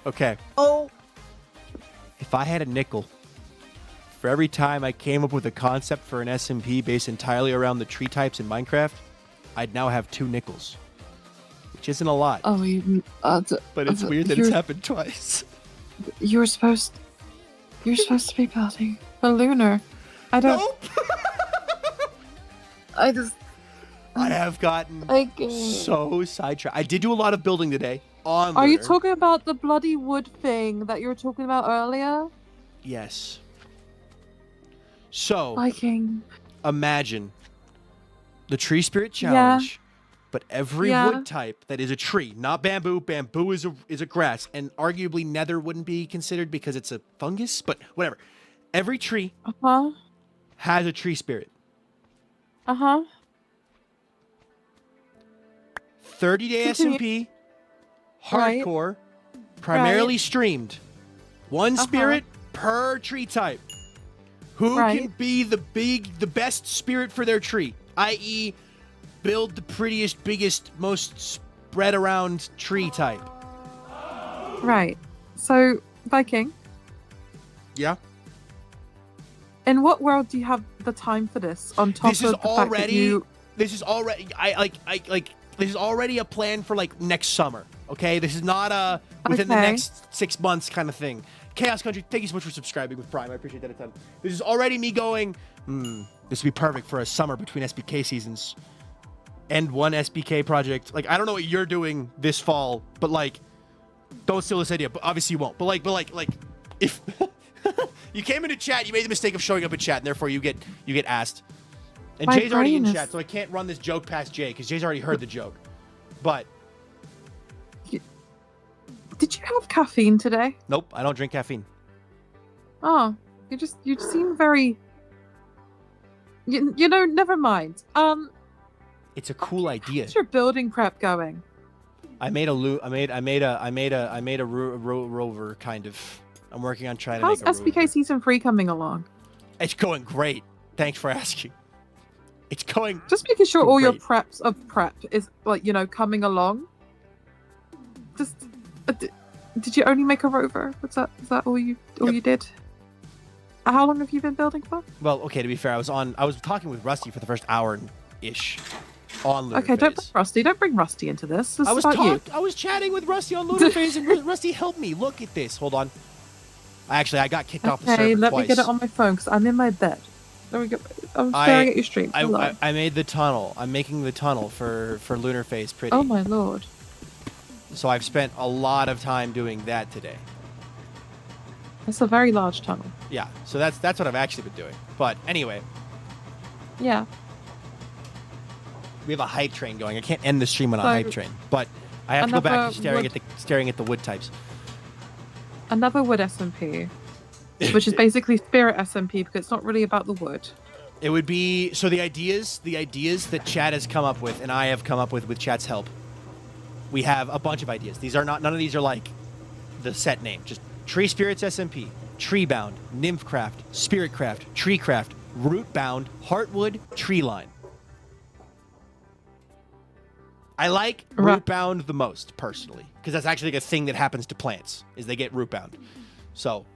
A: Okay.
C: Oh.
A: If I had a nickel for every time I came up with a concept for an SMP based entirely around the tree types in Minecraft, I'd now have 2 nickels. Which isn't a lot.
C: Oh,
A: But it's weird that it's happened twice.
C: You're supposed to be building a lunar. I don't.
A: Nope.
C: I just.
A: I have gotten
C: Okay.
A: so sidetracked. I did do a lot of building today on
C: Are you
A: Lunar.
C: talking about the bloody wood thing that you were talking about earlier?
A: Yes. So,
C: Viking.
A: imagine the Tree Spirit Challenge, but every
C: Yeah.
A: wood type that is a tree, not bamboo. Bamboo is a grass, and arguably nether wouldn't be considered because it's a fungus, but whatever. Every tree
C: Uh-huh.
A: has a Tree Spirit.
C: Uh-huh.
A: 30-day
C: Continue.
A: SMP,
C: Right.
A: hardcore, primarily streamed. One
C: Uh-huh.
A: spirit per tree type. Who
C: Right.
A: can be the best spirit for their tree? I.e., build the prettiest, biggest, most spread around tree type.
C: Right. So, Viking,
A: Yeah.
C: in what world do you have the time for this? On top
A: This
C: of
A: is
C: the fact that
A: already.
C: you...
A: This is already. This is already a plan for like next summer. Okay. This is not a within the
C: Okay.
A: next 6 months kind of thing. Chaos Country, thank you so much for subscribing with Prime. I appreciate that a ton. This is already me going. This would be perfect for a summer between SBK seasons. And one SBK project. Like I don't know what you're doing this fall, but like, don't steal this idea. But obviously you won't. But like, if you came into chat, you made the mistake of showing up in chat, and therefore you get asked. And
C: My
A: Jay's already in
C: brain is-
A: chat, so I can't run this joke past Jay because Jay's already heard the joke. But
C: Did you have caffeine today?
A: nope, I don't drink caffeine.
C: Oh, you seem very... You know, never mind.
A: It's a cool idea.
C: How's your building prep going?
A: I made a rover kind of. I'm working on trying to
C: How's
A: make a
C: SBK
A: rover.
C: Season 3 coming along?
A: It's going great. Thanks for asking. It's going.
C: Just making sure all your
A: Great.
C: preps of prep is, like, you know, coming along. Just... did you only make a rover? Is that all you did? How long have you been building for?
A: Well, okay. To be fair, I was talking with Rusty for the first hour ish on Lunar
C: Okay, don't
A: Phase.
C: bring Rusty. Don't bring Rusty into this. This
A: I
C: is
A: was
C: about you.
A: I was chatting with Rusty on Lunar Phase, and Rusty helped me. Look at this. Hold on. Actually, I got kicked off the server
C: Okay, let
A: twice.
C: me get it on my phone because I'm in my bed. There we go. I'm staring at your stream. Hold on.
A: I made the tunnel. I'm making the tunnel for Lunar Phase pretty.
C: Oh my lord.
A: So I've spent a lot of time doing that today.
C: That's a very large tunnel.
A: Yeah. So that's what I've actually been doing. But anyway,
C: Yeah.
A: we have a hype train going. I can't end the stream on a
C: So,
A: hype train, but I have to go back
C: another
A: to staring at the wood types.
C: Another wood SMP, which is basically spirit SMP because it's not really about the wood.
A: It would be so the ideas that Chad has come up with and I have come up with Chad's help. We have a bunch of ideas. None of these are like the set name. Just Tree Spirits SMP, Treebound, Nymphcraft, Spiritcraft, Treecraft, Rootbound, Heartwood, Treeline. I like
C: Right.
A: Rootbound the most personally because that's actually like a thing that happens to plants is they get rootbound. So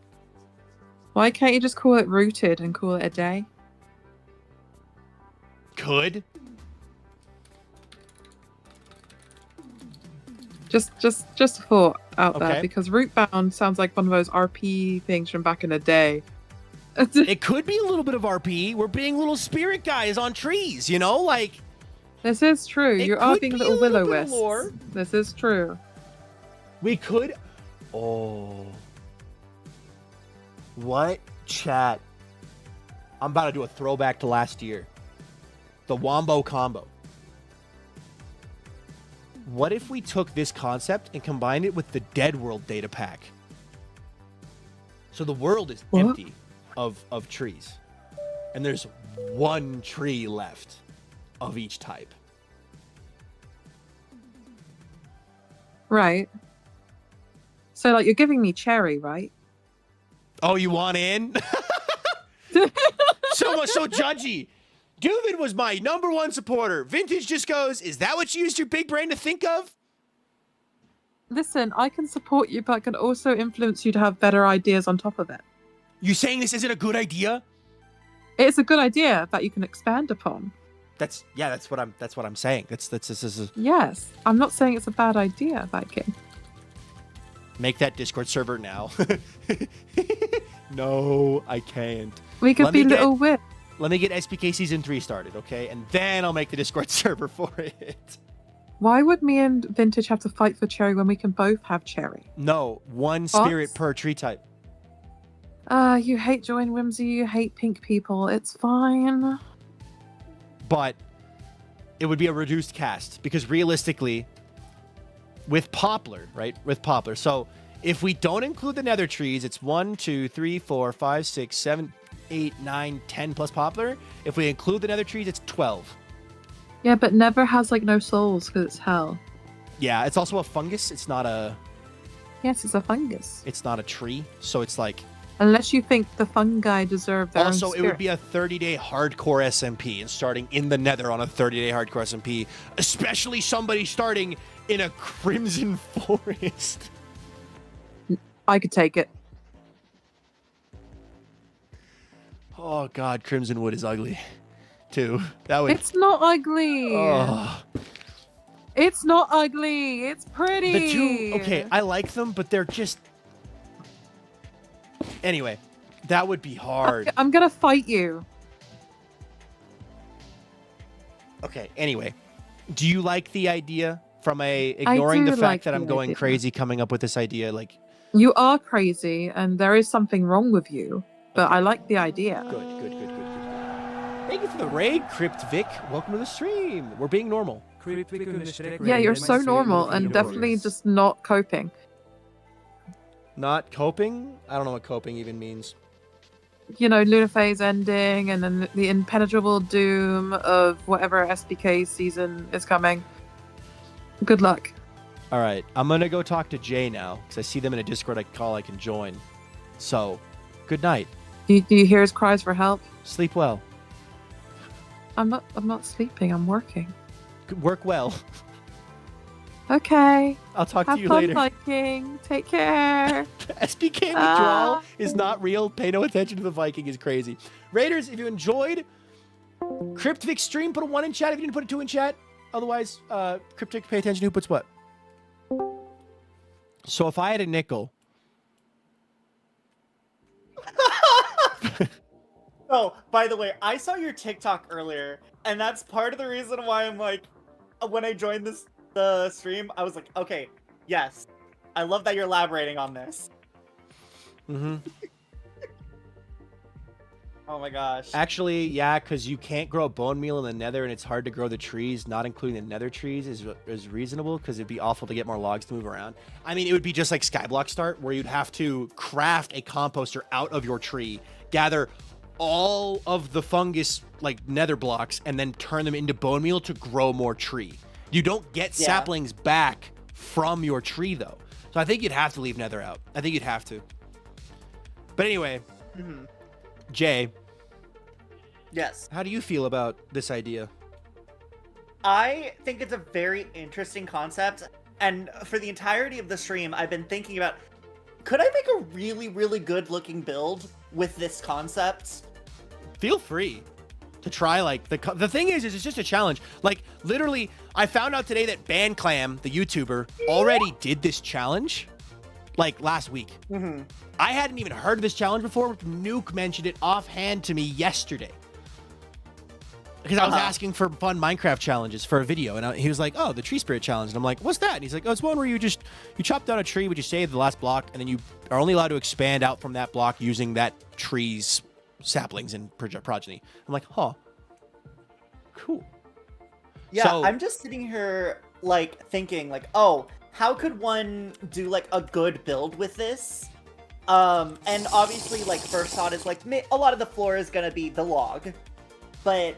C: Why can't you just call it rooted and call it a day?
A: could
C: Just a thought out
A: Okay.
C: there because rootbound sounds like one of those RP things from back in the day.
A: it could be a little bit of RP. We're being little spirit guys on trees, you know, like.
C: This is true.
A: It
C: You are
A: could
C: being
A: be
C: little
A: a little
C: willow
A: bit of
C: wisps.
A: lore.
C: This is true.
A: We could. Oh. What chat? I'm about to do a throwback to last year. The Wombo combo. What if we took this concept and combined it with the Dead World data pack? So the world is
C: What?
A: empty of trees. And there's one tree left of each type.
C: Right. So, like, you're giving me cherry, right?
A: Oh, you want in? So judgy. Duvin was my number one supporter. Vintage just goes, is that what you used your big brain to think of?
C: Listen, I can support you, but I can also influence you to have better ideas on top of it.
A: You saying this isn't a good idea?
C: It's a good idea that you can expand upon.
A: That's what I'm saying. This is
C: Yes, I'm not saying it's a bad idea, Viking.
A: make that Discord server now. No, I can't.
C: We could
A: Let
C: be
A: me get-
C: little wisps.
A: Let me get SPK Season 3 started, okay? And then I'll make the Discord server for it.
C: Why would me and Vintage have to fight for Cherry when we can both have Cherry?
A: No, one spirit
C: What?
A: per tree type.
C: You hate Joy and Whimsy, you hate pink people. It's fine.
A: But it would be a reduced cast because realistically, with Poplar, right? With Poplar. So if we don't include the nether trees, it's 1, 2, 3, 4, 5, 6, 7, 8, 9, 10 plus Poplar. If we include the nether trees, it's 12.
C: Yeah, but Never has like no souls because it's hell.
A: Yeah, it's also a fungus. It's not a
C: Yes, it's a fungus.
A: it's not a tree. So it's like
C: Unless you think the fungi deserve their
A: also
C: own
A: it would
C: spirit.
A: be a 30-day hardcore SMP and starting in the nether on a 30-day hardcore SMP, especially somebody starting in a crimson forest.
C: I could take it.
A: Oh god, crimson wood is ugly too. That would
C: It's not ugly.
A: oh.
C: It's not ugly. It's pretty.
A: The two, okay, I like them, but they're just. Anyway, that would be hard.
C: I'm gonna fight you.
A: Okay, anyway, do you like the idea from ignoring the
C: do
A: fact
C: like
A: that I'm
C: the
A: going
C: idea.
A: crazy coming up with this idea? Like,
C: You are crazy, and there is something wrong with you. But
A: Okay.
C: I like the idea.
A: good. Thank you for the raid, Crypt Vic. Welcome to the stream. We're being normal.
C: Yeah, you're so normal and definitely just not coping.
A: Not coping? I don't know what coping even means.
C: You know, Lunar Phase ending, and then the impenetrable doom of whatever SBK season is coming. Good luck.
A: All right, I'm gonna go talk to Jay now because I see them in a Discord I can join. So, good night.
C: Do you hear his cries for help?
A: Sleep well.
C: I'm not sleeping. I'm working.
A: Work well.
C: Okay.
A: I'll talk
C: Have
A: to you
C: fun,
A: later.
C: Viking. Take care.
A: SPK withdrawal
C: Ah.
A: is not real. Pay no attention to the Viking is crazy. Raiders, if you enjoyed Cryptic stream, put a 1 in chat. If you didn't put a 2 in chat, otherwise, Cryptic, pay attention to who puts what. So if I had a nickel,
E: Oh, by the way, I saw your TikTok earlier, and that's part of the reason why I'm like, when I joined the stream, I was like, okay, yes, I love that you're elaborating on this. Oh my gosh.
A: actually, yeah, because you can't grow bone meal in the nether, and it's hard to grow the trees. Not including the nether trees is reasonable because it'd be awful to get more logs to move around. I mean, it would be just like Skyblock Start, where you'd have to craft a composter out of your tree, gather all of the fungus like nether blocks, and then turn them into bone meal to grow more tree. You don't get
E: Yeah.
A: saplings back from your tree though, so I think you'd have to leave nether out. I think you'd have to. But anyway,
E: Mhm.
A: Jay,
E: Yes.
A: how do you feel about this idea?
E: I think it's a very interesting concept, and for the entirety of the stream, I've been thinking about, could I make a really, really good looking build with this concept?
A: Feel free to try. Like the thing is it's just a challenge. Like literally, I found out today that BanClam, the YouTuber, already did this challenge like last week.
E: Mm-hmm.
A: I hadn't even heard of this challenge before. Nuke mentioned it offhand to me yesterday because I was asking for fun Minecraft challenges for a video, and he was like, "Oh, the tree spirit challenge." And I'm like, "What's that?" And he's like, "Oh, it's one where you chop down a tree, but you save the last block, and then you are only allowed to expand out from that block using that tree's saplings and progeny." I'm like, "Huh, cool."
E: Yeah,
A: So-
E: I'm just sitting here, like, thinking, like, oh, how could one do, like, a good build with this? And obviously, like, first thought is, like, a lot of the floor is gonna be the log, but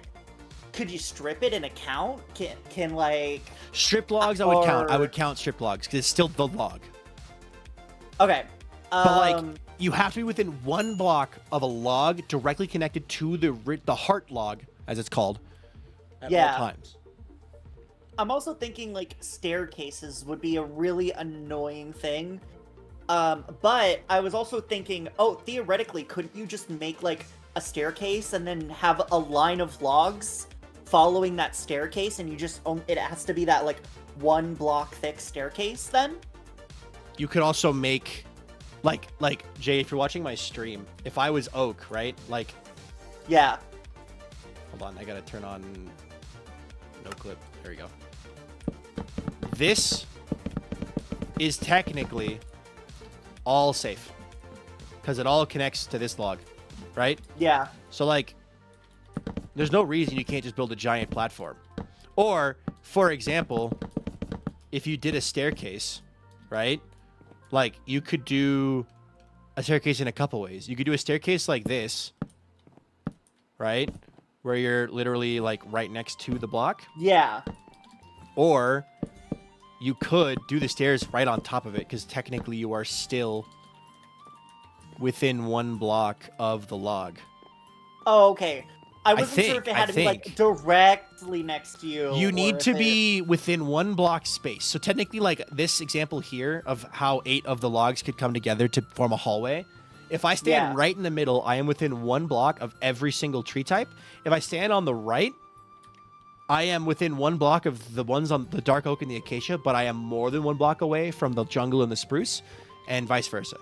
E: could you strip it in a count? Can like...
A: Strip logs, I would count. I
E: Or-
A: would count strip logs because it's still the log.
E: Okay.
A: But like, you have to be within 1 block of a log directly connected to the heart log, as it's called, at
E: Yeah.
A: all times.
E: I'm also thinking, like, staircases would be a really annoying thing. But I was also thinking, oh, theoretically, couldn't you just make, like, a staircase and then have a line of logs following that staircase, and you just, it has to be that, like, 1 block thick staircase then?
A: You could also make, like Jay, if you're watching my stream, if I was Oak, right? Like,
E: Yeah.
A: Hold on, I gotta turn on no clip. There we go. This is technically all safe because it all connects to this log, right?
E: Yeah.
A: So like, there's no reason you can't just build a giant platform. Or, for example, if you did a staircase, right? Like, you could do a staircase in a couple ways. You could do a staircase like this, right? Where you're literally like right next to the block.
E: Yeah.
A: Or you could do the stairs right on top of it because technically you are still within 1 block of the log.
E: Oh, okay. I wasn't sure if it
A: I
E: had to be like
A: think.
E: directly next to you.
A: You
E: or
A: need
E: if
A: to
E: it-
A: be within 1 block space. So technically, like this example here of how 8 of the logs could come together to form a hallway. If I stand
E: Yeah.
A: right in the middle, I am within 1 block of every single tree type. If I stand on the right, I am within 1 block of the ones on the dark oak and the acacia, but I am more than 1 block away from the jungle and the spruce, and vice versa.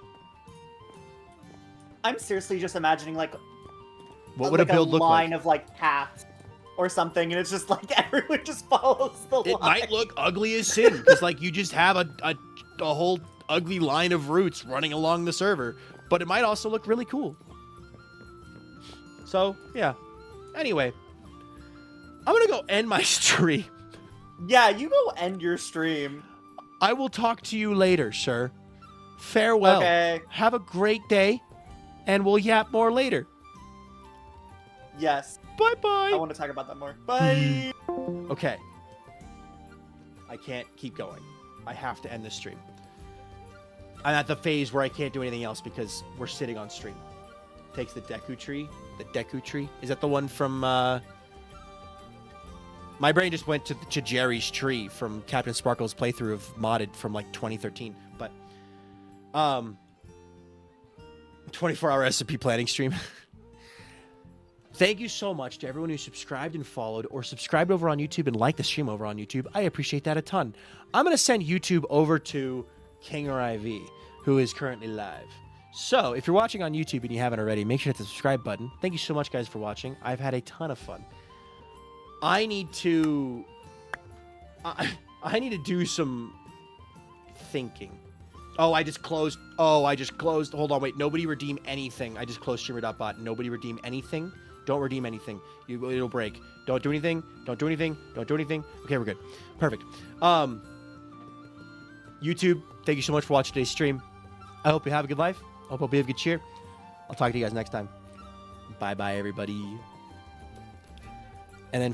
E: I'm seriously just imagining like
A: What would a build look
E: line
A: like?
E: of like paths or something, and it's just like everyone just follows the line.
A: It might look ugly as sin because like you just have a whole ugly line of roots running along the server, but it might also look really cool. So yeah. Anyway, I'm gonna go end my stream.
E: Yeah, you go end your stream.
A: I will talk to you later, sir. Farewell.
E: Okay.
A: Have a great day, and we'll yap more later.
E: Yes.
A: Bye bye.
E: I want to talk about that more. Bye.
A: Okay. I can't keep going. I have to end this stream. I'm at the phase where I can't do anything else because we're sitting on stream. Takes the Deku tree. The Deku tree? Is that the one from, My brain just went to Jerry's tree from Captain Sparkle's playthrough of Modded from, like, 2013. But, 24-hour recipe planning stream. Thank you so much to everyone who subscribed and followed or subscribed over on YouTube and liked the stream over on YouTube. I appreciate that a ton. I'm going to send YouTube over to King or IV, who is currently live. So if you're watching on YouTube and you haven't already, make sure to hit the subscribe button. Thank you so much, guys, for watching. I've had a ton of fun. I need to do some thinking. I just closed. Hold on, wait. Nobody redeem anything. I just closed streamer.bot. Nobody redeem anything. Don't redeem anything. It'll break. Don't do anything. Don't do anything. Don't do anything. Okay, we're good. Perfect. YouTube, thank you so much for watching today's stream. I hope you have a good life. I hope you have good cheer. I'll talk to you guys next time. Bye-bye, everybody. And then